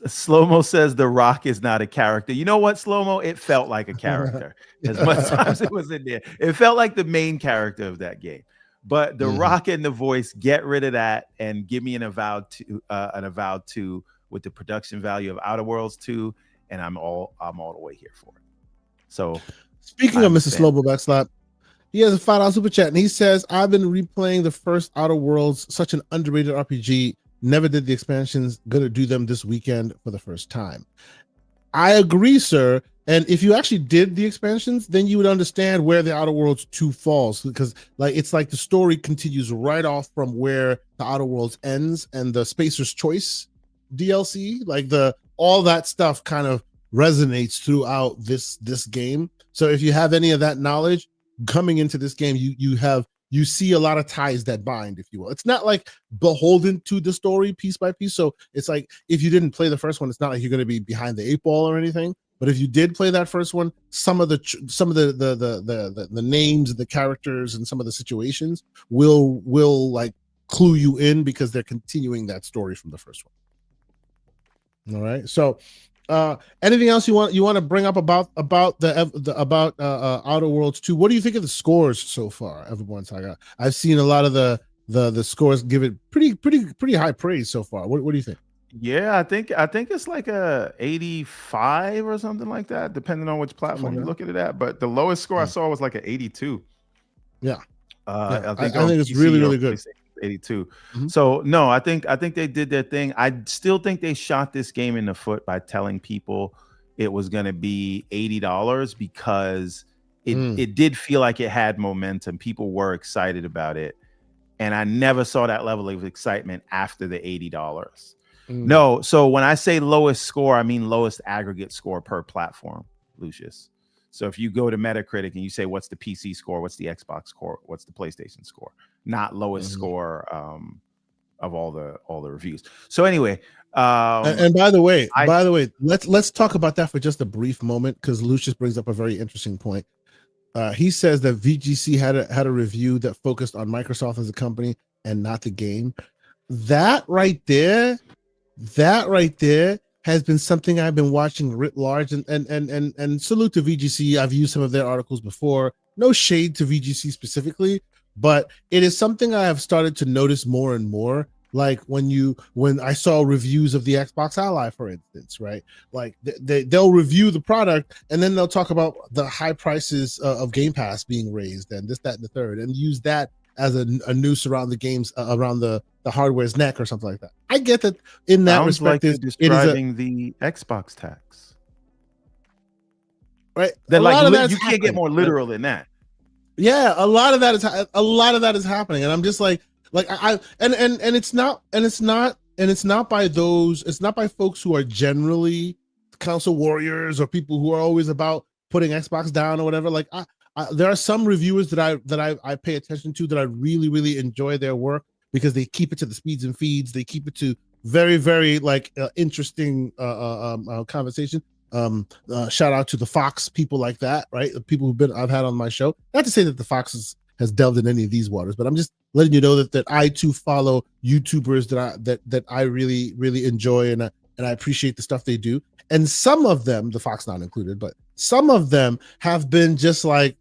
Speaker 2: Slow-Mo says The Rock is not a character. You know what, Slow-Mo? It felt like a character as much as it was in there. It felt like the main character of that game. But the rock and the voice, get rid of that and give me an Avowed 2 with the production value of Outer Worlds 2, and I'm all the way here for it. So,
Speaker 1: speaking of Mr. Slow-Mo Backslap, he has a $5 super chat, and he says, "I've been replaying the first Outer Worlds, such an underrated RPG. Never did the expansions. Gonna do them this weekend for the first time." I agree, sir. And if you actually did the expansions, then you would understand where the Outer Worlds 2 falls, because it's like the story continues right off from where the Outer Worlds ends, and the Spacer's Choice DLC, all that stuff kind of resonates throughout this game. So if you have any of that knowledge coming into this game, you see a lot of ties that bind, if you will. It's not like beholden to the story piece by piece. So it's like, if you didn't play the first one, it's not like you're going to be behind the 8 ball or anything. But if you did play that first one, some of the names, the characters, and some of the situations will clue you in, because they're continuing that story from the first one. All right. So, anything else you want to bring up about Outer Worlds 2? What do you think of the scores so far, Everborn Saga? I've seen a lot of the scores give it pretty high praise so far. What do you think?
Speaker 2: Yeah, I think it's like a 85 or something like that, depending on which platform you look at it at. But the lowest score I saw was like an 82.
Speaker 1: Yeah,
Speaker 2: I think
Speaker 1: it's really, really good.
Speaker 2: 82. So no, I think they did their thing. I still think they shot this game in the foot by telling people it was going to be $80, because it did feel like it had momentum. People were excited about it, and I never saw that level of excitement after the $80. No, so when I say lowest score, I mean lowest aggregate score per platform, Lucius. So if you go to Metacritic and you say, what's the PC score, what's the Xbox score, what's the PlayStation score, not lowest score of all the reviews. So anyway,
Speaker 1: and by the way, let's talk about that for just a brief moment, because Lucius brings up a very interesting point. He says that VGC had a review that focused on Microsoft as a company and not the game. That right there has been something I've been watching writ large, and salute to VGC. I've used some of their articles before. No shade to VGC specifically, but it is something I have started to notice more and more. Like when I saw reviews of the Xbox Ally, for instance, right? Like they'll review the product, and then they'll talk about the high prices of Game Pass being raised, and this, that, and the third, and use that as a noose around the games, around the hardware's neck or something like that. I get that in that
Speaker 2: sounds
Speaker 1: respect,
Speaker 2: like describing the Xbox tax,
Speaker 1: right?
Speaker 2: That you can't get more literal than that.
Speaker 1: Yeah, a lot of that is happening, and I'm just like it's not by folks who are generally console warriors or people who are always about putting Xbox down or whatever. Like there are some reviewers that I pay attention to that I really, really enjoy their work because they keep it to the speeds and feeds. They keep it to very, very like interesting conversation. Shout out to the Fox people like that, right? The people I've had on my show. Not to say that the Fox has delved in any of these waters, but I'm just letting you know that I too follow YouTubers that I really, really enjoy and I appreciate the stuff they do. And some of them, the Fox not included, but some of them have been just like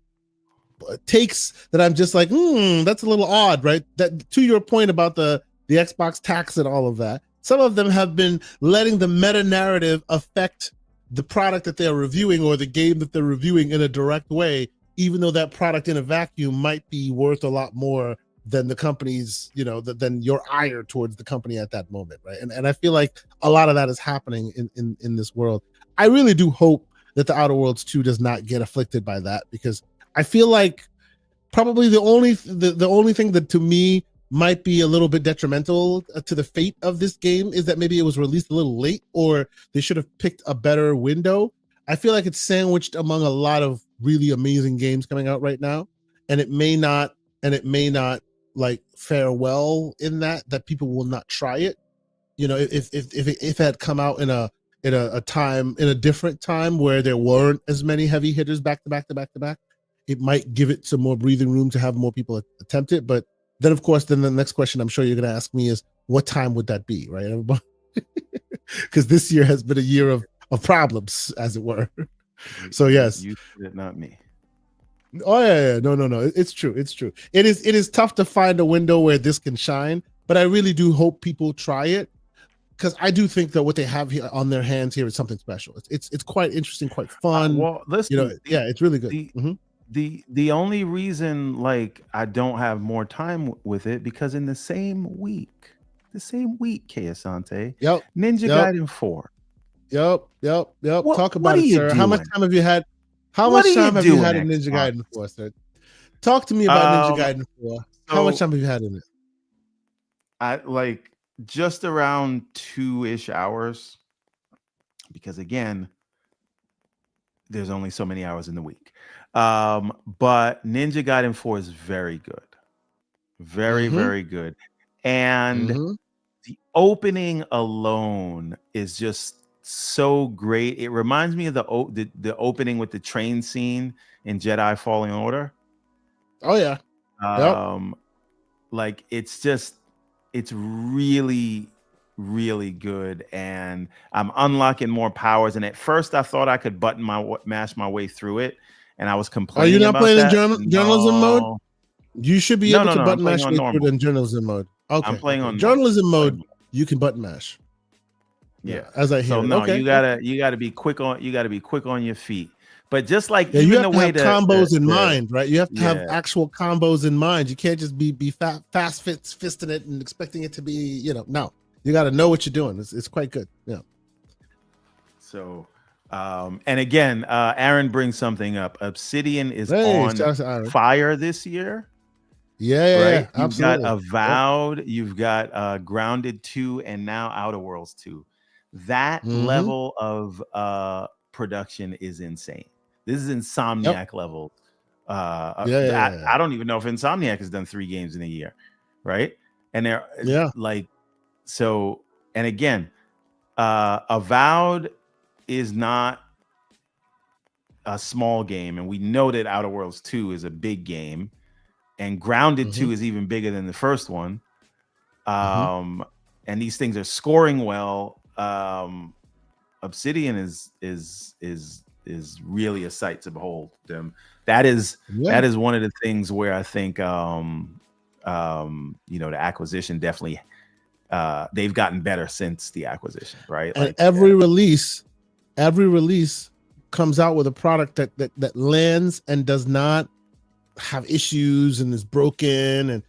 Speaker 1: takes that I'm just like, that's a little odd, right? That to your point about the Xbox tax and all of that, some of them have been letting the meta narrative affect the product that they're reviewing or the game that they're reviewing in a direct way, even though that product in a vacuum might be worth a lot more than the company's, than your ire towards the company at that moment, right? And I feel like a lot of that is happening in this world. I really do hope that the Outerworlds 2 does not get afflicted by that, because I feel like probably the only thing that to me might be a little bit detrimental to the fate of this game is that maybe it was released a little late, or they should have picked a better window. I feel like it's sandwiched among a lot of really amazing games coming out right now, and it may not like fare well in that people will not try it. If it had come out in a different time where there weren't as many heavy hitters back to back, it might give it some more breathing room to have more people attempt it. But then, of course, the next question I'm sure you're going to ask me is, what time would that be, right? Because this year has been a year of problems, as it were. So yes,
Speaker 2: you said it, not me.
Speaker 1: Oh yeah. No. It's true. It is tough to find a window where this can shine, but I really do hope people try it, because I do think that what they have here on their hands here is something special. It's quite interesting, quite fun.
Speaker 2: Well, listen,
Speaker 1: it's really good.
Speaker 2: The only reason like I don't have more time with it, because in the same week, K Asante,
Speaker 1: Yep.
Speaker 2: Ninja Gaiden 4.
Speaker 1: Yep. Talk about
Speaker 2: it,
Speaker 1: sir.
Speaker 2: Doing?
Speaker 1: How much time have you had? How much time have you had in Ninja Gaiden 4, sir? Talk to me about Ninja Gaiden 4. How much time have you had in it?
Speaker 2: I like just around 2-ish hours, because again, there's only so many hours in the week. But Ninja Gaiden 4 is very good. Very, very good. And the opening alone is just so great. It reminds me of the opening with the train scene in Jedi Fallen Order.
Speaker 1: Oh yeah.
Speaker 2: Like it's really, really good, and I'm unlocking more powers. And at first I thought I could mash my way through it, and I was complaining.
Speaker 1: Are you not
Speaker 2: about
Speaker 1: playing
Speaker 2: that.
Speaker 1: in journalism mode? You should be able to button mash in journalism mode. Okay,
Speaker 2: I'm playing on
Speaker 1: journalism mode. You can button mash.
Speaker 2: Yeah,
Speaker 1: as I hear.
Speaker 2: So no,
Speaker 1: okay.
Speaker 2: you gotta be quick on your feet. But just like
Speaker 1: even
Speaker 2: you
Speaker 1: have
Speaker 2: the way
Speaker 1: to have combos in mind, right? You have to have actual combos in mind. You can't just be fast fisting it and expecting it to be, no. You got to know what you're doing. It's quite good. Yeah.
Speaker 2: So, and again, Aaron brings something up. Obsidian is on fire this year.
Speaker 1: Yeah,
Speaker 2: You've
Speaker 1: absolutely.
Speaker 2: got Avowed, you've got Grounded 2, and now Outerworlds 2. That level of production is insane. This is Insomniac level. I don't even know if Insomniac has done 3 games in a year, right? And they're like, so, and again, Avowed is not a small game, and we know that Outerworlds 2 is a big game, and Grounded 2 is even bigger than the first one. And these things are scoring well. Obsidian is really a sight to behold. That is one of the things where I think the acquisition definitely they've gotten better since the acquisition, right?
Speaker 1: And
Speaker 2: like
Speaker 1: every release comes out with a product that lands and does not have issues and is broken, and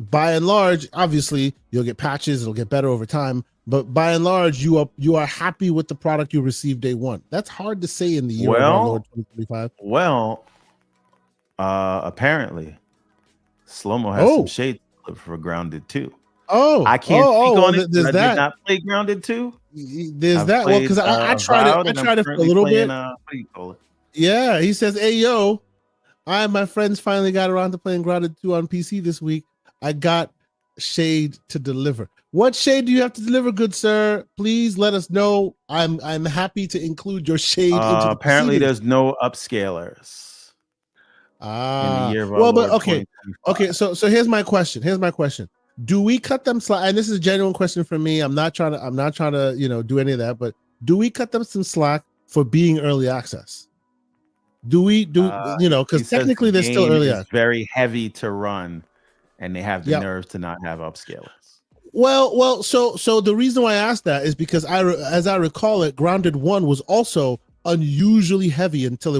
Speaker 1: by and large, obviously you'll get patches, it'll get better over time, but by and large you are happy with the product you received day one. That's hard to say in the year of our Lord 2025.
Speaker 2: Well, apparently Slow-Mo has some shade for Grounded too. I can't speak on it.
Speaker 1: There's
Speaker 2: I did
Speaker 1: that.
Speaker 2: not play Grounded 2.
Speaker 1: There's that. Well, because I tried it. I tried it for a little bit.
Speaker 2: What do you call it?
Speaker 1: Yeah, he says, "Hey yo, I and my friends finally got around to playing Grounded 2 on PC this week. I got shade to deliver. What shade do you have to deliver, good sir? Please let us know. I'm happy to include your shade into the
Speaker 2: apparently
Speaker 1: proceedings."
Speaker 2: there's no upscalers in the year of our
Speaker 1: well, but
Speaker 2: Lord
Speaker 1: okay.
Speaker 2: 2025.
Speaker 1: So here's my question. Do we cut them slack? And this is a genuine question for me. I'm not trying to do any of that, but do we cut them some slack for being early access? Do we because technically they're still early access.
Speaker 2: Very heavy to run, and they have the nerves to not have upscalers.
Speaker 1: Well, so the reason why I asked that is because as I recall it, Grounded 1 was also unusually heavy until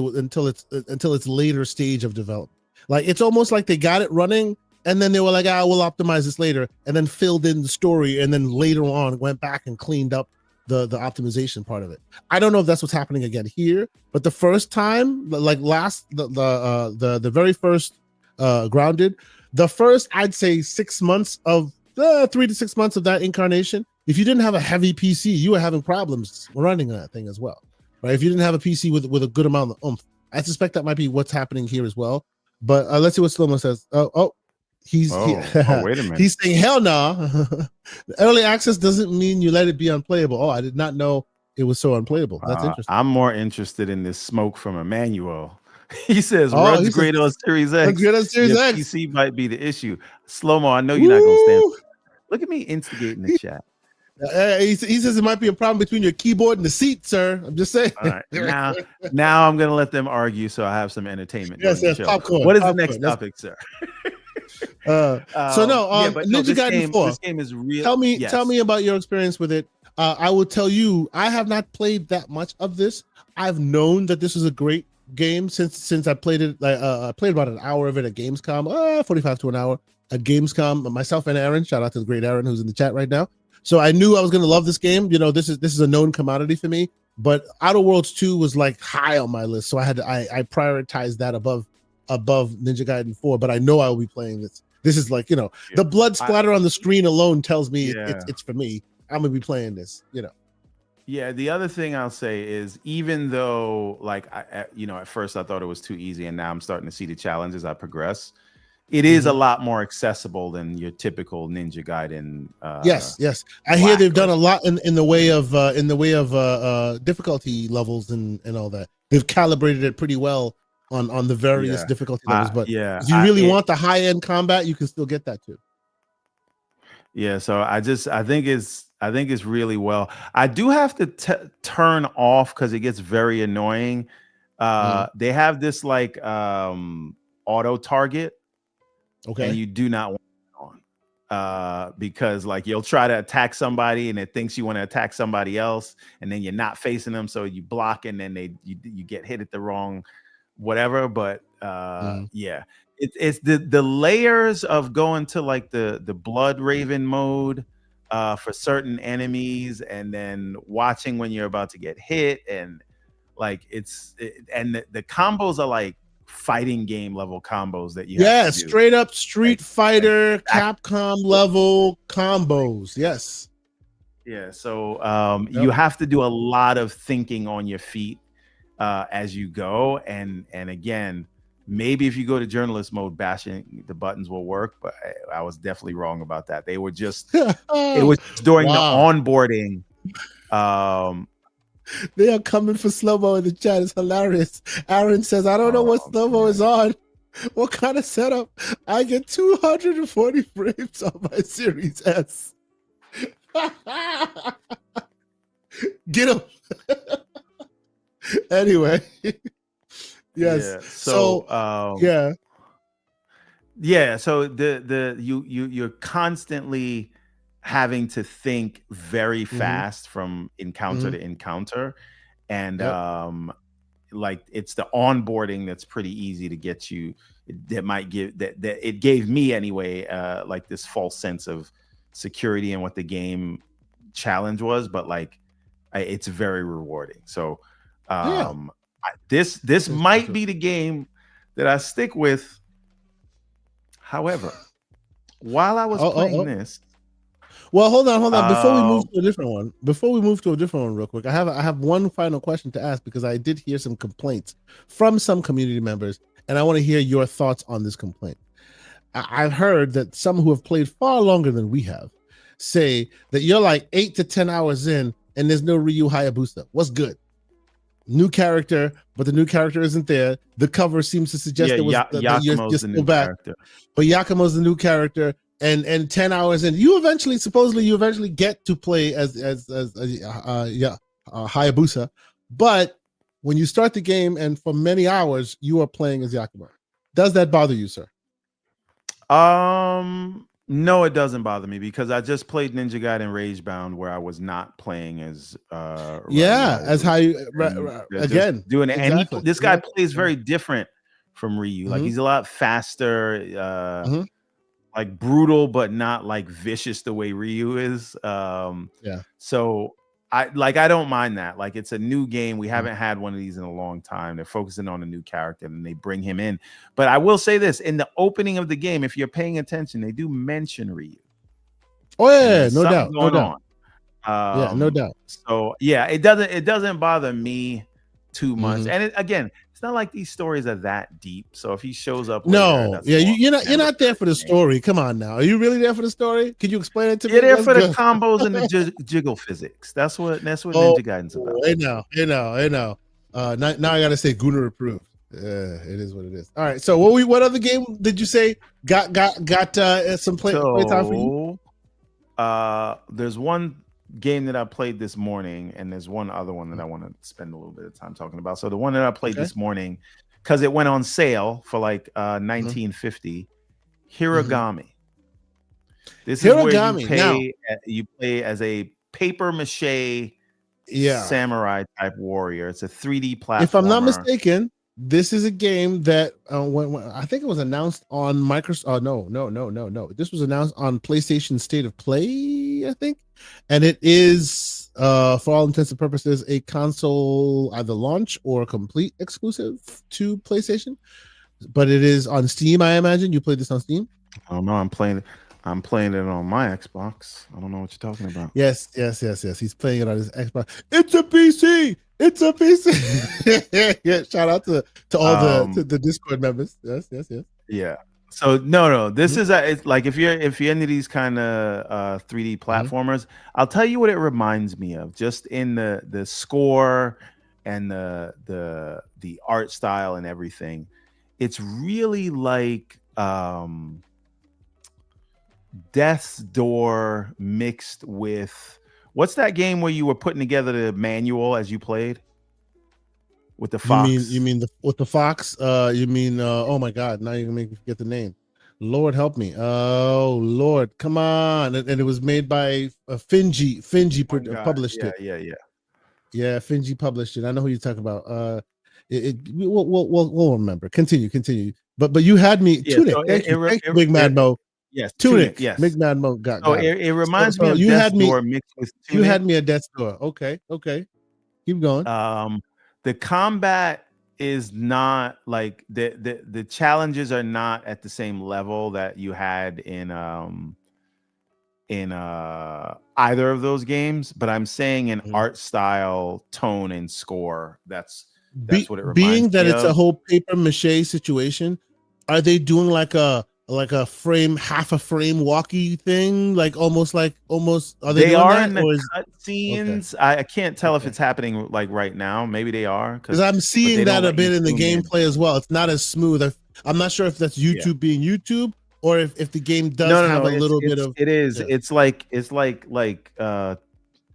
Speaker 1: its later stage of development. Like it's almost like they got it running and then they were like, we'll optimize this later, and then filled in the story, and then later on went back and cleaned up the optimization part of it. I don't know if that's what's happening again here, but the first time, like the very first Grounded, the first I'd say 6 months of 3 to 6 months of that incarnation, if you didn't have a heavy PC, you were having problems running that thing as well, right? If you didn't have a PC with a good amount of oomph, I suspect that might be what's happening here as well. But let's see what Slomo says. Wait a minute. He's saying, hell no. Early access doesn't mean you let it be unplayable. I did not know it was so unplayable. That's interesting.
Speaker 2: I'm more interested in this smoke from Emmanuel. He says, runs great on Series X.
Speaker 1: Great on Series X.
Speaker 2: PC might be the issue. Slow-mo, I know you're not going to stand for that. Look at me instigating the chat.
Speaker 1: He says it might be a problem between your keyboard and the seat, sir. I'm just saying.
Speaker 2: All right. Now I'm going to let them argue so I have some entertainment.
Speaker 1: Yes, popcorn.
Speaker 2: What is the next topic, sir?
Speaker 1: Ninja Gaiden 4.
Speaker 2: This game is real.
Speaker 1: Tell me about your experience with it. I will tell you, I have not played that much of this. I've known that this is a great game since I played it. I played about an hour of it at Gamescom, 45 to an hour at Gamescom. Myself and Aaron, shout out to the great Aaron who's in the chat right now. So I knew I was going to love this game. This is a known commodity for me. But Outerworlds 2 was like high on my list, so I prioritized that above Ninja Gaiden 4. But I know I will be playing this. This is like the blood splatter on the screen alone tells me it's for me. I'm gonna be playing this.
Speaker 2: Yeah, the other thing I'll say is, even though at first I thought it was too easy, and now I'm starting to see the challenge as I progress, it is a lot more accessible than your typical Ninja Gaiden.
Speaker 1: Yes. I hear they've done a lot in the way of difficulty levels and all that. They've calibrated it pretty well on the various difficulty levels. But if you really want the high end combat, you can still get that too.
Speaker 2: Yeah, so I think it's really well. I do have to turn off because it gets very annoying. They have this auto target.
Speaker 1: Okay.
Speaker 2: And you do not want it on because you'll try to attack somebody and it thinks you want to attack somebody else, and then you're not facing them, so you block, and then you get hit at the wrong whatever. But it's the layers of going to the Blood Raven mode for certain enemies, and then watching when you're about to get hit, and the combos are fighting game level combos that you have to do.
Speaker 1: Straight up Street Fighter Capcom level combos. Yes.
Speaker 2: Yeah, so you have to do a lot of thinking on your feet as you go, and again, maybe if you go to journalist mode, bashing the buttons will work, but I was definitely wrong about that. They were just it was during the onboarding.
Speaker 1: They are coming for Slow-Mo in the chat. It's hilarious. Aaron says, I don't know what Slow-Mo is on. What kind of setup? I get 240 frames on my Series S. Get him. Anyway. Yes.
Speaker 2: Yeah. So so you're constantly having to think very fast from encounter to encounter, and it's the onboarding that's pretty easy to get you. That might give that it gave me anyway this false sense of security and what the game challenge was, but it's very rewarding. So this might be the game that I stick with. However, while I was playing this,
Speaker 1: Well, hold on. Before we move
Speaker 2: Um,
Speaker 1: to a different one, real quick, I have one final question to ask because I did hear some complaints from some community members, and I want to hear your thoughts on this complaint. I've heard that some who have played far longer than we have say that you're like 8 to 10 hours in, and there's no Ryu Hayabusa. What's good? New character, but the new character isn't there. The cover seems to suggest that you're
Speaker 2: Yakumo's the
Speaker 1: still
Speaker 2: new
Speaker 1: back,
Speaker 2: character.
Speaker 1: but Yakumo's the new character, and 10 hours in, you eventually get to play as Hayabusa, but when you start the game and for many hours you are playing as Yakuma. Does that bother you, sir?
Speaker 2: No, it doesn't bother me because I just played Ninja Gaiden Ragebound where I was not playing as
Speaker 1: as how you again
Speaker 2: doing it.
Speaker 1: exactly.
Speaker 2: And this guy plays very different from Ryu. Like he's a lot faster, like brutal, but not like vicious the way Ryu is. So I don't mind that. Like it's a new game. We haven't had one of these in a long time. They're focusing on a new character and they bring him in. But I will say this, in the opening of the game, if you're paying attention, they do mention Ryu.
Speaker 1: Oh yeah, no doubt. No doubt.
Speaker 2: So yeah, it doesn't bother me too much. And again, it's not like these stories are that deep. So if he shows up,
Speaker 1: you're not there for the story. Come on now, are you really there for the story? Can you explain it to me?
Speaker 2: You're there for the combos and the jiggle physics. That's what Ninja Gaiden's about.
Speaker 1: I know. Now I gotta say Gunnar approved. It is what it is. All right. So what other game did you say got some play time for you?
Speaker 2: There's one game that I played this morning, and there's one other one that I want to spend a little bit of time talking about. So the one that I played this morning, because it went on sale for like $19.50, Hiragami. This is where you play as a paper mache samurai type warrior. It's a 3D platformer.
Speaker 1: If I'm not mistaken, this is a game that when I think it was announced on Microsoft. No. This was announced on PlayStation State of Play, I think, and it is for all intents and purposes a console either launch or complete exclusive to PlayStation. But it is on Steam. I imagine you played this on Steam.
Speaker 2: I don't know. I'm playing it on my Xbox. I don't know what you're talking about.
Speaker 1: Yes. He's playing it on his Xbox. It's a PC. Yeah. Shout out to all the Discord members. Yes.
Speaker 2: Yeah. So no. This is it's like if you're into these kind of 3D platformers, I'll tell you what it reminds me of. Just in the score and the art style and everything, it's really like Death's Door mixed with what's that game where you were putting together the manual as you played with the fox?
Speaker 1: You mean with the fox? You mean oh my god, now you're gonna make me forget the name. Lord help me. Oh Lord, come on. And it was made by Finji published it. Yeah, Finji published it. I know who you're talking about. We'll remember. Continue. But you had me Tunic. Thank you, Big Mad Mo.
Speaker 2: Yes,
Speaker 1: Tunic. Yes, Big Mad Mo got
Speaker 2: it reminds me of Death's Door mixed with Tunic.
Speaker 1: You had me at Death's Door. Okay. Keep going.
Speaker 2: The combat is not like the challenges are not at the same level that you had in either of those games, but I'm saying in art style, tone, and score, that's what it reminds me of.
Speaker 1: Being that it's a whole paper mache situation, are they doing like a frame, half a frame walkie thing, almost are they
Speaker 2: are
Speaker 1: that,
Speaker 2: in the cutscenes? I can't tell if it's happening like right now. Maybe they are,
Speaker 1: because I'm seeing that a bit in the gameplay as well. It's not as smooth. I'm not sure if that's YouTube being YouTube or if the game does have a little bit of.
Speaker 2: It is. It's like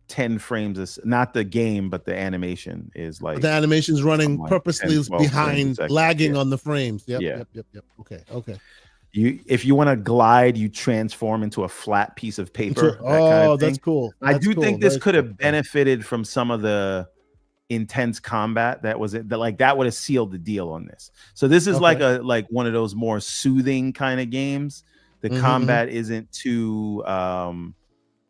Speaker 2: 10 frames. Not the game, but the animation is like
Speaker 1: the animation's running purposely 10, behind, lagging on the frames. Yep. Okay.
Speaker 2: If you want to glide, you transform into a flat piece of paper.
Speaker 1: That's cool.
Speaker 2: I do think this could have benefited from some of the intense combat that would have sealed the deal on this. So this is like one of those more soothing kind of games. The combat isn't too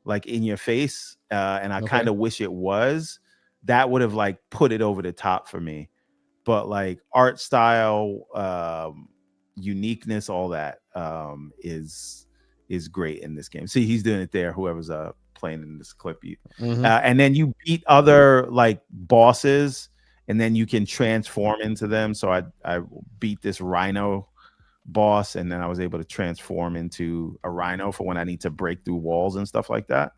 Speaker 2: like in your face, and I kind of wish it was. That would have put it over the top for me. But art style, uniqueness, all that is is great in this game. See, he's doing it there. Whoever's playing in this clip,
Speaker 1: Mhm.
Speaker 2: and then you beat other like bosses, and then you can transform into them. So I beat this rhino boss, and then I was able to transform into a rhino for when I need to break through walls and stuff like that.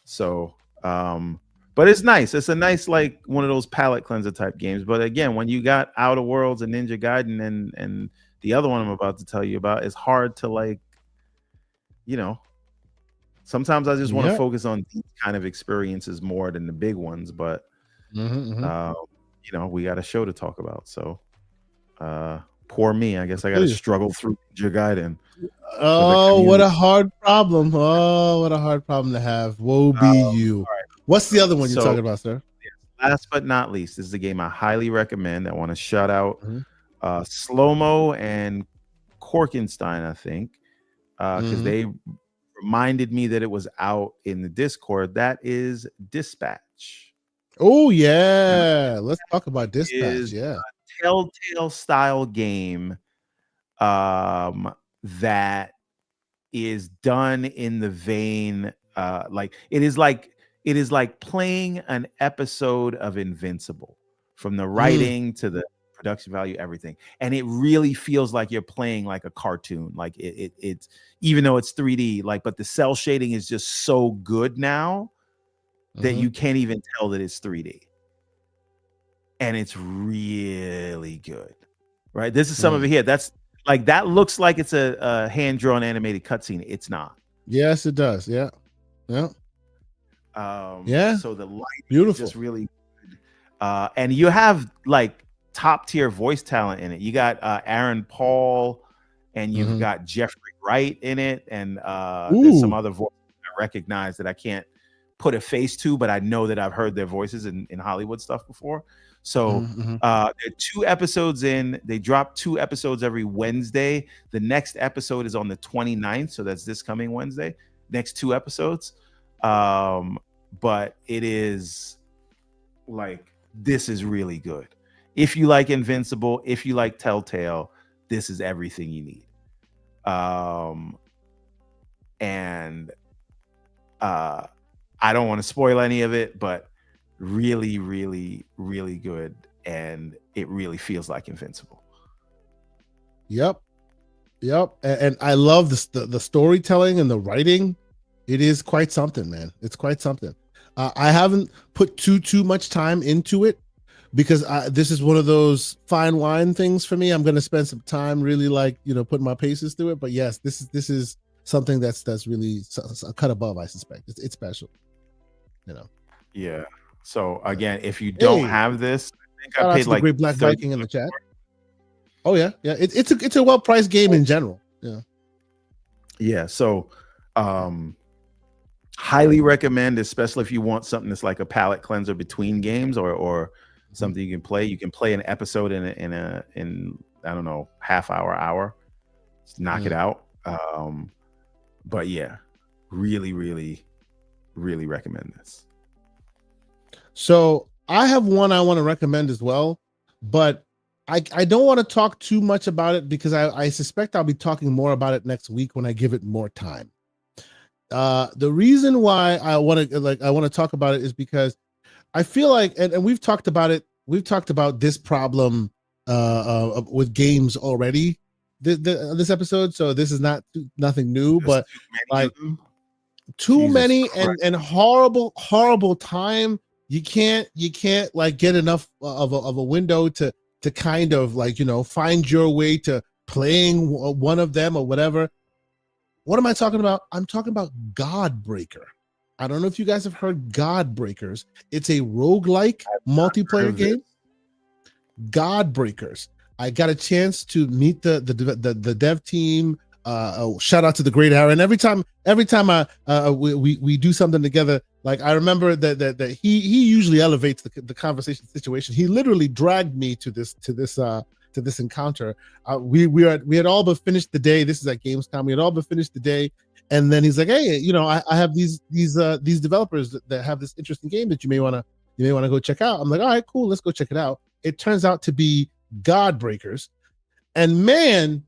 Speaker 2: So, but it's nice. It's a nice, like, one of those palate cleanser type games. But again, when you got Outer Worlds and Ninja Gaiden and the other one I'm about to tell you about, it's hard to, like, you know, sometimes I just want to
Speaker 1: Yep.
Speaker 2: focus on these kind of experiences more than the big ones. But you know, we got a show to talk about. So poor me. I guess I got to
Speaker 1: Please.
Speaker 2: struggle through Ninja Gaiden.
Speaker 1: Oh, what a hard problem. Oh, what a hard problem to have. Woe be you.
Speaker 2: Right.
Speaker 1: What's the other one you're
Speaker 2: So,
Speaker 1: talking about, sir?
Speaker 2: last but not least, this is a game I highly recommend. I want to shout out
Speaker 1: Mhm.
Speaker 2: Slow-Mo and Korkenstein, I think, because they reminded me that it was out in the Discord. That is Dispatch.
Speaker 1: Oh, yeah. Let's talk about Dispatch.
Speaker 2: Is
Speaker 1: Yeah.
Speaker 2: a Telltale style game that is done in the vein like it is like playing an episode of Invincible, from the writing to the production value, everything. And it really feels like you're playing like a cartoon. Like it's even though it's 3D, like, but the cell shading is just so good now that you can't even tell that it's 3D. And it's really good. Right? This is some of it here. That's like, that looks like it's a hand-drawn animated cutscene. It's not.
Speaker 1: Yes, it does. Yeah. Yeah. Yeah.
Speaker 2: So the lighting
Speaker 1: beautiful.
Speaker 2: is just really good. And you have like top tier voice talent in it. You got Aaron Paul, and you've got Jeffrey Wright in it, and there's some other voices I recognize that I can't put a face to, but I know that I've heard their voices in Hollywood stuff before. So they're 2 episodes in. They drop 2 episodes every Wednesday. The next episode is on the 29th, so that's this coming Wednesday. Next 2 episodes. But it is like, this is really good. If you like Invincible, if you like Telltale, this is everything you need. And I don't want to spoil any of it, but really, really, really good. And it really feels like Invincible.
Speaker 1: Yep. And I love the storytelling and the writing. It is quite something, man. It's quite something. I haven't put too much time into it, because this is one of those fine wine things for me. I'm going to spend some time really, like, putting my paces through it. But yes, this is something that's really a cut above, I suspect. It's special,
Speaker 2: Yeah. So again, if you don't have this, I think I paid like
Speaker 1: Great Black Viking in the chat. Oh yeah. It's a well-priced game in general. Yeah.
Speaker 2: So highly recommend, especially if you want something that's like a palate cleanser between games, or something you can play. You can play an episode in I don't know, half hour. Just knock it out. But yeah, really, really, really recommend this.
Speaker 1: So I have one I want to recommend as well, but I don't want to talk too much about it, because I suspect I'll be talking more about it next week when I give it more time. The reason why I want to talk about it is because I feel like, and we've talked about it. We've talked about this problem with games already this episode, so this is nothing new. But like, too many and horrible time. You can't like get enough of a window to kind of like, find your way to playing one of them or whatever. What am I talking about? I'm talking about Godbreaker. I don't know if you guys have heard Godbreakers. It's a roguelike multiplayer game. Godbreakers. I got a chance to meet the dev team. Shout out to the great Aaron. Every time we do something together, like, I remember that he usually elevates the conversation situation. He literally dragged me to this encounter. We had all but finished the day. This is at Gamescom. We had all but finished the day, and then he's like, "Hey, I have these developers that have this interesting game that you may want to go check out." I'm like, "All right, cool, let's go check it out." It turns out to be Godbreakers, and man,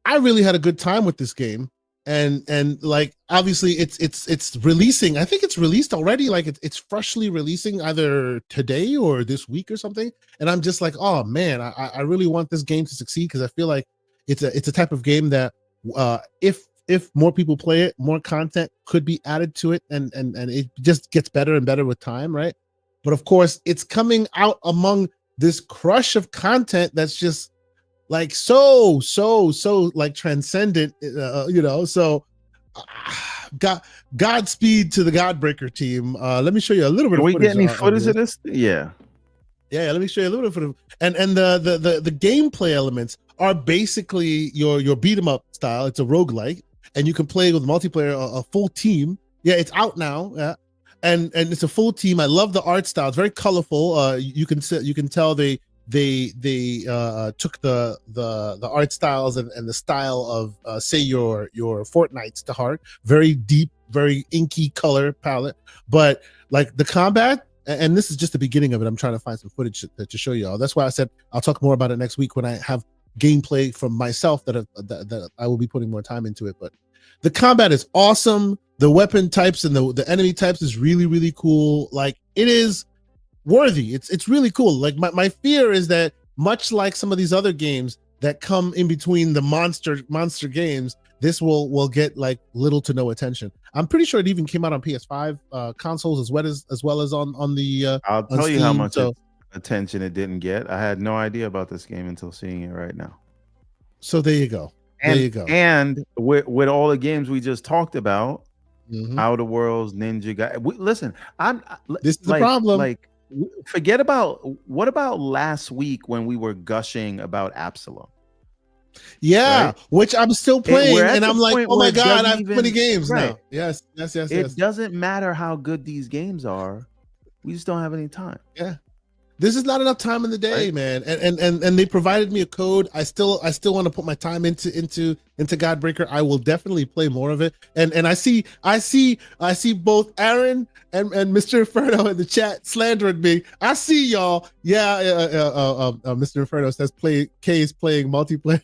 Speaker 1: I really had a good time with this game. and like obviously it's releasing. I think it's released already. Like it's freshly releasing either today or this week or something. And I'm just like, oh man, I really want this game to succeed, because I feel like it's a type of game that if more people play it, more content could be added to it, and it just gets better and better with time, right? But of course, it's coming out among this crush of content that's just like so like transcendent, so Godspeed to the Godbreaker team. Let me show you a little bit
Speaker 2: Can
Speaker 1: of
Speaker 2: we
Speaker 1: footage.
Speaker 2: get any footage of this? Yeah.
Speaker 1: Let me show you a little bit of and the gameplay elements are basically your beat 'em up style. It's a roguelike, and you can play with multiplayer, a full team. Yeah, it's out now. Yeah. And it's a full team. I love the art style. It's very colorful. You can tell they took the art styles and the style of say your Fortnites to heart. Very deep, very inky color palette. But like the combat, and this is just the beginning of it. I'm trying to find some footage to show you all. That's why I said I'll talk more about it next week when I have gameplay from myself that I will be putting more time into it. But the combat is awesome. The weapon types and the enemy types is really, really cool. Like it is worthy. It's really cool. Like my fear is that, much like some of these other games that come in between the monster games, this will get like little to no attention. I'm pretty sure it even came out on PS5 consoles as well as on the
Speaker 2: I'll
Speaker 1: on
Speaker 2: tell you how
Speaker 1: Steam.
Speaker 2: much
Speaker 1: So
Speaker 2: attention it didn't get. I had no idea about this game until seeing it right now.
Speaker 1: so there you go.
Speaker 2: And,
Speaker 1: there you go.
Speaker 2: And with all the games we just talked about,
Speaker 1: Mhm.
Speaker 2: Outerworlds, Ninja Guy. Listen,
Speaker 1: This is the problem.
Speaker 2: Like, forget about what about last week when we were gushing about Absalom?
Speaker 1: Yeah,
Speaker 2: right?
Speaker 1: Which I'm still playing, and I'm like, oh my god, I have too many games now. Yes.
Speaker 2: It doesn't matter how good these games are, we just don't have any time.
Speaker 1: Yeah. This is not enough time in the day, man. And they provided me a code. I still want to put my time into Godbreaker. I will definitely play more of it. And I see both Aaron and Mr. Inferno in the chat slandering me. I see y'all. Yeah, Mr. Inferno says K is playing multiplayer.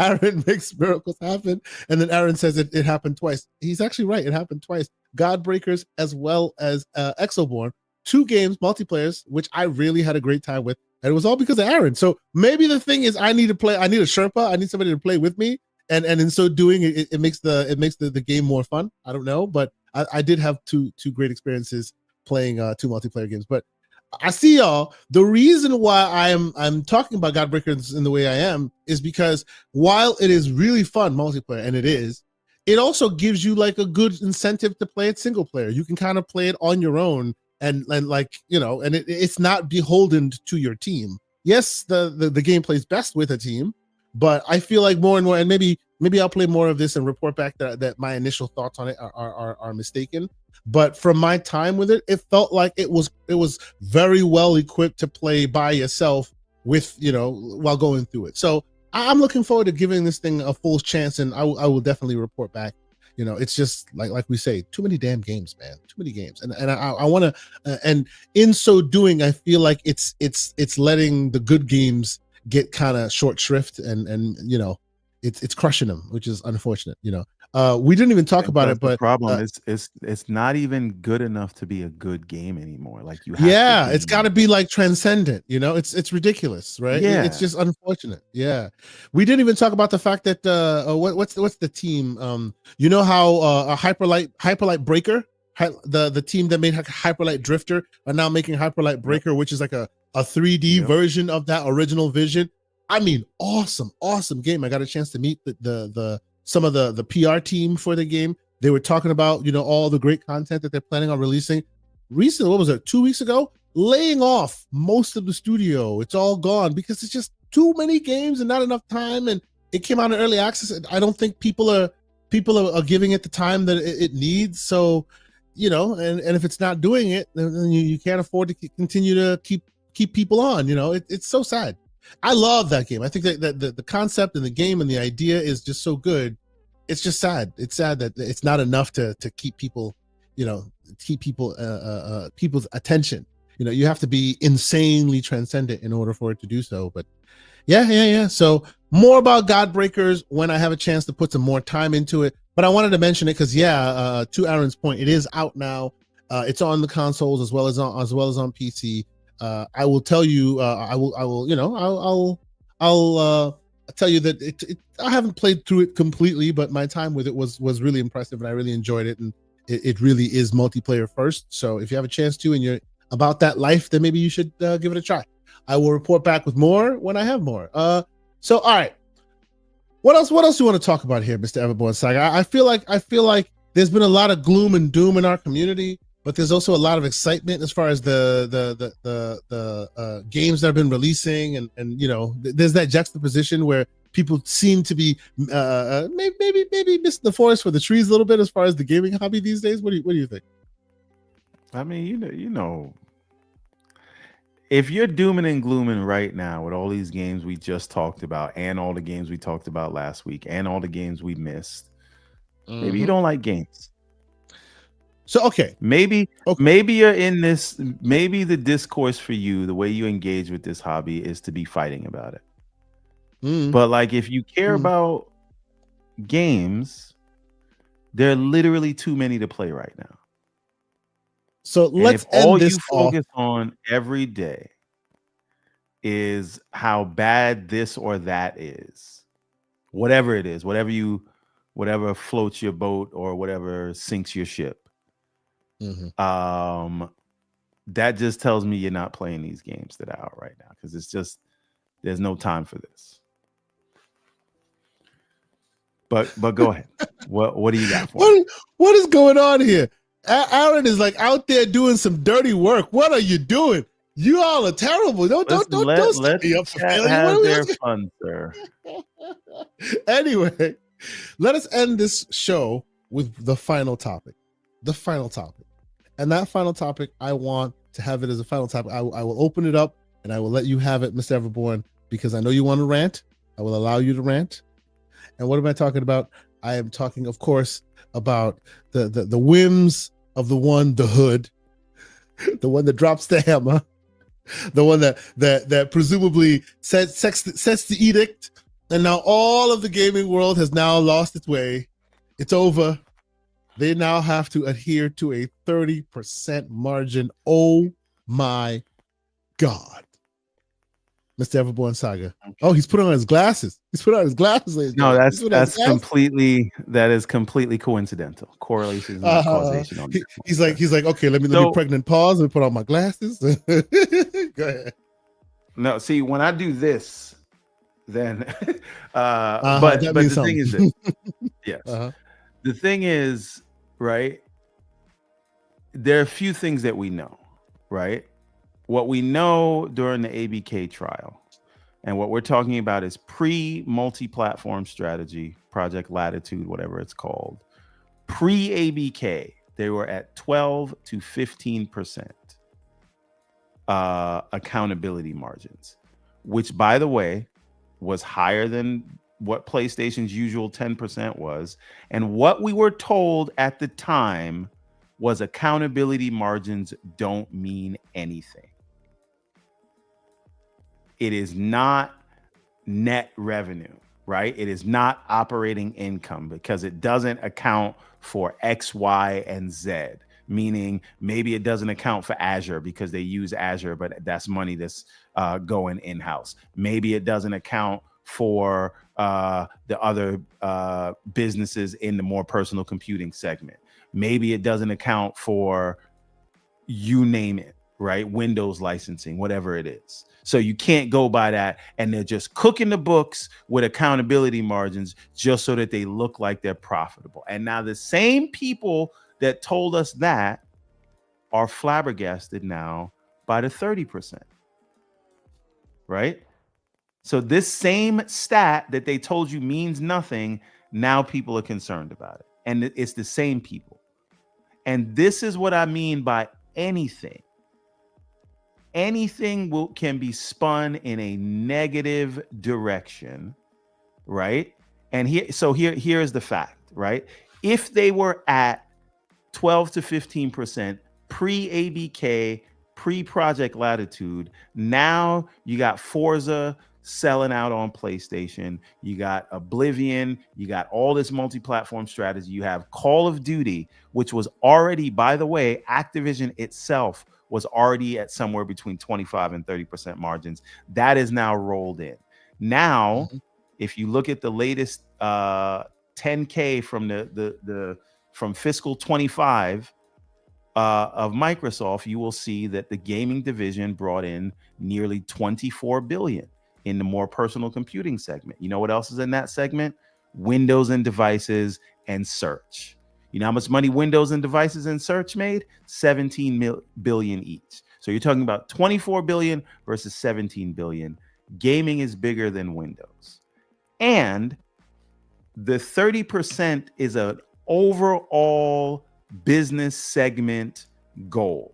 Speaker 1: Aaron makes miracles happen. And then Aaron says it happened twice. He's actually right. It happened twice. Godbreakers as well as Exoborn. 2 games, multiplayers, which I really had a great time with, and it was all because of Aaron. So maybe the thing is, I need a Sherpa. I need somebody to play with me, and in so doing, it makes the game more fun. I don't know, but I did have two great experiences playing 2 multiplayer games. But I see y'all. The reason why I'm talking about Godbreakers in the way I am is because while it is really fun multiplayer, and it also gives you like a good incentive to play it single player. You can kind of play it on your own. And like, and it's not beholden to your team. Yes, the game plays best with a team, but I feel like more and more, and maybe I'll play more of this and report back that my initial thoughts on it are mistaken. But from my time with it, it felt like it was very well equipped to play by yourself with while going through it. So I'm looking forward to giving this thing a full chance, and I will definitely report back. It's just like we say, too many damn games, man. Too many games, and I want to, and in so doing, I feel like it's letting the good games get kind of short shrift, and it's crushing them, which is unfortunate. We didn't even talk about it, but
Speaker 2: the problem is it's not even good enough to be a good game anymore. Like you
Speaker 1: have it's got to be like transcendent. It's ridiculous, right?
Speaker 2: Yeah,
Speaker 1: it's just unfortunate. Yeah, we didn't even talk about the fact that what's the team? You know how a Hyperlight Breaker, the team that made Hyperlight Drifter are now making Hyperlight Breaker, which is like a 3D version of that original Vision. I mean, awesome game. I got a chance to meet some of the PR team for the game. They were talking about, all the great content that they're planning on releasing. Recently, what was it, 2 weeks ago? Laying off most of the studio. It's all gone because it's just too many games and not enough time. And it came out in early access. And I don't think people are giving it the time that it needs. So, and if it's not doing it, then you can't afford to continue to keep people on. It's so sad. I love that game. I think that the concept and the game and the idea is just so good. It's just sad. It's sad that it's not enough to keep people, people's attention. You have to be insanely transcendent in order for it to do so. But yeah. So more about Godbreakers when I have a chance to put some more time into it. But I wanted to mention it because, to Aaron's point, it is out now. It's on the consoles as well as on PC. I will tell you, I'll tell you that I haven't played through it completely, but my time with it was really impressive, and I really enjoyed it. And it really is multiplayer first. So if you have a chance to, and you're about that life, then maybe you should give it a try. I will report back with more when I have more. So all right, what else do you want to talk about here, Mr. Everborn Saga? I feel like there's been a lot of gloom and doom in our community, but there's also a lot of excitement as far as the games that have been releasing, and there's that juxtaposition where people seem to be maybe missing the forest for the trees a little bit as far as the gaming hobby these days. What do you think?
Speaker 2: I mean, you know, if you're dooming and glooming right now with all these games we just talked about, and all the games we talked about last week, and all the games we missed, maybe you don't like games.
Speaker 1: So
Speaker 2: maybe you're in this. Maybe the discourse for you, the way you engage with this hobby, is to be fighting about it. But like, if you care about games, there are literally too many to play right now.
Speaker 1: So let's end
Speaker 2: all
Speaker 1: this
Speaker 2: you focus on every day is how bad this or that is, whatever it is, whatever floats your boat or whatever sinks your ship. That just tells me you're not playing these games that are out right now, because it's just, there's no time for this. But go ahead. What do you got for me?
Speaker 1: What is going on here? Aaron is like out there doing some dirty work. What are you doing? You all are terrible. Don't set me up for failure.
Speaker 2: Have their fun, sir.
Speaker 1: Anyway, let us end this show with the final topic. And that final topic, I want to have it as a final topic. I will open it up and I will let you have it, Mr. Everborn, because I know you want to rant. I will allow you to rant. And what am I talking about? I am talking, of course, about the whims of the hood, the one that drops the hammer, the one that presumably sets the edict, and now all of the gaming world has now lost its way. It's over. They now have to adhere to a 30% margin. Oh my God. Mr. Everborn Saga. Oh, he's put on his glasses.
Speaker 2: No, that's completely coincidental. Correlation, not causation. On
Speaker 1: he's like, okay, let me pregnant pause and put on my glasses. Go ahead.
Speaker 2: No, see, when I do this, then but the thing is this. Yes. The thing is, right? There are a few things that we know, right? What we know during the ABK trial, and what we're talking about is pre-multi-platform strategy, Project Latitude, whatever it's called. Pre-ABK, they were at 12 to 15% accountability margins, which, by the way, was higher than what PlayStation's usual 10% was. And what we were told at the time was accountability margins don't mean anything. It is not net revenue, right? It is not operating income, because it doesn't account for X, Y, and Z. Meaning maybe it doesn't account for Azure because they use Azure, but that's money that's going in-house. Maybe it doesn't account for the other businesses in the more personal computing segment. Maybe it doesn't account for, you name it, right? Windows licensing, whatever it is. So you can't go by that, and they're just cooking the books with accountability margins just so that they look like they're profitable. And now the same people that told us that are flabbergasted now by the 30%, right? So this same stat that they told you means nothing, now people are concerned about it. And it's the same people. And this is what I mean by anything. Anything can be spun in a negative direction, right? And here's the fact, right? If they were at 12 to 15% pre-ABK, pre-Project Latitude, now you got Forza selling out on PlayStation. You got Oblivion. You got all this multi-platform strategy. You have Call of Duty, which was already, by the way, Activision itself was already at somewhere between 25 and 30% margins. That is now rolled in. Now, if you look at the latest 10K from from fiscal 25 of Microsoft, you will see that the gaming division brought in nearly 24 billion in the more personal computing segment. You know what else is in that segment? Windows and devices and search. You know how much money Windows and devices and search made? 17 billion each. So you're talking about 24 billion versus 17 billion. Gaming is bigger than Windows. And the 30% is an overall business segment goal.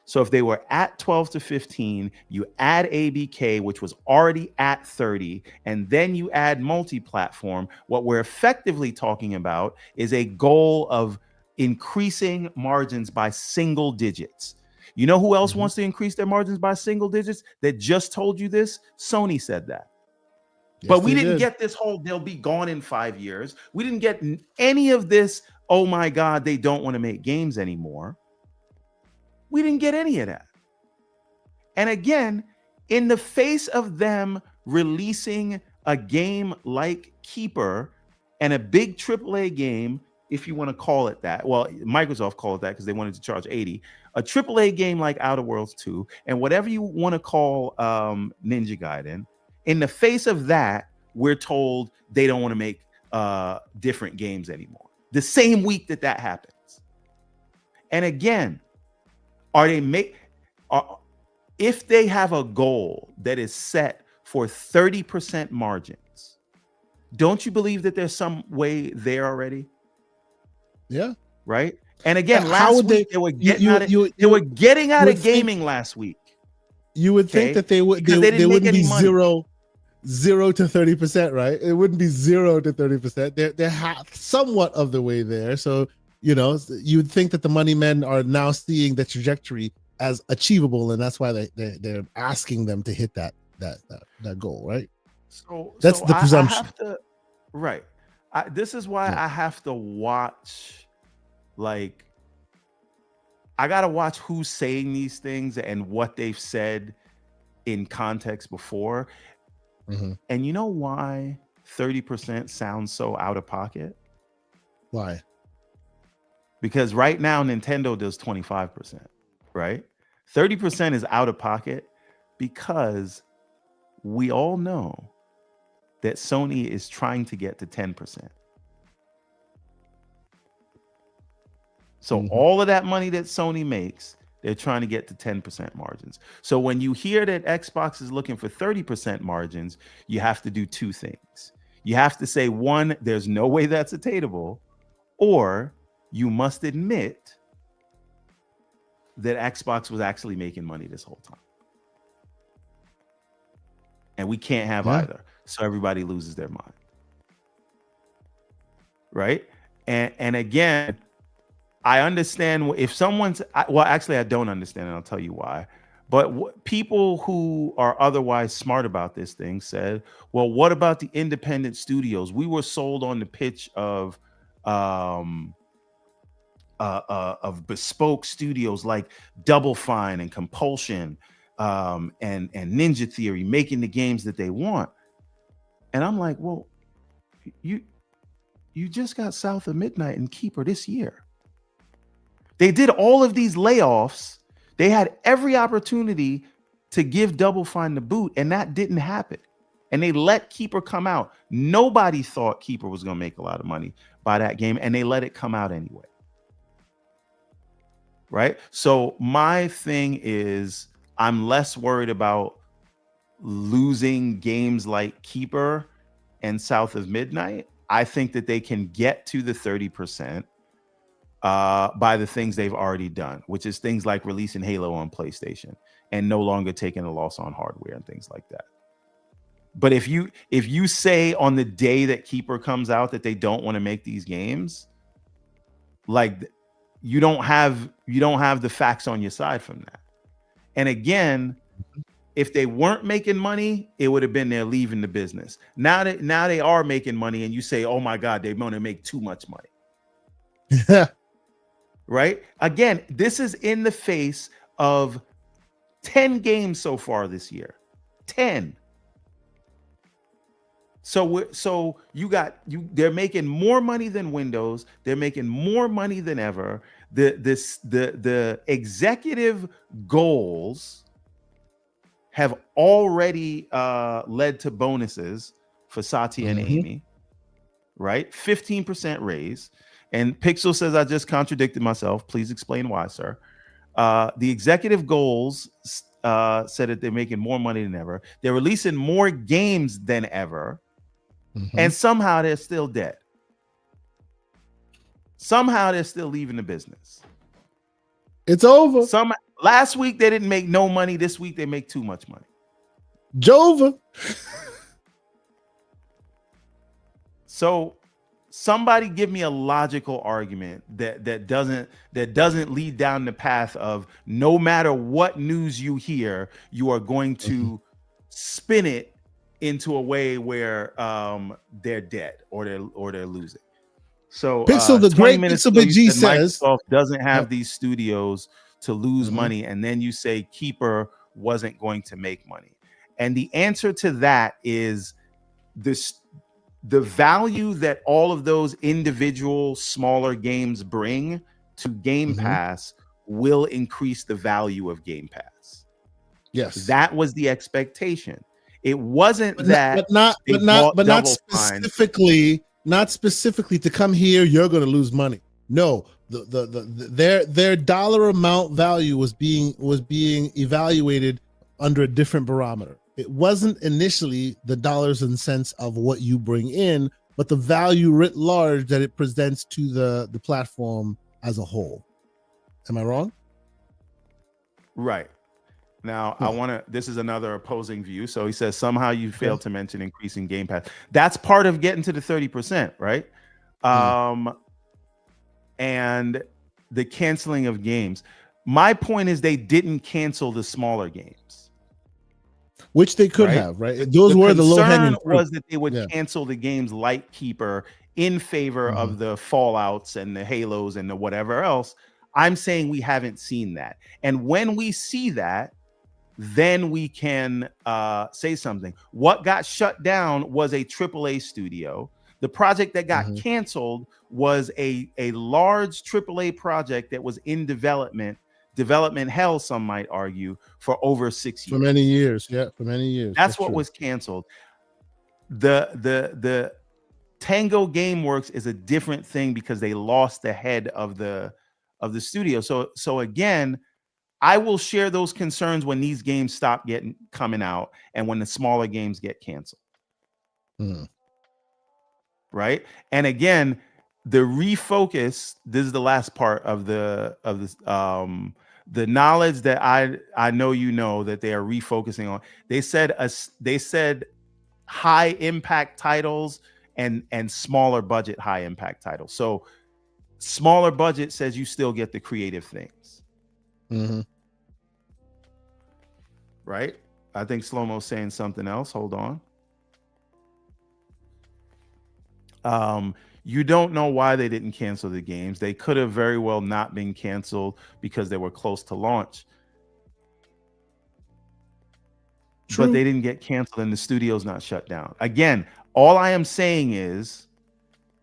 Speaker 2: So if they were at 12 to 15, you add ABK, which was already at 30, and then you add multi-platform. What we're effectively talking about is a goal of increasing margins by single digits. You know who else wants to increase their margins by single digits that just told you this? Sony said that. Yes, but we didn't get this whole they'll be gone in 5 years. We didn't get any of this, oh my God, they don't want to make games anymore. We didn't get any of that. And again, in the face of them releasing a game like Keeper and a big AAA game, if you want to call it that, well, Microsoft called it that because they wanted to charge 80, a AAA game like Outerworlds 2, and whatever you want to call Ninja Gaiden, in the face of that, we're told they don't want to make different games anymore. The same week that happens. And again, if they have a goal that is set for 30% margins, don't you believe that there's some way there already?
Speaker 1: Yeah.
Speaker 2: Right. And again, last week they were getting out of gaming last week.
Speaker 1: You would think that they wouldn't be zero to 30%, right? It wouldn't be 0 to 30%. They're somewhat of the way there. So, you know, you'd think that the money men are now seeing the trajectory as achievable, and that's why they're asking them to hit that goal, right?
Speaker 2: So
Speaker 1: that's the presumption.
Speaker 2: This is why I have to watch, like, I gotta watch who's saying these things and what they've said in context before. And you know why 30% sounds so out of pocket?
Speaker 1: Why?
Speaker 2: Because right now Nintendo does 25%, right? 30% is out of pocket because we all know that Sony is trying to get to 10%. So all of that money that Sony makes, they're trying to get to 10% margins. So when you hear that Xbox is looking for 30% margins, you have to do two things. You have to say, one, there's no way that's attainable, or you must admit that Xbox was actually making money this whole time. And we can't have either. So everybody loses their mind. Right? And again, I understand if someone's, well, actually, I don't understand, and I'll tell you why. But people who are otherwise smart about this thing said, well, what about the independent studios? We were sold on the pitch of bespoke studios like Double Fine and Compulsion and Ninja Theory making the games that they want. And I'm like, well, you just got South of Midnight and Keeper this year. They did all of these layoffs. They had every opportunity to give Double Fine the boot, and that didn't happen. And they let Keeper come out. Nobody thought Keeper was going to make a lot of money by that game, and they let it come out anyway. Right? So my thing is, I'm less worried about losing games like Keeper and South of Midnight. I think that they can get to the 30% by the things they've already done, which is things like releasing Halo on PlayStation and no longer taking a loss on hardware and things like that. But if you say on the day that Keeper comes out that they don't want to make these games, like you don't have the facts on your side from that. And again, If they weren't making money, it would have been they're leaving the business. Now they are making money, and you say, "Oh my God, they're going to make too much money." Right? Again, this is in the face of 10 games so far this year. 10. So they're making more money than Windows. They're making more money than ever. The executive goals have already led to bonuses for Satya and Amy, right? 15% raise. And Pixel says, I just contradicted myself. Please explain why, sir. The executive goals said that they're making more money than ever. They're releasing more games than ever. And somehow they're still dead. Somehow they're still leaving the business.
Speaker 1: It's over.
Speaker 2: Last week they didn't make no money. This week they make too much money.
Speaker 1: Jova.
Speaker 2: So somebody give me a logical argument that doesn't lead down the path of no matter what news you hear, you are going to spin it into a way where they're dead or they're losing. So
Speaker 1: Pixel, the great Pixel G says
Speaker 2: Microsoft doesn't have these studios to lose money, and then you say Keeper wasn't going to make money. And the answer to that is the value that all of those individual smaller games bring to Game Pass will increase the value of Game Pass.
Speaker 1: Yes.
Speaker 2: That was the expectation. It wasn't
Speaker 1: not specifically to come here, you're going to lose money. No, their dollar amount value was being evaluated under a different barometer. It wasn't initially the dollars and cents of what you bring in, but the value writ large that it presents to the platform as a whole. Am I wrong?
Speaker 2: Right. Now, this is another opposing view. So he says, somehow you failed to mention increasing Game Pass. That's part of getting to the 30%, right? And the canceling of games. My point is they didn't cancel the smaller games.
Speaker 1: Which they could have, right? Those were the low-hanging fruit.
Speaker 2: Was that they would cancel the games like Keeper in favor of the Fallouts and the Halos and the whatever else. I'm saying we haven't seen that. And when we see that, then we can say something. What got shut down was a AAA studio. The project that got canceled was a large AAA project that was in development hell, some might argue, for over 6 years.
Speaker 1: For many years, for many years.
Speaker 2: That's what was canceled. The Tango Gameworks is a different thing because they lost the head of the studio. So again, I will share those concerns when these games stop coming out and when the smaller games get canceled. Right? And again, the refocus, this is the last part of the knowledge that I know that they are refocusing on. They said high impact titles and smaller budget high impact titles. So smaller budget says you still get the creative things. Right? I think Slow-Mo's saying something else. Hold on. You don't know why they didn't cancel the games. They could have very well not been canceled because they were close to launch. True. But they didn't get canceled and the studio's not shut down. Again, all I am saying is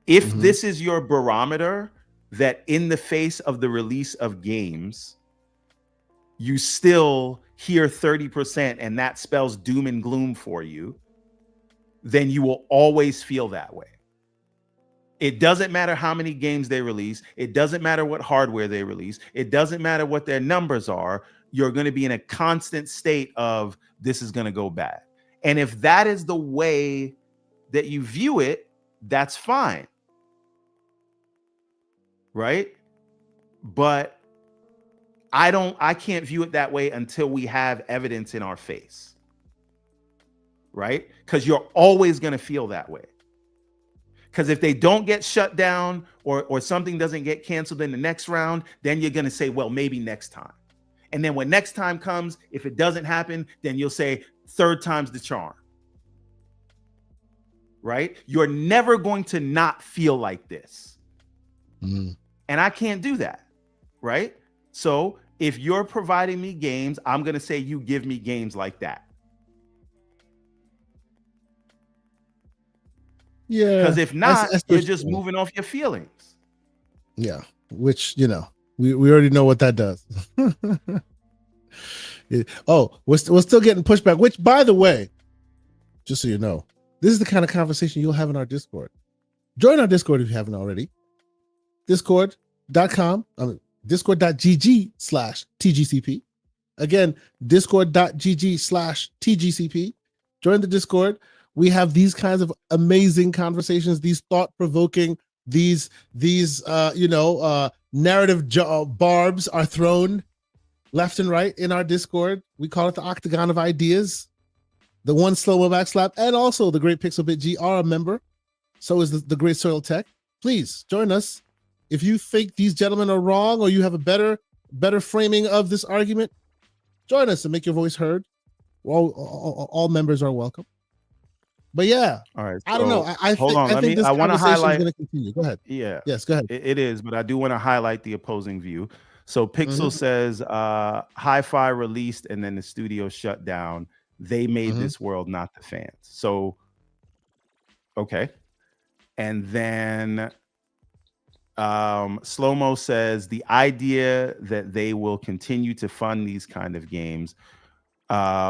Speaker 2: if this is your barometer, that in the face of the release of games, you still hear 30% and that spells doom and gloom for you, then you will always feel that way. It doesn't matter how many games they release. It doesn't matter what hardware they release. It doesn't matter what their numbers are. You're going to be in a constant state of this is going to go bad. And if that is the way that you view it, that's fine. Right? But I can't view it that way until we have evidence in our face. Right? Because you're always going to feel that way. Because if they don't get shut down or something doesn't get canceled in the next round, then you're going to say, well, maybe next time. And then when next time comes, if it doesn't happen, then you'll say third time's the charm. Right? You're never going to not feel like this. And I can't do that. Right? So if you're providing me games, I'm going to say you give me games like that.
Speaker 1: Yeah.
Speaker 2: Because if not, you're just moving off your feelings.
Speaker 1: Yeah. Which, you know, we already know what that does. We're still getting pushback, which, by the way, just so you know, this is the kind of conversation you'll have in our Discord. Join our Discord if you haven't already. Discord.com, discord.gg/TGCP. Again, discord.gg/TGCP. Join the Discord. We have these kinds of amazing conversations, these thought-provoking, these narrative barbs are thrown left and right in our Discord. We call it the Octagon of Ideas. The one slow-mo backslap, and also the great Pixelbit G are a member. So is the great Soil Tech. Please join us. If you think these gentlemen are wrong, or you have a better framing of this argument, join us and make your voice heard. All members are welcome. But yeah, all right. So I don't know. I think this conversation is going to continue. Go ahead.
Speaker 2: Yeah.
Speaker 1: Yes. Go ahead.
Speaker 2: It is, but I do want to highlight the opposing view. So Pixel says, Hi-Fi released and then the studio shut down. They made this world, not the fans. So, okay. And then Slow-Mo says the idea that they will continue to fund these kind of games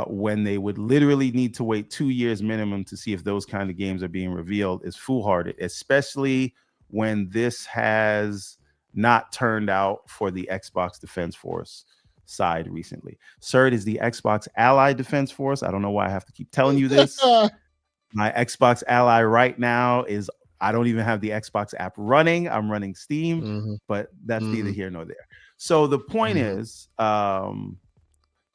Speaker 2: when they would literally need to wait 2 years minimum to see if those kind of games are being revealed is foolhardy, especially when this has not turned out for the Xbox Defense Force side recently. CERT is the Xbox Ally Defense Force. I don't know why I have to keep telling you this. My Xbox Ally right now is, I don't even have the Xbox app running. I'm running Steam, but that's neither here nor there. So the point is, he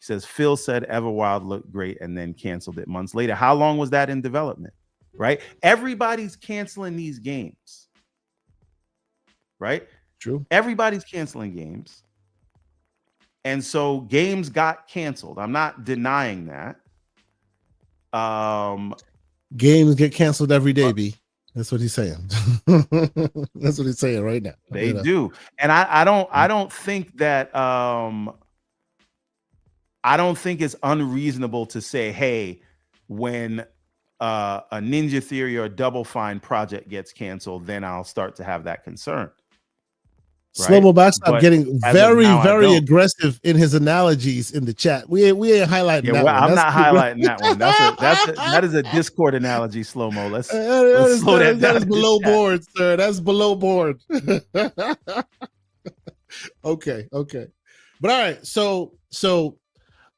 Speaker 2: says, Phil said Everwild looked great and then canceled it months later. How long was that in development? Right? Everybody's canceling these games. Right?
Speaker 1: True.
Speaker 2: Everybody's canceling games. And so games got canceled. I'm not denying that.
Speaker 1: Games get canceled every day, B. That's what he's saying. That's what he's saying right now.
Speaker 2: They do. And I don't think that I don't think it's unreasonable to say, hey, when a Ninja Theory or a Double Fine project gets canceled, then I'll start to have that concern. Right?
Speaker 1: Slow-mo backstop getting very aggressive in his analogies in the chat. We ain't highlighting that one.
Speaker 2: I'm not highlighting that one. That is a Discord analogy, Slow-mo. Let's slow that down.
Speaker 1: That is below board, sir. That's below board. Okay. But all right, so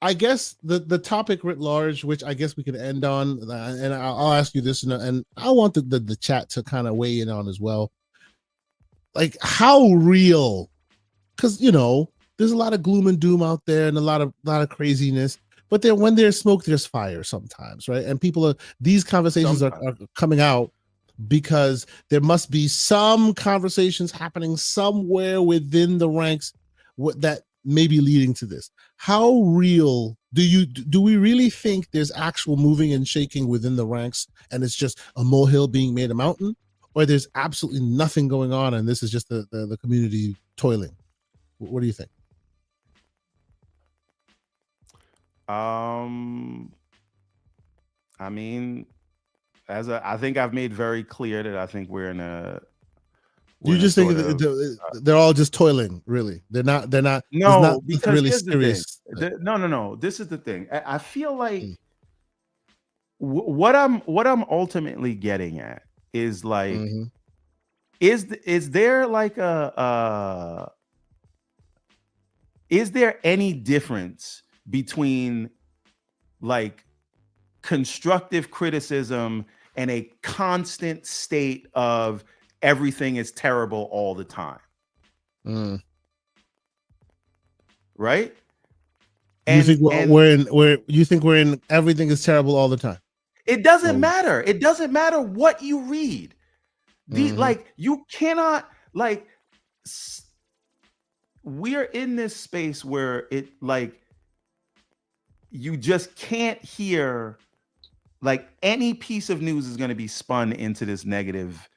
Speaker 1: I guess the topic writ large, which I guess we could end on, and I'll ask you this, and I want the chat to kind of weigh in on as well. Like, how real? Because there's a lot of gloom and doom out there, and a lot of craziness. But then when there's smoke, there's fire sometimes, right? And these conversations are coming out because there must be some conversations happening somewhere within the ranks that may be leading to this. How real do we really think there's actual moving and shaking within the ranks, and it's just a molehill being made a mountain? Or there's absolutely nothing going on, and this is just the community toiling? What do you think?
Speaker 2: I mean, I think I've made very clear that I think we're in a.
Speaker 1: You just think they're all just toiling? Really, they're not.
Speaker 2: No, because
Speaker 1: really serious.
Speaker 2: No. This is the thing. I feel like what I'm ultimately getting at is like, is there like is there any difference between like constructive criticism and a constant state of everything is terrible all the time? Right?
Speaker 1: And you think we're in everything is terrible all the time?
Speaker 2: It doesn't matter. It doesn't matter what you read. Like, you cannot, like, we're in this space where it like you just can't hear like any piece of news is going to be spun into this negative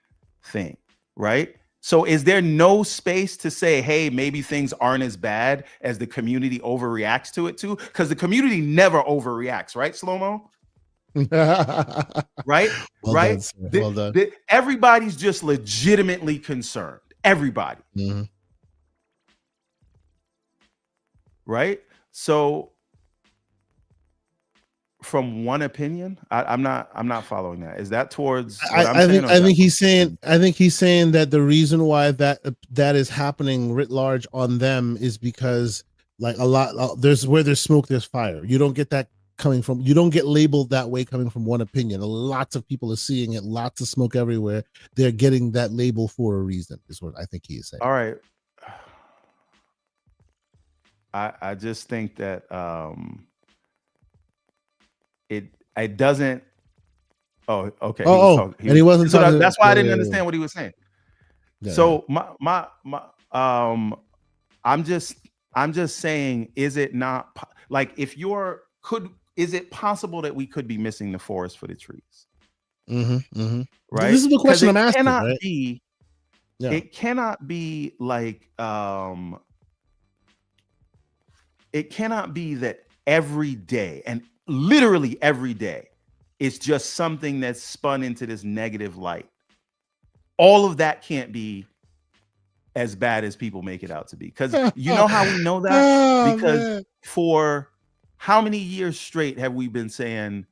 Speaker 2: thing, right? So is there no space to say, hey, maybe things aren't as bad as the community overreacts to it too? Because the community never overreacts, right, Slow-Mo? Right?
Speaker 1: Well
Speaker 2: Right?
Speaker 1: done, sir. Well done.
Speaker 2: Everybody's just legitimately concerned. Everybody.
Speaker 1: Mhm.
Speaker 2: Right? So from one opinion, I'm not following that. Is that towards what I'm saying?
Speaker 1: I think he's saying that the reason why that is happening writ large on them is because like there's where there's smoke, there's fire. You don't get that you don't get labeled that way coming from one opinion. Lots of people are seeing it, lots of smoke everywhere. They're getting that label for a reason, is what I think he is saying.
Speaker 2: All right. I just think that it doesn't. Oh, okay.
Speaker 1: He wasn't.
Speaker 2: So that's why I didn't understand what he was saying.
Speaker 1: Yeah.
Speaker 2: So my I'm just saying, is it not like if is it possible that we could be missing the forest for the trees? Right.
Speaker 1: This is the question I'm asking.
Speaker 2: Cannot be. Yeah. It cannot be like it cannot be that every day and literally every day it's just something that's spun into this negative light. All of that can't be as bad as people make it out to be. Because you know how we know that? Because for how many years straight have we been saying,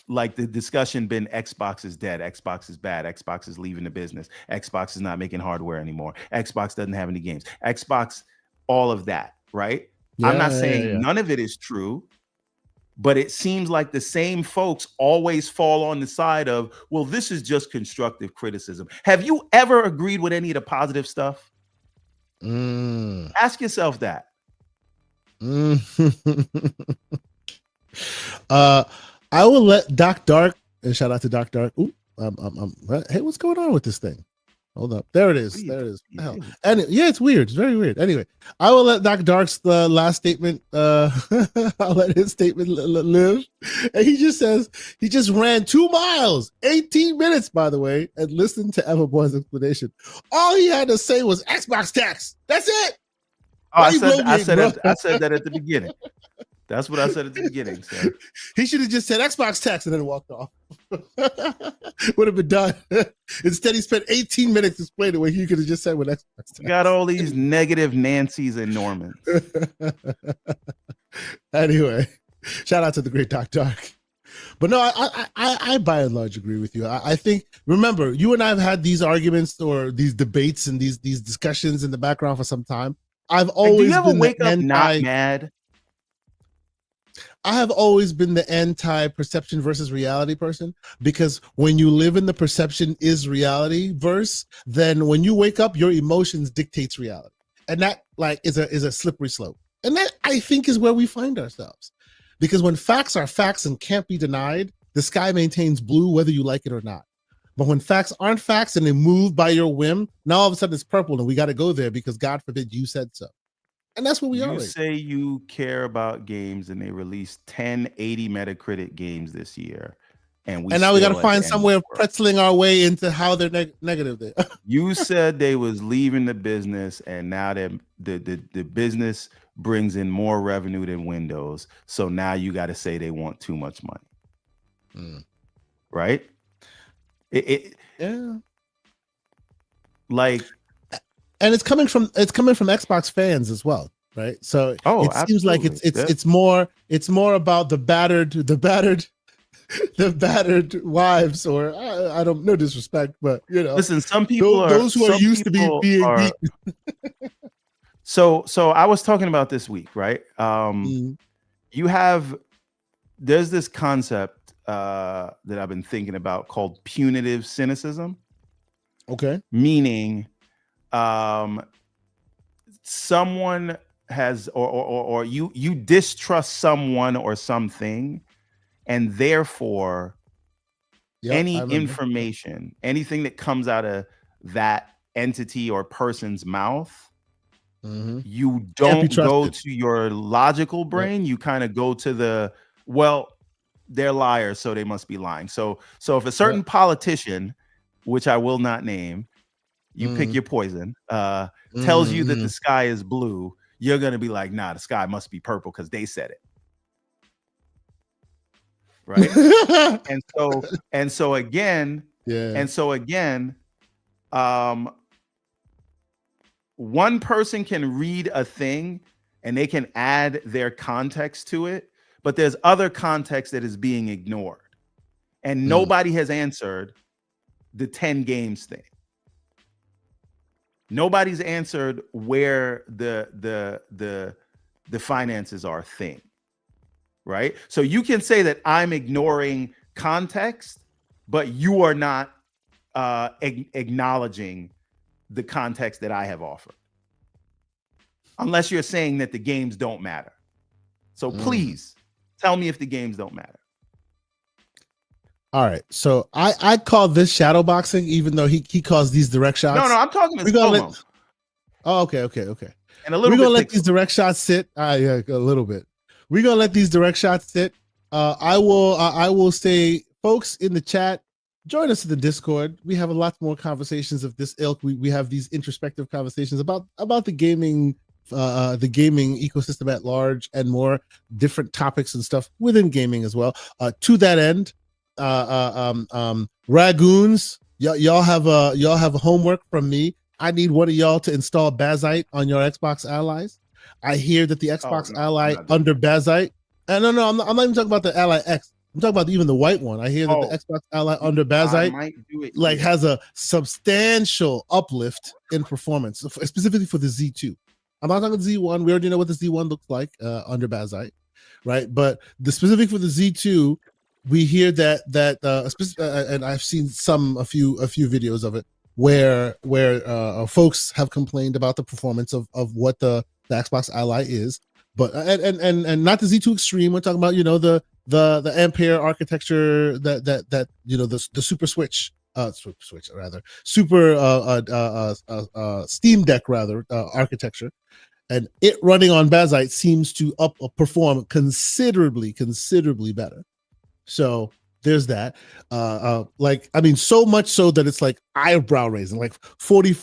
Speaker 2: like the discussion been Xbox is dead, Xbox is bad, Xbox is leaving the business, Xbox is not making hardware anymore, Xbox doesn't have any games, Xbox, all of that, right? I'm not saying none of it is true, but it seems like the same folks always fall on the side of, well, this is just constructive criticism. Have you ever agreed with any of the positive stuff? Ask yourself that.
Speaker 1: I will let Doc Dark, and shout out to Doc Dark. Ooh, hey, what's going on with this thing? Hold up. There it is. There it is. What the hell? And yeah, it's weird. It's very weird. Anyway, I will let Doc Dark's last statement. I'll let his statement live. And he just says he just ran 2 miles, 18 minutes, by the way, and listened to Everboy's explanation. All he had to say was Xbox tax. That's it.
Speaker 2: Oh, I said that at the beginning. That's what I said at the beginning, sir.
Speaker 1: He should have just said Xbox tax and then walked off. Would have been done. Instead, he spent 18 minutes explaining what he could have just said with Xbox tax.
Speaker 2: You got all these negative Nancys and Normans.
Speaker 1: Anyway, shout out to the great Doc Dark. But no, I by and large agree with you. I think, remember, you and I have had these arguments or these debates and these discussions in the background for some time. I've always
Speaker 2: do you ever wake up not mad?
Speaker 1: I have always been the anti-perception versus reality person, because when you live in the perception is reality verse, then when you wake up, your emotions dictates reality. And that like is a slippery slope. And that I think is where we find ourselves. Because when facts are facts and can't be denied, the sky maintains blue whether you like it or not. But when facts aren't facts and they move by your whim, now all of a sudden it's purple and we got to go there because God forbid you said so. And that's what we are.
Speaker 2: You say you care about games and they released 1080 Metacritic games this year. And
Speaker 1: now we got to find some way of pretzeling our way into how they're negative there.
Speaker 2: You said they was leaving the business and now that the business brings in more revenue than Windows. So now you got to say they want too much money. Right?
Speaker 1: Yeah.
Speaker 2: Like,
Speaker 1: and it's coming from Xbox fans as well, right? So it seems like it's more about the battered wives, or I don't, no disrespect, but you know,
Speaker 2: listen, some people
Speaker 1: those who are used to being beaten.
Speaker 2: So I was talking about this week, right? There's this concept that I've been thinking about called punitive cynicism.
Speaker 1: Okay.
Speaker 2: Meaning someone has or you distrust someone or something, and therefore any information, anything that comes out of that entity or person's mouth You
Speaker 1: Can't be
Speaker 2: don't go
Speaker 1: trusted.
Speaker 2: to your logical brain. You kind of go to the, well, they're liars, so they must be lying. So if a certain politician, which I will not name, you pick your poison, tells you that the sky is blue, you're gonna be like, nah, the sky must be purple because they said it. Right. and so again, one person can read a thing and they can add their context to it, but there's other context that is being ignored, and nobody has answered the 10 games thing. Nobody's answered where the finances are thing, right? So you can say that I'm ignoring context, but you are not acknowledging the context that I have offered, unless you're saying that the games don't matter. So please tell me if the games don't matter.
Speaker 1: All right, so I call this shadow boxing, even though he calls these direct shots.
Speaker 2: No, I'm talking about slow-mo.
Speaker 1: Okay.
Speaker 2: And a little bit.
Speaker 1: We're gonna let these direct shots sit. Yeah, a little bit. We're gonna let these direct shots sit. I will say, folks in the chat, join us in the Discord. We have a lot more conversations of this ilk. We have these introspective conversations about the gaming ecosystem at large, and more different topics and stuff within gaming as well. To that end, Ragoons, y'all have a homework from me. I need one of y'all to install Bazite on your Xbox Allies. I hear that the Xbox Ally under Bazite. No, I'm not even talking about the Ally X. I'm talking about even the white one. I hear that the Xbox Ally under Bazite has a substantial uplift in performance, specifically for the Z2. I'm not talking Z1. We already know what the Z1 looks like under Bazite, right? But the specific for the Z2, we hear that and I've seen a few videos of it where folks have complained about the performance of what the Xbox Ally is, but and not the Z2 Extreme. We're talking about the Ampere architecture that the Super Switch Steam Deck architecture, and it running on Bazite seems to perform considerably better. So there's that. So much so that it's like eyebrow raising, like 48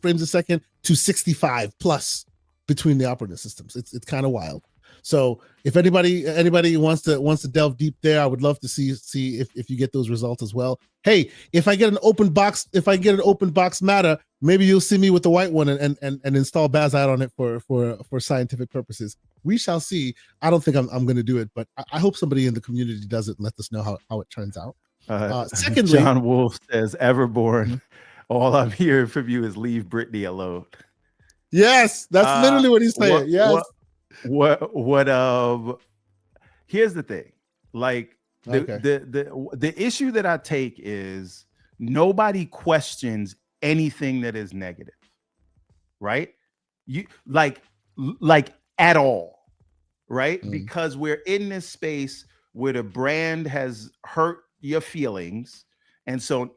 Speaker 1: frames a second to 65 plus between the operating systems. It's kind of wild. So if anybody wants to delve deep there, I would love to see if you get those results as well. Hey, if I get an open box matter, maybe you'll see me with the white one and install Bazite on it for scientific purposes. We shall see. I don't think I'm going to do it, but I hope somebody in the community does it and let us know how it turns out. Secondly,
Speaker 2: John Wolf says, Everborn, all I'm hearing from you is leave Britney alone.
Speaker 1: Yes, that's literally what he's saying. Yes.
Speaker 2: Here's the thing. Like the issue that I take is nobody questions anything that is negative, right? You like at all, right? Because we're in this space where the brand has hurt your feelings, and so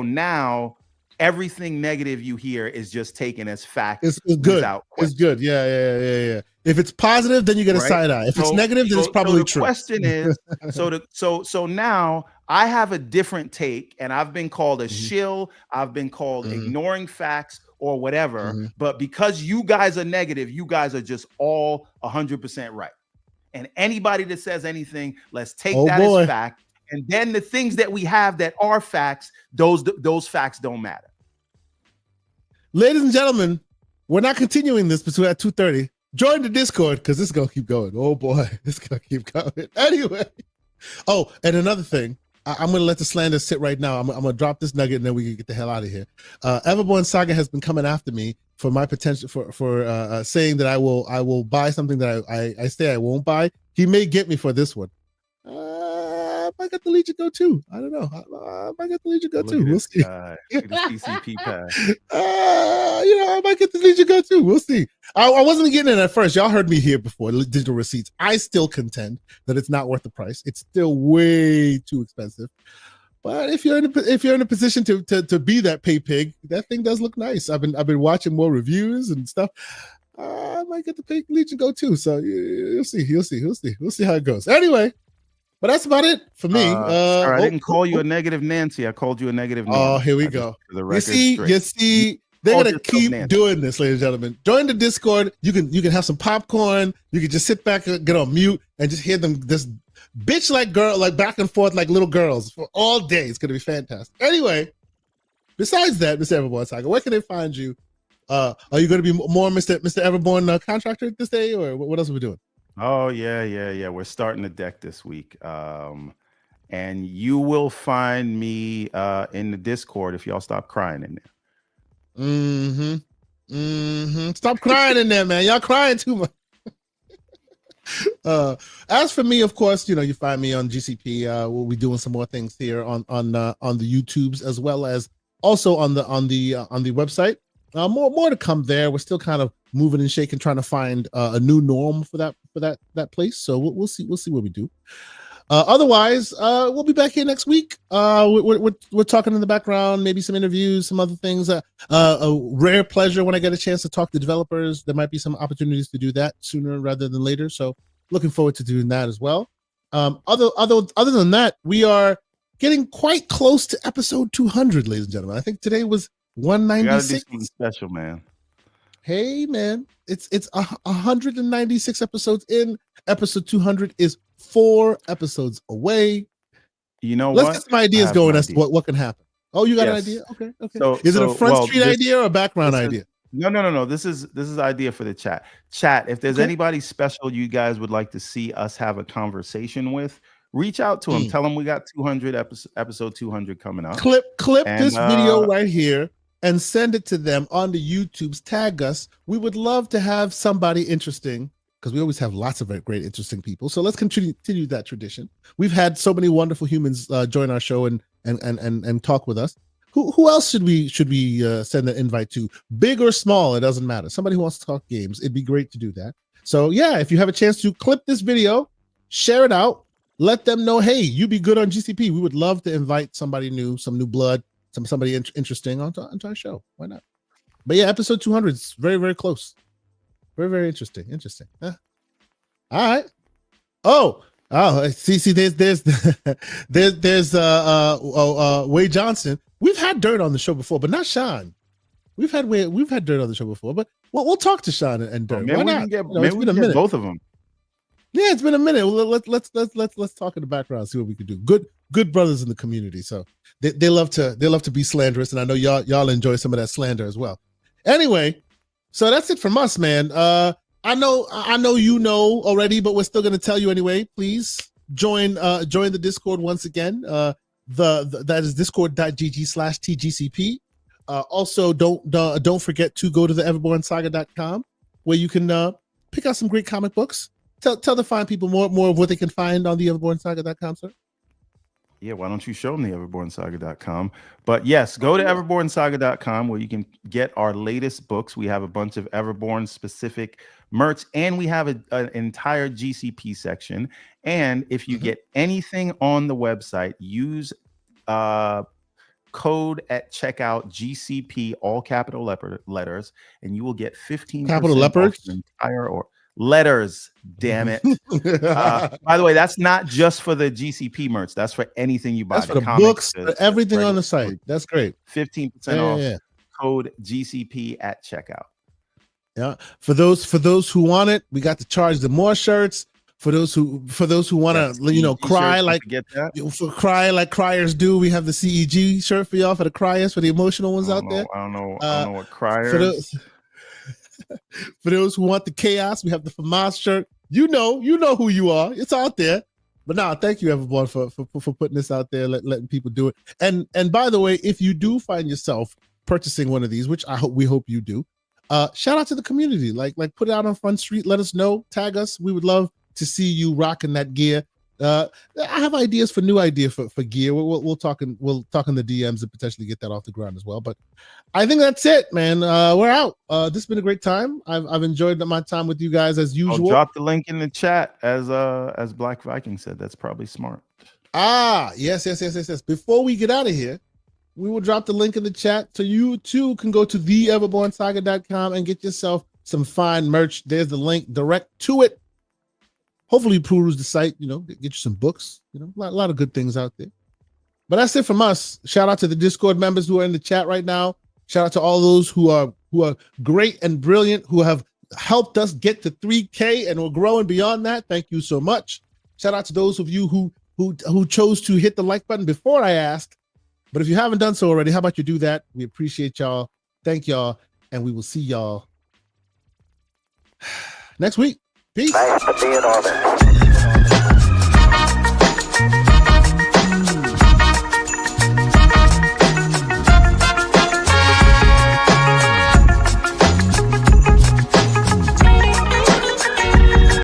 Speaker 2: now everything negative you hear is just taken as fact.
Speaker 1: It's good. It's good. Yeah. If it's positive, then you get a side eye. If it's negative, then it's probably true.
Speaker 2: The question is, so now I have a different take, and I've been called a shill. I've been called ignoring facts or whatever. But because you guys are negative, you guys are just all 100% right. And anybody that says anything, let's take that as fact. And then the things that we have that are facts, those facts don't matter.
Speaker 1: Ladies and gentlemen, we're not continuing this between at 2:30. Join the Discord because this is gonna keep going. Oh boy, this is gonna keep going. Anyway. Oh, and another thing, I'm gonna let the slander sit right now. I'm gonna drop this nugget and then we can get the hell out of here. Everborn Saga has been coming after me for my potential for saying that I will buy something that I say I won't buy. He may get me for this one. I might get the Legion Go too. I don't know. I might get the Legion Go too. We'll see.
Speaker 2: The CCP pass.
Speaker 1: I might get the Legion Go too. We'll see. I wasn't getting it at first. Y'all heard me here before. Digital receipts. I still contend that it's not worth the price. It's still way too expensive. But if you're in a position to be that pay pig, that thing does look nice. I've been watching more reviews and stuff. I might get the Pink Legion go too. So you'll see how it goes. Anyway, but that's about it for me.
Speaker 2: Sir, I didn't call you a negative Nancy. I called you a negative Norman.
Speaker 1: Oh, here we go. You see, they're gonna keep doing this, ladies and gentlemen. Join the Discord. You can have some popcorn. You can just sit back and get on mute and just hear them this bitch like back and forth like little girls for all day. It's gonna be fantastic. Anyway, besides that, Mr. Everborn Saga, where can they find you? Are you going to be more Mr. Everborn contractor this day, or what else are we doing?
Speaker 2: Oh yeah. We're starting the deck this week, and you will find me in the Discord if y'all stop crying in there.
Speaker 1: Stop crying in there, man. Y'all crying too much. As for me, of course, you find me on GCP. We'll be doing some more things here on the YouTubes as well as also on the website. More to come there. We're still kind of moving and shaking, trying to find a new norm for that place. So we'll see what we do. Otherwise, we'll be back here next week. We're talking in the background, maybe some interviews, some other things. A rare pleasure when I get a chance to talk to developers. There might be some opportunities to do that sooner rather than later. So looking forward to doing that as well. Other than that, we are getting quite close to episode 200, ladies and gentlemen. I think today was 196.
Speaker 2: You gotta do something special, man.
Speaker 1: Hey, man, it's 196 episodes in. Episode 200 is 4 episodes away.
Speaker 2: You know
Speaker 1: Let's
Speaker 2: what?
Speaker 1: get some ideas going as to what can happen. Oh, you got an idea? Okay.
Speaker 2: So,
Speaker 1: is it a Front Street idea or a background idea?
Speaker 2: No. This is idea for the chat. Chat, if there's anybody special you guys would like to see us have a conversation with, reach out to them. Tell them we got 200 episode 200 coming up.
Speaker 1: Clip this video right here and send it to them on the YouTubes. Tag us. We would love to have somebody interesting, because we always have lots of great, interesting people. So let's continue that tradition. We've had so many wonderful humans join our show and talk with us. Who else should we send an invite to? Big or small, it doesn't matter. Somebody who wants to talk games, it'd be great to do that. So yeah, if you have a chance to clip this video, share it out, let them know, hey, you be good on GCP. We would love to invite somebody new, some new blood, somebody interesting onto our show. Why not? But yeah, episode 200 is very, very close. Very, very interesting. Huh? All right. Oh, see, there's Wade Johnson. We've had Dirt on the show before, but not Sean. We've had Dirt on the show before, but we'll talk to Sean and Dirt.
Speaker 2: Maybe
Speaker 1: Why
Speaker 2: we
Speaker 1: not?
Speaker 2: can get,
Speaker 1: It's been a minute.
Speaker 2: Both of them.
Speaker 1: Yeah, it's been a minute. Let's talk in the background, see what we can do. Good brothers in the community. So they love to be slanderous, and I know y'all enjoy some of that slander as well. Anyway, so that's it from us, man. I know you know already, but we're still gonna tell you anyway. Please join the Discord once again. That is discord.gg/tgcp. Also, don't forget to go to the everbornsaga.com where you can pick out some great comic books. Tell the fine people more of what they can find on the everbornsaga.com, sir.
Speaker 2: Yeah, why don't you show them the everbornsaga.com? But yes, go to everbornsaga.com where you can get our latest books. We have a bunch of Everborn specific merch, and we have an entire GCP section. And if you get anything on the website, use code at checkout GCP, all capital letters, and you will get 15%
Speaker 1: capital leopards
Speaker 2: off the entire letters. Damn it! By the way, that's not just for the GCP merch. That's for anything you buy.
Speaker 1: That's for the books, everything on the site. That's great.
Speaker 2: 15% off. Yeah. Code GCP at checkout.
Speaker 1: Yeah. For those who want it, we got to charge them more shirts. For those who want to, cry cry like criers do, we have the CEG shirt for y'all, for the criers, for the emotional ones out there.
Speaker 2: I don't know what criers.
Speaker 1: For those who want the chaos, we have the FAMAS shirt. You know who you are. It's out there. But no, thank you everyone for putting this out there, letting people do it. And by the way, if you do find yourself purchasing one of these, which we hope you do, shout out to the community. Like put it out on Front Street. Let us know. Tag us. We would love to see you rocking that gear. I have ideas for new idea for gear. We'll talk in the DMs and potentially get that off the ground as well. But I think that's it, man. We're out. This has been a great time. I've enjoyed my time with you guys as usual.
Speaker 2: I'll drop the link in the chat as Black Viking said. That's probably smart.
Speaker 1: Yes. Before we get out of here, we will drop the link in the chat so you too can go to theeverbornsaga.com and get yourself some fine merch. There's the link direct to it. Hopefully you peruse the site, get you some books, a lot of good things out there. But that's it from us. Shout out to the Discord members who are in the chat right now. Shout out to all those who are great and brilliant, who have helped us get to 3K and we're growing beyond that. Thank you so much. Shout out to those of you who chose to hit the like button before I asked. But if you haven't done so already, how about you do that? We appreciate y'all. Thank y'all. And we will see y'all next week. Peace.
Speaker 3: Thanks for being on it.